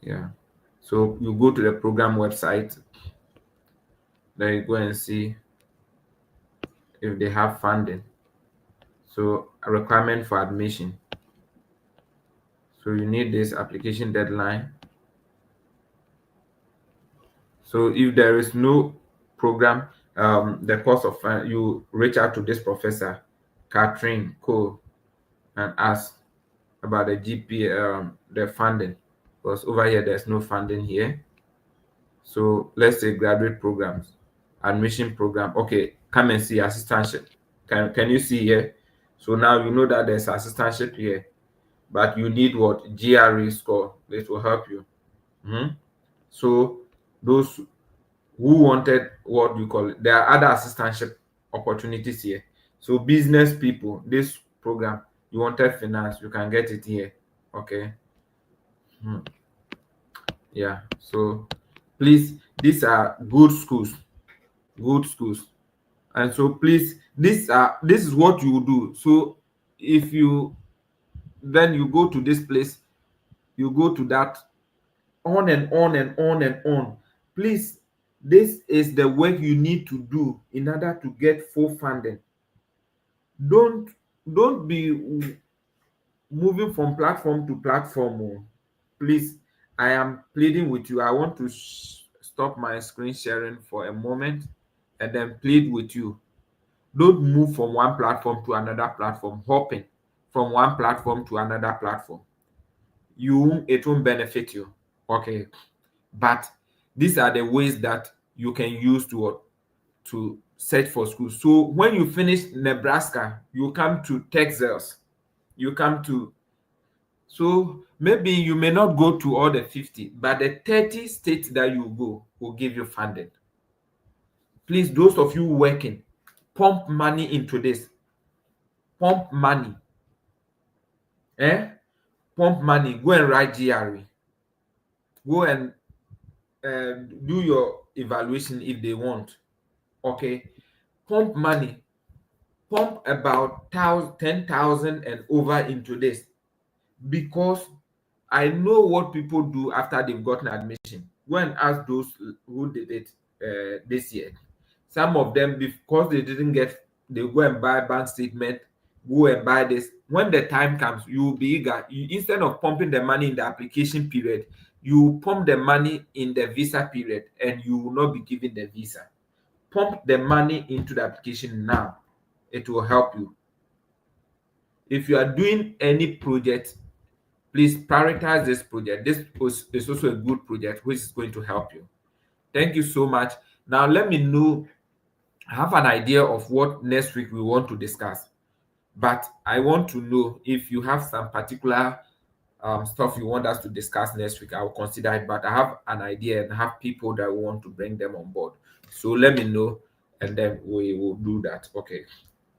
Yeah. So you go to the program website, then you go and see if they have funding. So a requirement for admission. So you need this application deadline. So if there is no program, the course of you reach out to this professor, Catherine Cole, and ask about the GP, the funding, because over here there's no funding here. So let's say graduate programs, admission program. Okay, come and see assistantship. Can you see here? So now you know that there's assistantship here, but you need what? GRE score. This will help you. Mhm. So those who wanted, what do you call it? There are other assistantship opportunities here. So business people, this program, you wanted finance, you can get it here. Okay. Hmm. Yeah. So please, these are good schools, good schools. And so please, this is what you do. So if you then you go to this place, you go to that, on and on and on and on. Please, this is the work you need to do in order to get full funding. Don't don't be moving from platform to platform. Oh. Please, I am pleading with you. I want to stop my screen sharing for a moment and then plead with you. Don't move from one platform to another platform, hopping from one platform to another platform. It won't benefit you. Okay. But these are the ways that you can use to search for schools. So when you finish Nebraska, you come to Texas, you come to, so maybe you may not go to all the 50, but the 30 states that you go will give you funding. Please, those of you working, pump money into this. Pump money. Eh? Pump money. Go and write GRE. Go and do your evaluation if they want. Okay? Pump money. Pump about 10,000 and over into this, because I know what people do after they've gotten admission. Go and ask those who did it this year. Some of them, because they didn't get, they go and buy bank statement, go and buy this. When the time comes, you will be eager. Instead of pumping the money in the application period, you pump the money in the visa period, and you will not be given the visa. Pump the money into the application now. It will help you. If you are doing any project, please prioritize this project. This is also a good project which is going to help you. Thank you so much. Now let me know, have an idea of what next week we want to discuss, but I want to know if you have some particular stuff you want us to discuss next week. I will consider it, but I have an idea and have people that want to bring them on board. So let me know, and then we will do that. Okay.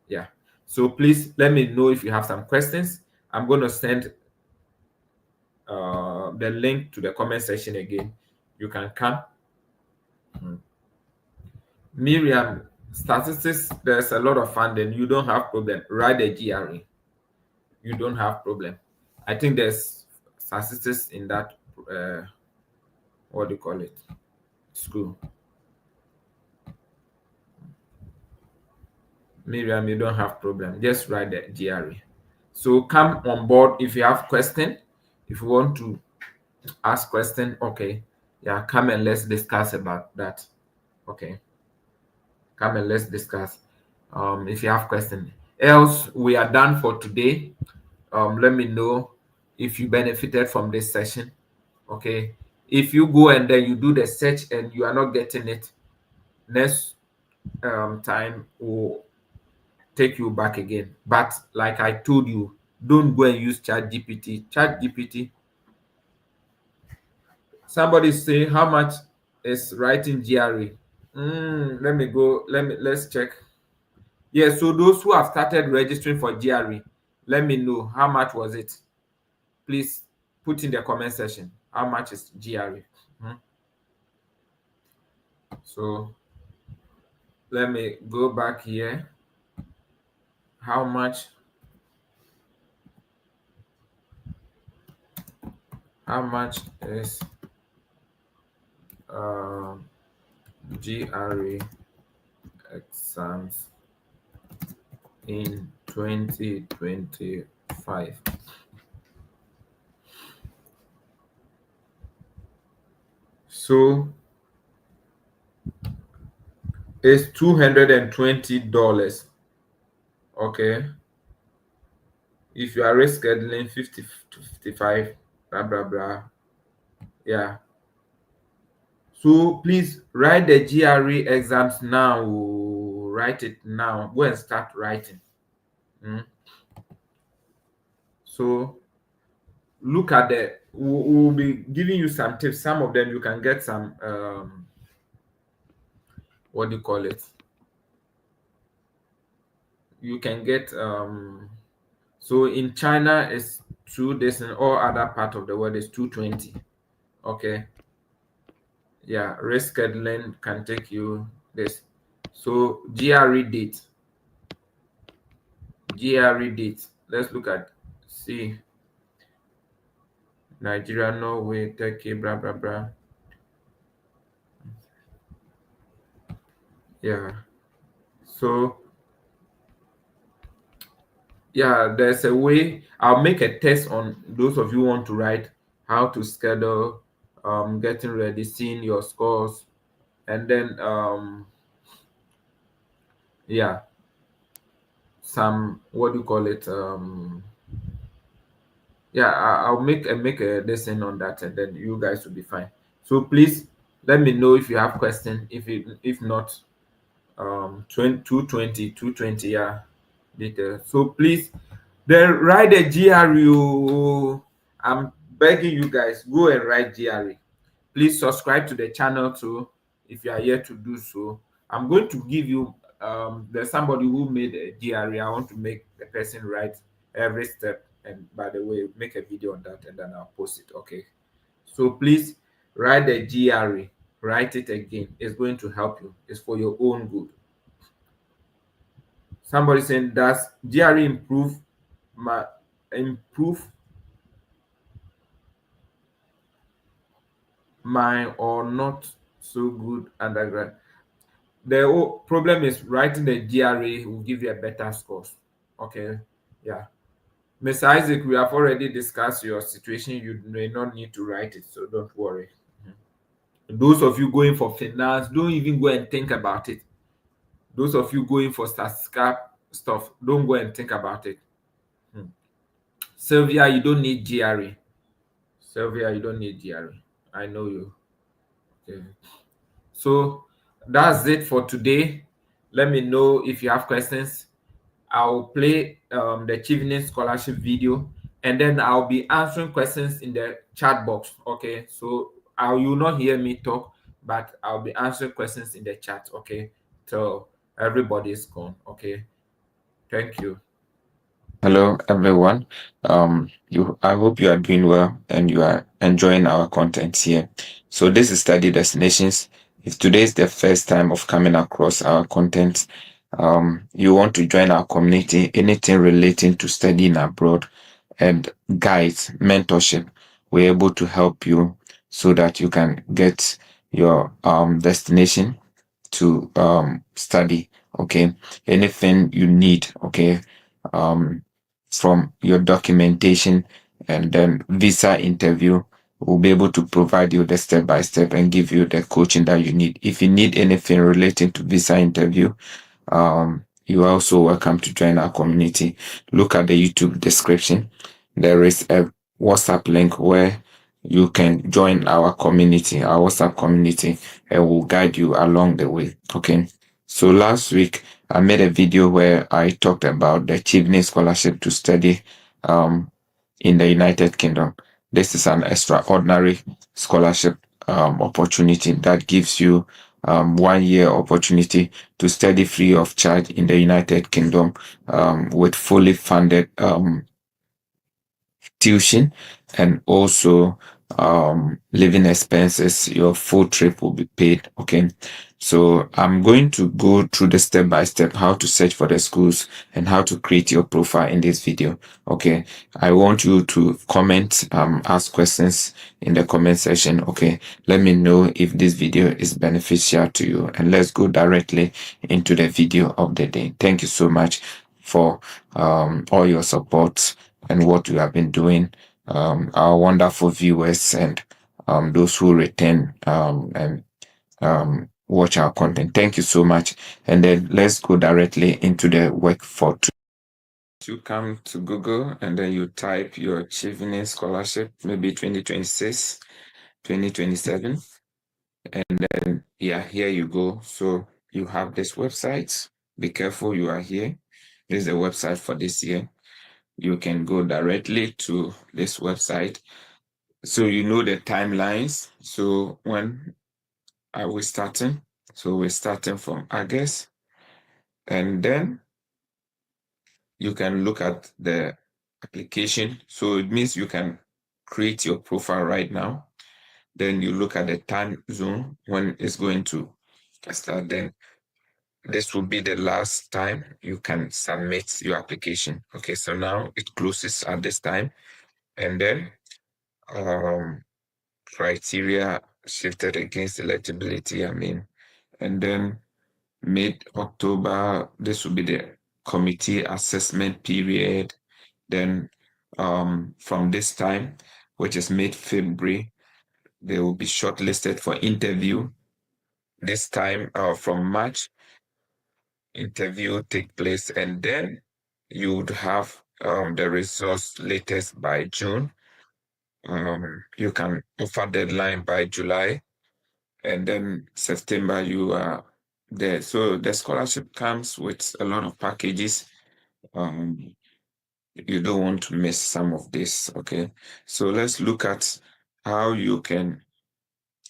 Yeah. So please let me know if you have some questions. I'm going to send the link to the comment section again. You can come. Miriam, statistics, there's a lot of funding. You don't have problem. Write the GRE. You don't have problem. I think there's statistics in that, what do you call it, school. Miriam, you don't have problem. Just write the GRE. So come on board if you have question. If you want to ask question, okay, yeah, come and let's discuss about that. Okay, come and let's discuss. If you have question, else we are done for today. Let me know if you benefited from this session. Okay, if you go and then you do the search and you are not getting it, next time we'll take you back again. But like I told you, don't go and use ChatGPT. Somebody say how much is writing GRE. Let me go. Let's check. Yeah, so those who have started registering for GRE, let me know how much was it. Please put in the comment section how much is GRE. So let me go back here. How much? How much is GRE exams in 2025? So it's $220. Okay. If you are rescheduling 50 to 55, blah blah blah. Yeah. So please write the GRE exams now. Write it now. Go and start writing. So look at we'll be giving you some tips. Some of them you can get some what do you call it? You can get so in China it's 2 days, in all other part of the world is 220. Okay. Yeah, rescheduling can take you this. So GRE date. GRE date. Let's look at see Nigeria, Norway, Turkey, blah blah blah. Yeah. So yeah, there's a way. I'll make a test on those of you who want to write how to schedule, getting ready, seeing your scores, and then yeah, some what do you call it? Yeah, I'll make a lesson on that, and then you guys will be fine. So please let me know if you have questions. If not, 220, yeah, detail. So please, then write the GRE. I'm begging you guys, go and write GRE. Please subscribe to the channel too if you are yet to do so. I'm going to give you there's somebody who made a GRE. I want to make the person write every step, and by the way, make a video on that and then I'll post it. Okay. So please write the GRE. Write it again. It's going to help you. It's for your own good. Somebody saying, does GRE improve my or not so good undergrad? The problem is writing the GRE will give you a better scores. Okay. Yeah. Mr. Isaac, we have already discussed your situation. You may not need to write it, so don't worry. Those of you going for finance, don't even go and think about it. Those of you going for statistical stuff, don't go and think about it. Sylvia, you don't need GRE. Sylvia, you don't need GRE. I know you. Okay. So that's it for today. Let me know if you have questions. I'll play the Chevening scholarship video, and then I'll be answering questions in the chat box. Okay, so you will not hear me talk, but I'll be answering questions in the chat. Okay, so everybody is gone. Okay, thank you. Hello, everyone. I hope you are doing well and you are enjoying our content here. So this is Study Destinations. If today is the first time of coming across our content, you want to join our community, anything relating to studying abroad and guides, mentorship, we're able to help you so that you can get your destination to study. Okay, anything you need. Okay, um from your documentation and then visa interview, we'll be able to provide you the step by step and give you the coaching that you need. If you need anything relating to visa interview, you are also welcome to join our community. Look at the YouTube description. There is a WhatsApp link where you can join our community, our WhatsApp community, and we'll guide you along the way. Okay. So last week I made a video where I talked about the Chevening scholarship to study in the United Kingdom. This is an extraordinary scholarship opportunity that gives you 1 year opportunity to study free of charge in the United Kingdom with fully funded tuition and also living expenses. Your full trip will be paid. Okay, so I'm going to go through the step by step how to search for the schools and how to create your profile in this video. Okay, I want you to comment, ask questions in the comment section. Okay, let me know if this video is beneficial to you, and let's go directly into the video of the day. Thank you so much for all your support and what you have been doing, our wonderful viewers and those who return and watch our content. Thank you so much. And then let's go directly into the work for today. You come to Google and then you type your Chevening scholarship, maybe 2026, 2027. And then, yeah, here you go. So you have this website. Be careful, you are here. This is the website for this year. You can go directly to this website. So you know the timelines. So when are we starting? So we're starting from August. And then you can look at the application. So it means you can create your profile right now. Then you look at the time zone when it's going to start. Then this will be the last time you can submit your application. Okay, so now it closes at this time. And then um, criteria shifted against eligibility, I mean. And then mid-October, this will be the committee assessment period. Then from this time, which is mid-February, they will be shortlisted for interview. This time from March, interview take place, and then you would have the results latest by June. You can offer deadline by July, and then September you are there. So the scholarship comes with a lot of packages. Um, you don't want to miss some of this. Okay, so let's look at how you can.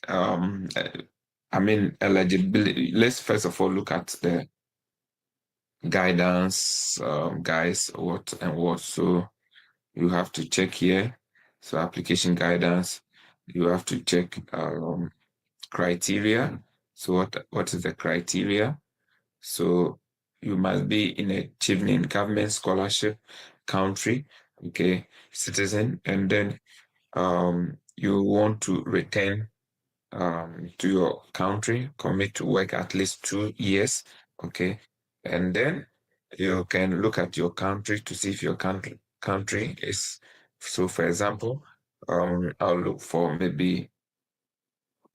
I mean eligibility. Let's first of all look at the guidance, guys, what and what. So you have to check here. So application guidance, you have to check criteria. So what is the criteria? So you must be in a Chevening government scholarship country, okay, citizen, and then you want to return to your country, commit to work at least 2 years, okay, and then you can look at your country to see if your country is. So, for example, I'll look for maybe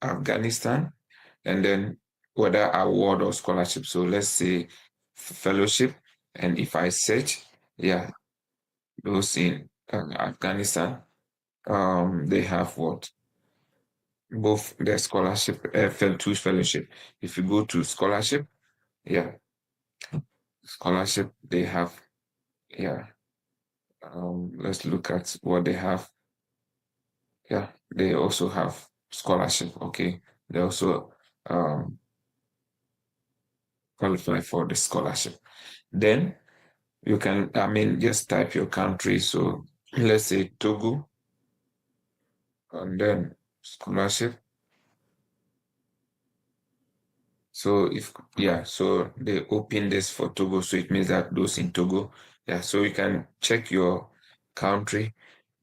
Afghanistan, and then whether award or scholarship. So let's say fellowship, and if I search, yeah, those in Afghanistan, they have what? Both the scholarship, two fellowship. If you go to scholarship, yeah, scholarship, they have, yeah. Let's look at what they have. Yeah, they also have scholarship. Okay, they also qualify for the scholarship. Then you can, I mean, just type your country. So let's say Togo, and then scholarship. So so they open this for Togo. So it means that those in Togo, yeah, so you can check your country,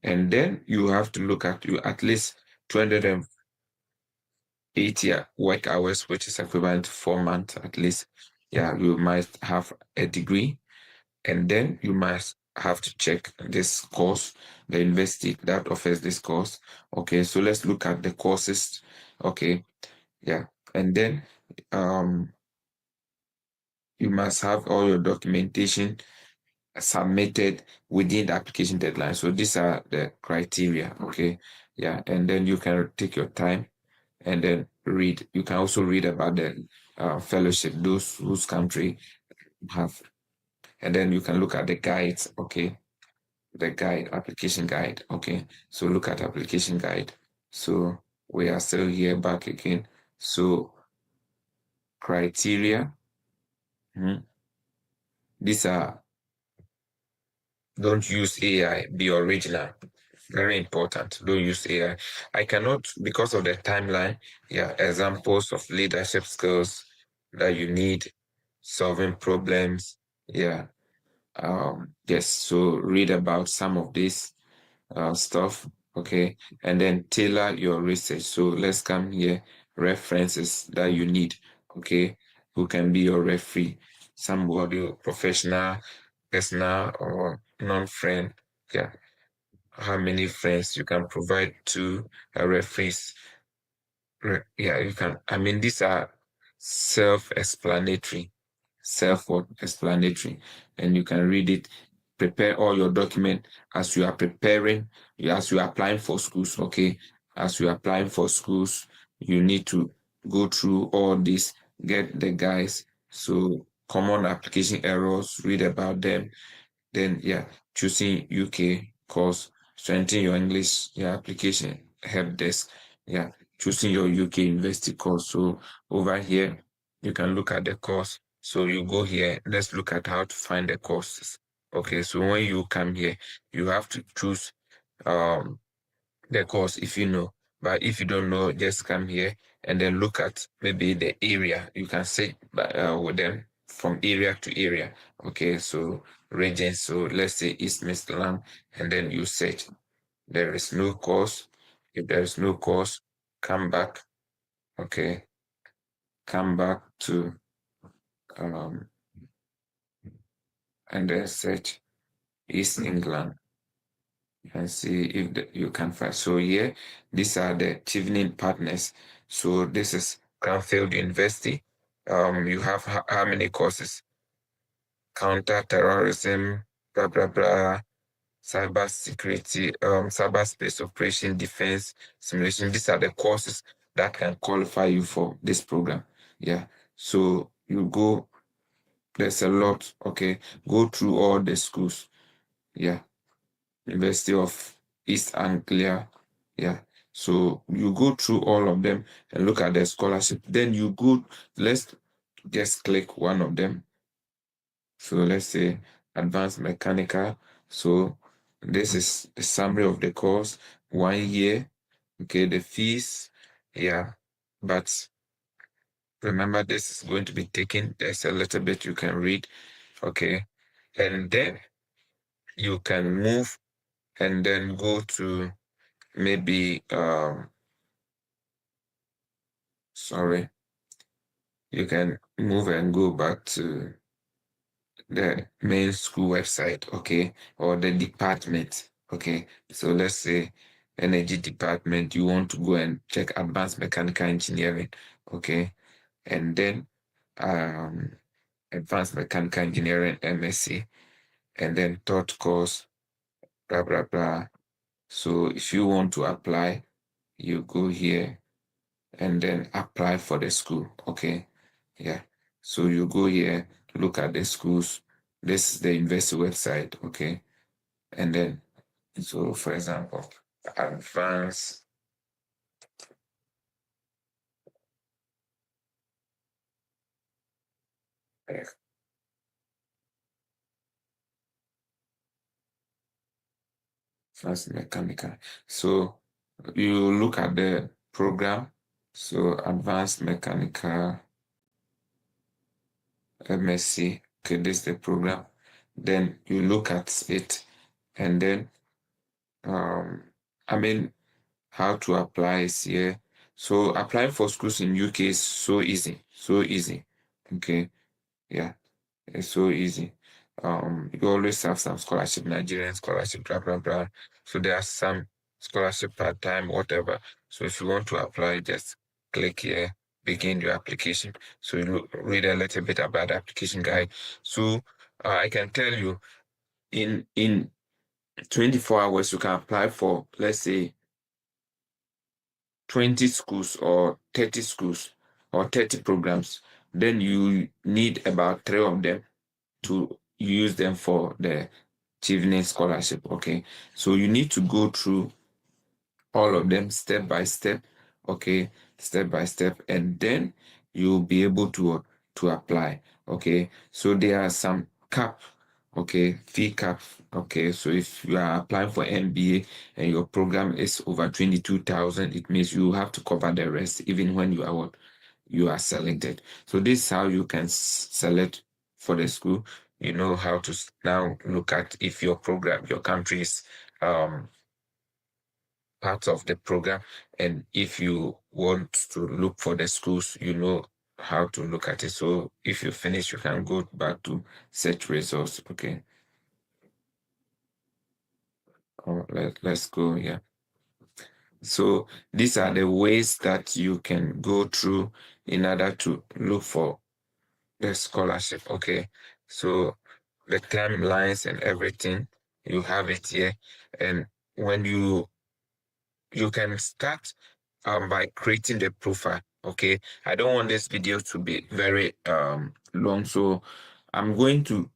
and then you have to look at you at least 280 work hours, which is equivalent to 4 months at least. Yeah, you might have a degree, and then you must have to check this course, the university that offers this course. Okay, so let's look at the courses. Okay, yeah, and then you must have all your documentation submitted within the application deadline. So these are the criteria. Okay, yeah, and then you can take your time and then read. You can also read about the fellowship, those whose country have, and then you can look at the guides. Okay, the guide, application guide. Okay, so look at application guide. So we are still here back again. So criteria. These are, don't use AI, be original. Very important. Don't use AI. I cannot, because of the timeline, yeah, examples of leadership skills that you need, solving problems. Yeah. Yes. So read about some of this stuff. Okay. And then tailor your research. So let's come here. References that you need. Okay. Who can be your referee? Somebody professional, personal, or non-friend. Yeah. How many friends you can provide to a referees. Yeah, you can. I mean, these are self-explanatory, self-explanatory, and you can read it. Prepare all your document as you are preparing, as you are applying for schools. Okay, as you are applying for schools, you need to go through all this, get the guys. So common application errors, read about them. Then choosing UK course, strengthen your English, application, help desk, choosing your UK university course. So over here, you can look at the course. So you go here, let's look at how to find the courses. Okay, so when you come here, you have to choose um the course if you know. But if you don't know, just come here and then look at maybe the area. You can say with them from area to area. Okay, so region. So let's say East Midland, and then you search. There is no course. If there is no course, come back. Okay, come back to um and then search East England and see if you can find. So here, these are the Chevening partners. So this is Cranfield University. You have how many courses? Counter terrorism, blah blah blah, cyber security, cyberspace operation, defense, simulation. These are the courses that can qualify you for this program. Yeah. So you go. There's a lot. Okay. Go through all the schools. Yeah. University of East Anglia. Yeah. So you go through all of them and look at the scholarship. Then you go, let's just click one of them. So let's say advanced mechanical. So this is the summary of the course, 1 year. Okay, the fees. Yeah. But remember, this is going to be taken. There's a little bit you can read. Okay. And then you can move and then go to maybe sorry, you can move and go back to the main school website, okay, or the department. Okay, so let's say energy department, you want to go and check advanced mechanical engineering. Okay, and then um advanced mechanical engineering MSc, and then third course, blah blah blah. So if you want to apply, you go here and then apply for the school. Okay. Yeah. So you go here, look at the schools. This is the university website. Okay. And then, so for example, advanced, eh, advanced mechanical. So you look at the program. So advanced mechanical MSc. Okay. This is the program. Then you look at it and then, I mean, how to apply is here. So applying for schools in UK is so easy, so easy. Okay, yeah, it's so easy. You always have some scholarship, Nigerian scholarship, blah blah blah. So there are some scholarship part time, whatever. So if you want to apply, just click here, begin your application. So you read a little bit about the application guide. So I can tell you, in 24 hours, you can apply for, let's say, 20 schools or 30 schools or 30 programs, then you need about 3 of them to use them for the Chevening scholarship. Okay. So you need to go through all of them step by step. Okay. Step by step. And then you'll be able to apply. Okay. So there are some cap. Okay, fee cap. Okay, so if you are applying for MBA and your program is over 22,000, it means you have to cover the rest even when you are selected. So this is how you can select for the school. You know how to now look at if your program, your country is part of the program, and if you want to look for the schools, you know how to look at it. So if you finish, you can go back to search results. Okay. Let's go here. So these are the ways that you can go through in order to look for the scholarship. Okay. So the timelines and everything, you have it here. And when you can start by creating the profile. Okay, I don't want this video to be very long, so I'm going to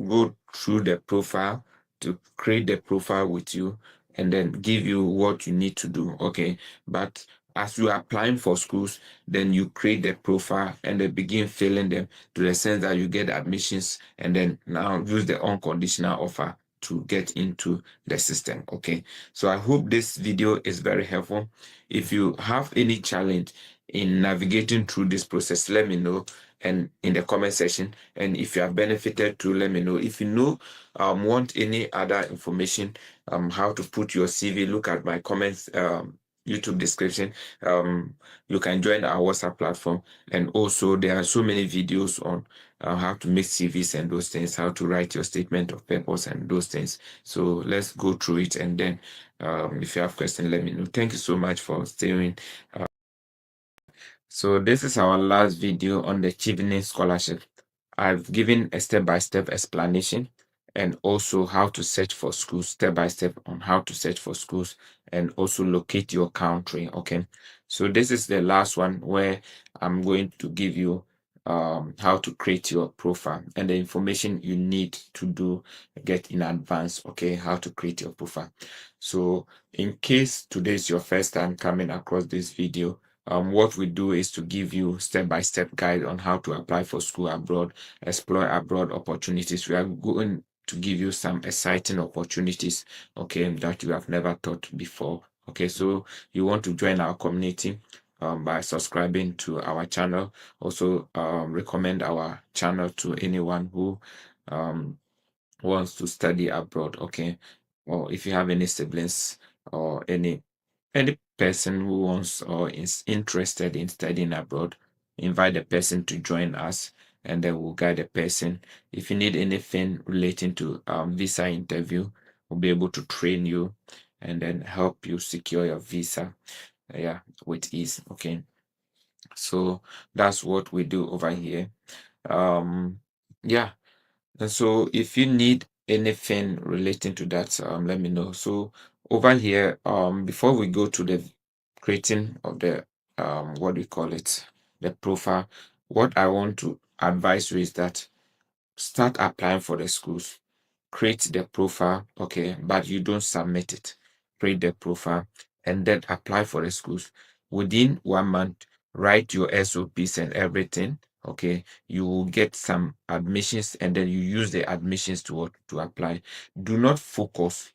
go through the profile to create the profile with you and then give you what you need to do. Okay, but as you are applying for schools, then you create the profile and then begin filling them to the sense that you get admissions and then now use the unconditional offer to get into the system. Okay, so I hope this video is very helpful. If you have any challenge in navigating through this process, let me know and in the comment section. And if you have benefited to, let me know. If you know want any other information, how to put your CV, look at my comments YouTube description. You can join our WhatsApp platform, and also there are so many videos on how to make CVs and those things, how to write your statement of purpose and those things. So let's go through it, and then if you have questions, let me know. Thank you so much for staying. So this is our last video on the Chevening scholarship. I've given a step-by-step explanation and also how to search for schools, step-by-step on how to search for schools and also locate your country. Okay, so this is the last one where I'm going to give you how to create your profile and the information you need to do get in advance. Okay, how to create your profile. So in case today is your first time coming across this video, what we do is to give you step-by-step guide on how to apply for school abroad, explore abroad opportunities. We are going to give you some exciting opportunities, okay, that you have never thought before. Okay, so you want to join our community by subscribing to our channel. Also, recommend our channel to anyone who wants to study abroad, okay, or if you have any siblings or any person who wants or is interested in studying abroad, invite the person to join us and then we'll guide the person. If you need anything relating to visa interview, we'll be able to train you and then help you secure your visa, yeah, with ease. Okay, so that's what we do over here. Yeah, and so if you need anything relating to that, let me know. So over here, before we go to the creating of the what do you call it, the profile, what I want to advise you is that start applying for the schools, create the profile, okay, but you don't submit it. Create the profile and then apply for the schools. Within 1 month, write your SOPs and everything. Okay, you will get some admissions and then you use the admissions to apply. Do not focus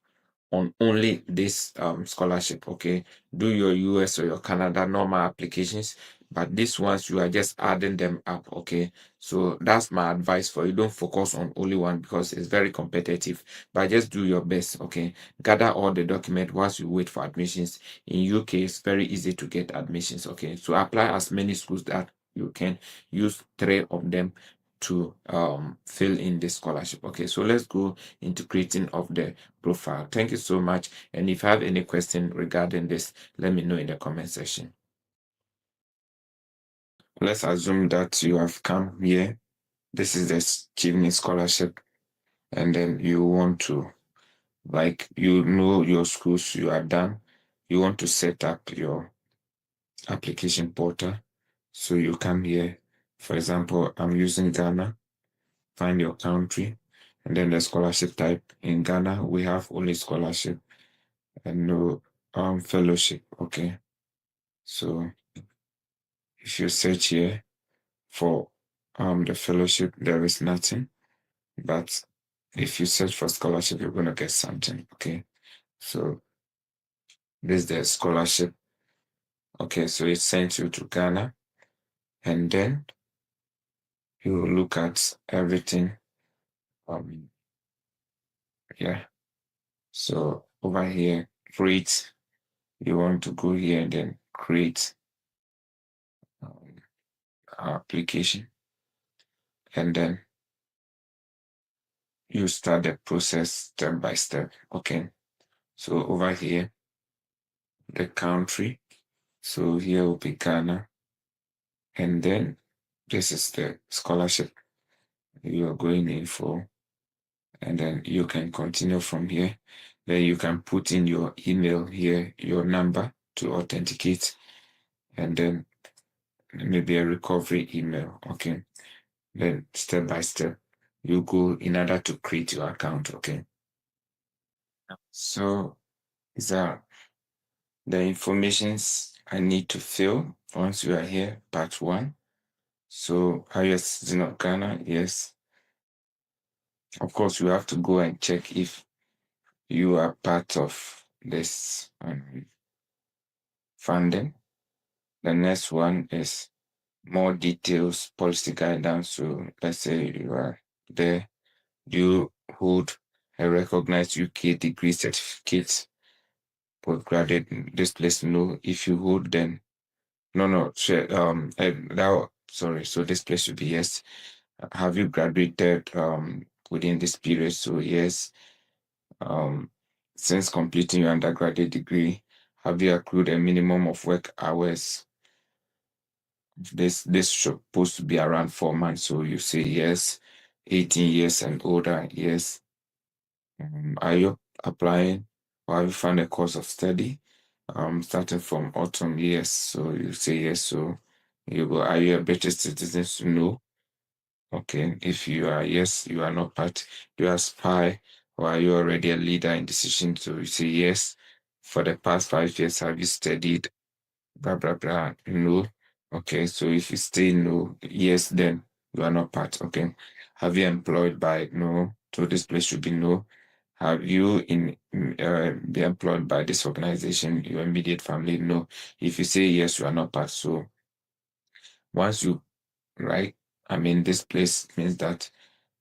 on only this scholarship. Okay, do your US or your Canada normal applications, but these ones you are just adding them up. Okay, so that's my advice for you. Don't focus on only one because it's very competitive, but just do your best. Okay, gather all the document whilst you wait for admissions. In UK it's very easy to get admissions. Okay, so apply as many schools that you can. Use 3 of them to fill in the scholarship. Okay, so let's go into creating of the profile. Thank you so much. And if you have any question regarding this, let me know in the comment section. Let's assume that you have come here. This is the Chevening scholarship, and then you want to, like, you know your schools, you are done. You want to set up your application portal. So you come here. For example, I'm using Ghana. Find your country, and then the scholarship type. In Ghana, we have only scholarship and no fellowship. Okay, so if you search here for the fellowship, there is nothing. But if you search for scholarship, you're gonna get something. Okay, so this is the scholarship. Okay, so it sends you to Ghana, and then you look at everything. Yeah. So over here, create. You want to go here and then create um, application, and then you start the process step by step. Okay, so over here, the country, so here will be Ghana, and then this is the scholarship you are going in for, and then you can continue from here. Then you can put in your email here, your number to authenticate, and then maybe a recovery email. Okay. Then step by step, you go in order to create your account. Okay. So these are the informations I need to fill once you are here, part one. So are you a citizen of Ghana? Yes. Of course, you have to go and check if you are part of this funding. The next one is more details, policy guidance. So let's say you are there. Do you hold a recognized UK degree certificate, postgraduate? This place, no. If you hold, then no. Sorry. So this place should be yes. Have you graduated within this period? So yes. Um, since completing your undergraduate degree, have you accrued a minimum of work hours? This supposed to be around 4 months. So you say yes. 18 years and older, yes. Are you applying or have you found a course of study? Starting from autumn, yes. So you say yes. So you go, are you a British citizen? No. Okay. If you are, yes, you are not part, you are spy, or are you already a leader in decision? So you say yes. For the past 5 years, have you studied? Blah, blah, blah. No. Okay. So if you say no, yes, then you are not part. Okay. Have you employed by? No. So this place should be no. Have you been employed by this organization, your immediate family? No. If you say yes, you are not part. So once you write, I mean, this place means that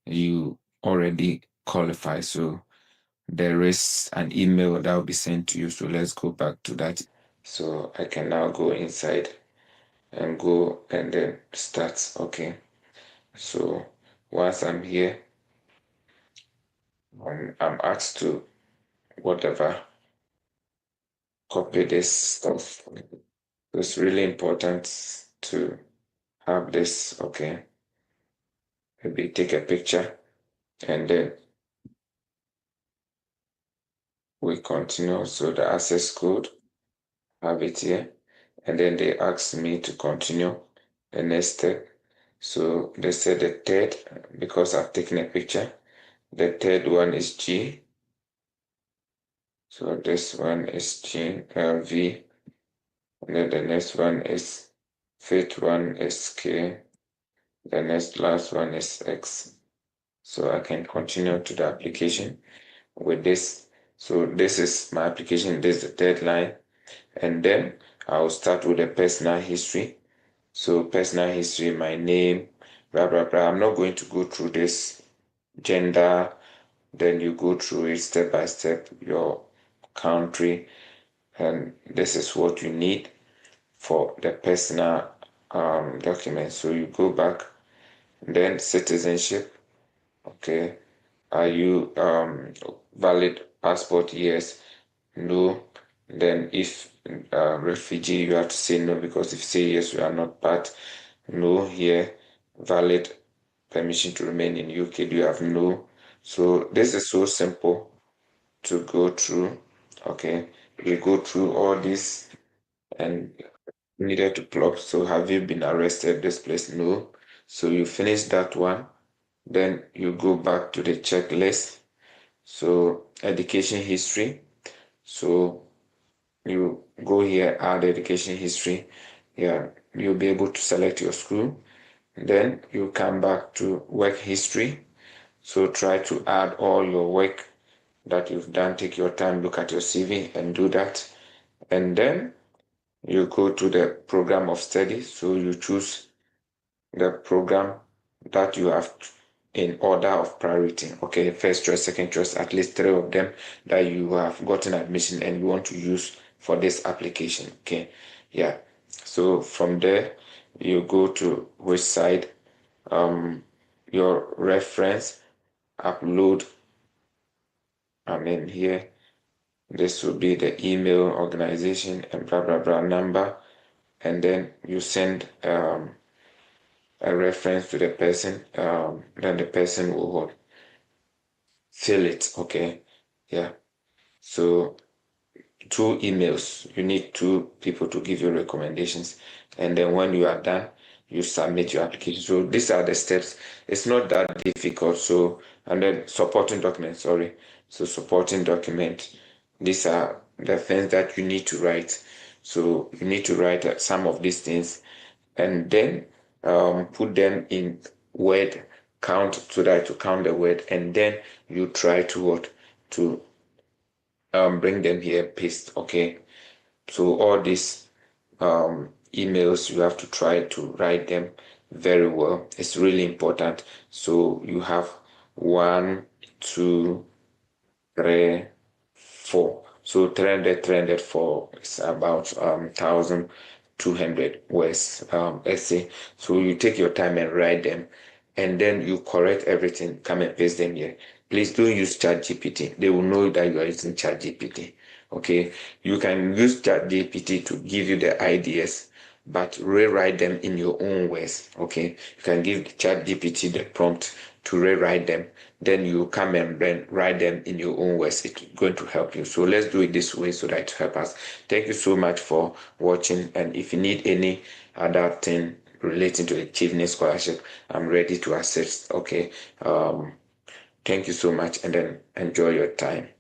you already qualify. So there is an email that will be sent to you. So let's go back to that. So I can now go inside and go and then start. Okay. So once I'm here, I'm asked to whatever copy this stuff. It's really important to have this. Okay. Maybe take a picture and then we continue. So the access code, have it here. And then they asked me to continue the next step. So they said the third, because I've taken a picture, the third one is G. So this one is G, V. And then the next one is, fifth one is K. The next last one is X. So I can continue to the application with this. So this is my application, this is the deadline. And then I'll start with the personal history. So personal history, my name, blah, blah, blah. I'm not going to go through this gender. Then you go through it step by step, your country. And this is what you need for the personal document. So you go back, then citizenship. Okay. Are you valid passport? Yes. No. Then if refugee, you have to say no, because if you say yes, you are not part. No here. Valid permission to remain in UK. Do you have no? So this is so simple to go through. Okay. You go through all this and needed to plug. So have you been arrested? This place? No. So you finish that one. Then you go back to the checklist. So education history. So you go here, add education history. Yeah, you'll be able to select your school. Then you come back to work history. So try to add all your work that you've done. Take your time, look at your CV and do that. And then you go to the program of study. So you choose the program that you have in order of priority. Okay, first choice, second choice, at least three of them that you have gotten admission and you want to use for this application. Okay, yeah. So from there, you go to which side, your reference, upload. I mean here, this will be the email, organization, and blah blah blah number, and then you send a reference to the person, then the person will fill it. Okay. Yeah. So two emails. You need two people to give you recommendations. And then when you are done, you submit your application. So these are the steps. It's not that difficult. So, and then supporting document, sorry. So supporting document, these are the things that you need to write. So you need to write some of these things and then put them in word count so that to count the word, and then you try to what to bring them here, paste. Okay, so all these emails, you have to try to write them very well. It's really important. So you have one, two, three, four. So 300 for is about 1,200 words essay. So you take your time and write them, and then you correct everything. Come and paste them here. Please don't use ChatGPT. They will know that you are using ChatGPT. Okay, you can use ChatGPT to give you the ideas, but rewrite them in your own words. Okay, you can give ChatGPT the prompt to rewrite them, then you come and then write them in your own words. It's going to help you. So let's do it this way so that it help us. Thank you so much for watching, and if you need any other thing relating to the Chevening scholarship, I'm ready to assist. Okay, thank you so much, and then enjoy your time.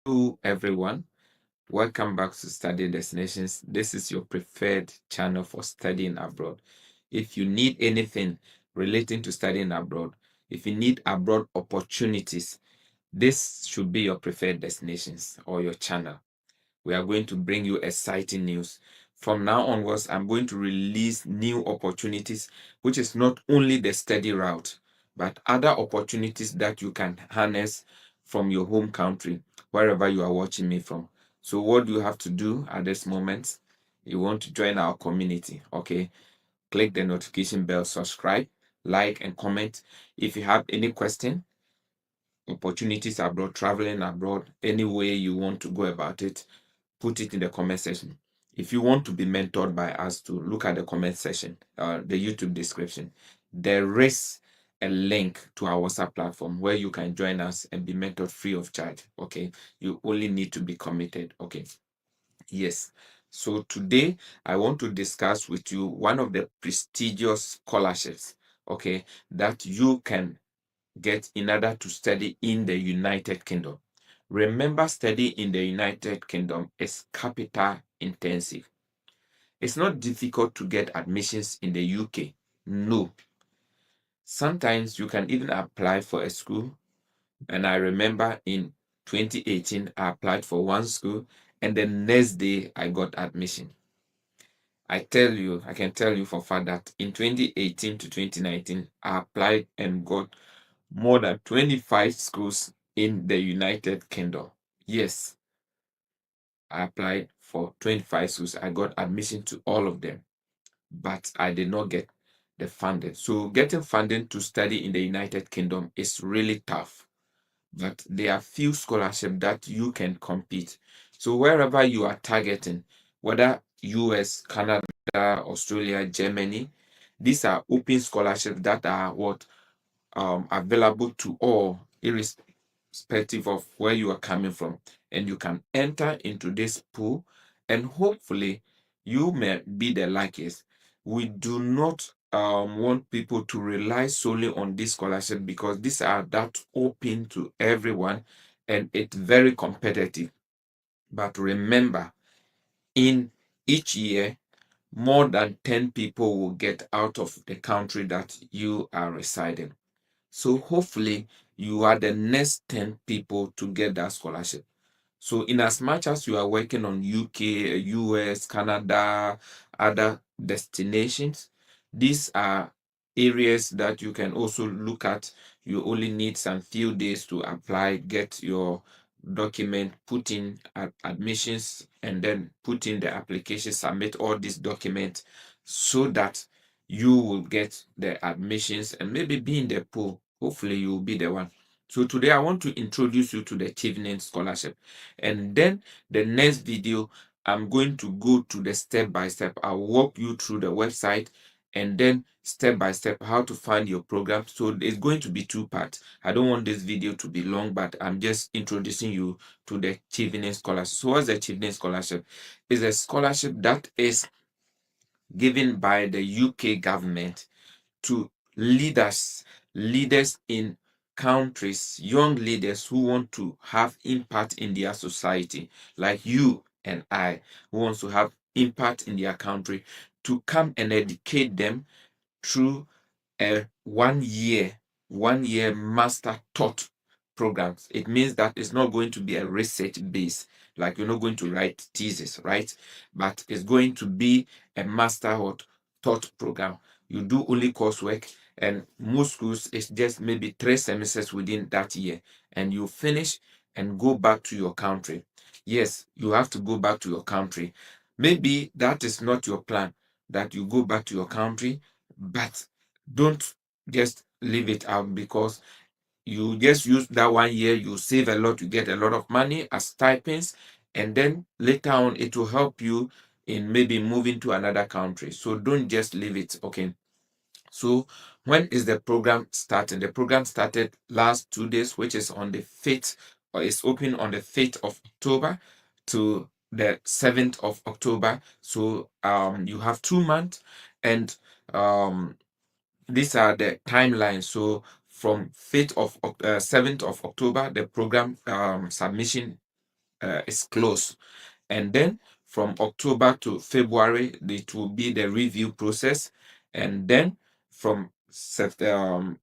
Hello, everyone. Welcome back to Study Destinations. This is your preferred channel for studying abroad. If you need anything relating to studying abroad, if you need abroad opportunities, this should be your preferred destinations or your channel. We are going to bring you exciting news. From now onwards, I'm going to release new opportunities, which is not only the study route, but other opportunities that you can harness from your home country, wherever you are watching me from. So what do you have to do at this moment? You want to join our community, okay? Click the notification bell, subscribe, like, and comment. If you have any question, opportunities abroad, traveling abroad, any way you want to go about it, put it in the comment section. If you want to be mentored by us, to look at the comment section, the YouTube description, there is a link to our WhatsApp platform where you can join us and be mentored free of charge. Okay, you only need to be committed. Okay, yes. So today I want to discuss with you one of the prestigious scholarships, okay, that you can get in order to study in the United Kingdom. Remember, study in the United Kingdom is capital intensive. It's not difficult to get admissions in the UK. No. Sometimes you can even apply for a school. And I remember in 2018, I applied for one school, and the next day I got admission. I can tell you for a fact that in 2018 to 2019, I applied and got more than 25 schools in the United Kingdom. Yes, I applied for 25 schools. I got admission to all of them, but I did not get the funding. So getting funding to study in the United Kingdom is really tough. But there are few scholarships that you can compete. So wherever you are targeting, whether US, Canada, Australia, Germany, these are open scholarships that are available to all, irrespective of where you are coming from. And you can enter into this pool, and hopefully you may be the luckiest. We do not want people to rely solely on this scholarship, because these are that open to everyone and it's very competitive. But remember, in each year, more than 10 people will get out of the country that you are residing. So hopefully you are the next 10 people to get that scholarship. So in as much as you are working on UK, US, Canada, other destinations, these are areas that you can also look at. You only need some few days to apply, get your document, put in admissions, and then put in the application, submit all these documents so that you will get the admissions and maybe be in the pool. Hopefully you will be the one. So today I want to introduce you to the Chevening scholarship. And then the next video, I'm going to go to the step by step. I'll walk you through the website and then step by step how to find your program. So it's going to be two parts. I don't want this video to be long, but I'm just introducing you to the Chevening scholarship. So what's the Chevening scholarship? It's a scholarship that is given by the UK government to leaders in countries, young leaders who want to have impact in their society, like you and I, who wants to have impact in their country, to come and educate them through a 1 year master taught programs. It means that it's not going to be a research base, like you're not going to write thesis, right? But it's going to be a master taught program. You do only coursework, and most schools it's just maybe 3 semesters within that year, and you finish and go back to your country. Yes, you have to go back to your country. Maybe that is not your plan, that you go back to your country, but don't just leave it out, because you just use that 1 year, you save a lot, you get a lot of money as stipends, and then later on it will help you in maybe moving to another country. So don't just leave it. Okay. So when is the program starting? The program started last 2 days, which is on the 5th, or it's open on the 5th of October to the 7th of October. So you have 2 months, and these are the timelines. So from 7th of October, the program submission is closed. And then from October to February, it will be the review process. And then from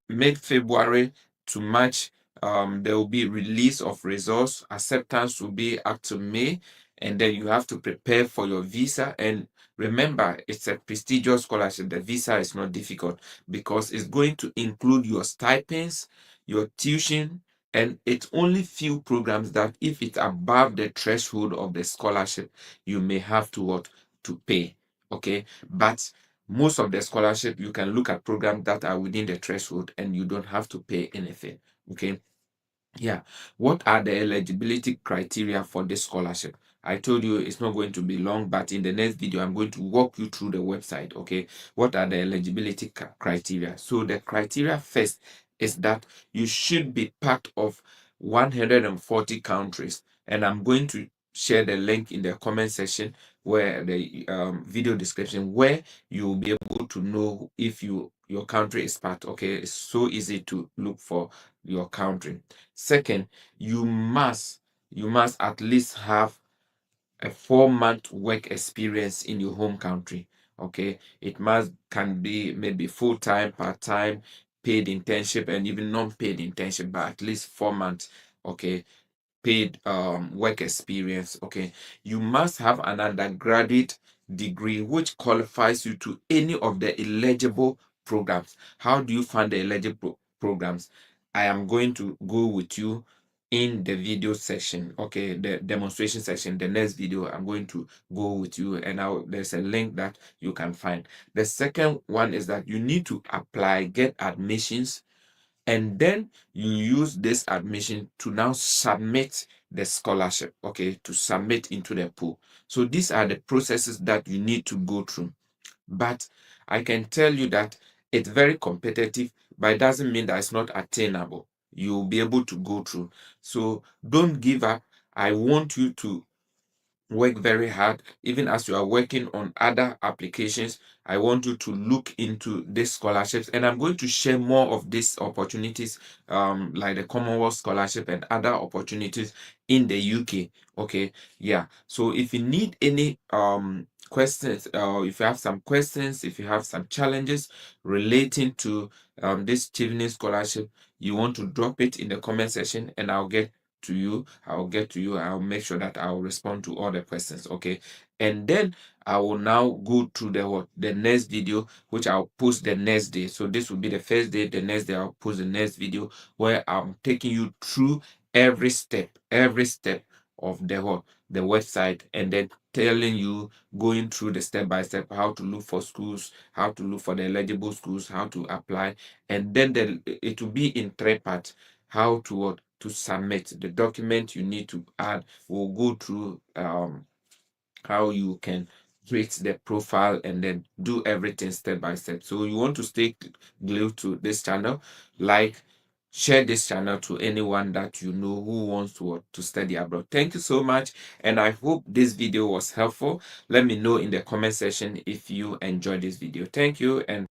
mid-February to March, there will be release of results. Acceptance will be up to May. And then you have to prepare for your visa. And remember, it's a prestigious scholarship. The visa is not difficult because it's going to include your stipends, your tuition, and it's only few programs that if it's above the threshold of the scholarship, you may have to what to pay. Okay, but most of the scholarship you can look at programs that are within the threshold and you don't have to pay anything. Okay. Yeah. What are the eligibility criteria for this scholarship? I told you it's not going to be long, but in the next video, I'm going to walk you through the website. Okay. What are the eligibility criteria? So the criteria first is that you should be part of 140 countries. And I'm going to share the link in the comment section where the video description where you will be able to know if your country is part. Okay. It's so easy to look for your country. Second, you must at least have a 4-month work experience in your home country. Okay, it can be maybe full-time, part-time, paid internship, and even non-paid internship, but at least 4 months. Okay, paid work experience. Okay, you must have an undergraduate degree which qualifies you to any of the eligible programs. How do you find the eligible programs? I am going to go with you in the video section. Okay, the demonstration section, the next video, I'm going to go with you, and there's a link that you can find. The second one is that you need to apply, get admissions, and then you use this admission to now submit the scholarship. Okay, to submit into the pool. So these are the processes that you need to go through. But I can tell you that it's very competitive, but it doesn't mean that it's not attainable. You'll be able to go through. So don't give up. I want you to work very hard. Even as you are working on other applications, I want you to look into these scholarships, and I'm going to share more of these opportunities, like the Commonwealth Scholarship and other opportunities in the UK. Okay, yeah. So if you need any questions, if you have some questions, if you have some challenges relating to this Chevening scholarship, you want to drop it in the comment section, and I'll get to you. I'll make sure that I'll respond to all the questions. Okay, and then I will now go to the next video, which I'll post the next day. So this will be the first day. The next day I'll post the next video where I'm taking you through every step of the website, and then telling you, going through the step by step, how to look for schools, how to look for the eligible schools, how to apply, and then it will be in 3 parts. How to submit the document you need to add. We'll go through how you can create the profile and then do everything step by step. So you want to stay glued to this channel, like, share this channel to anyone that you know who wants to study abroad. Thank you so much, and I hope this video was helpful. Let me know in the comment section if you enjoyed this video. Thank you, and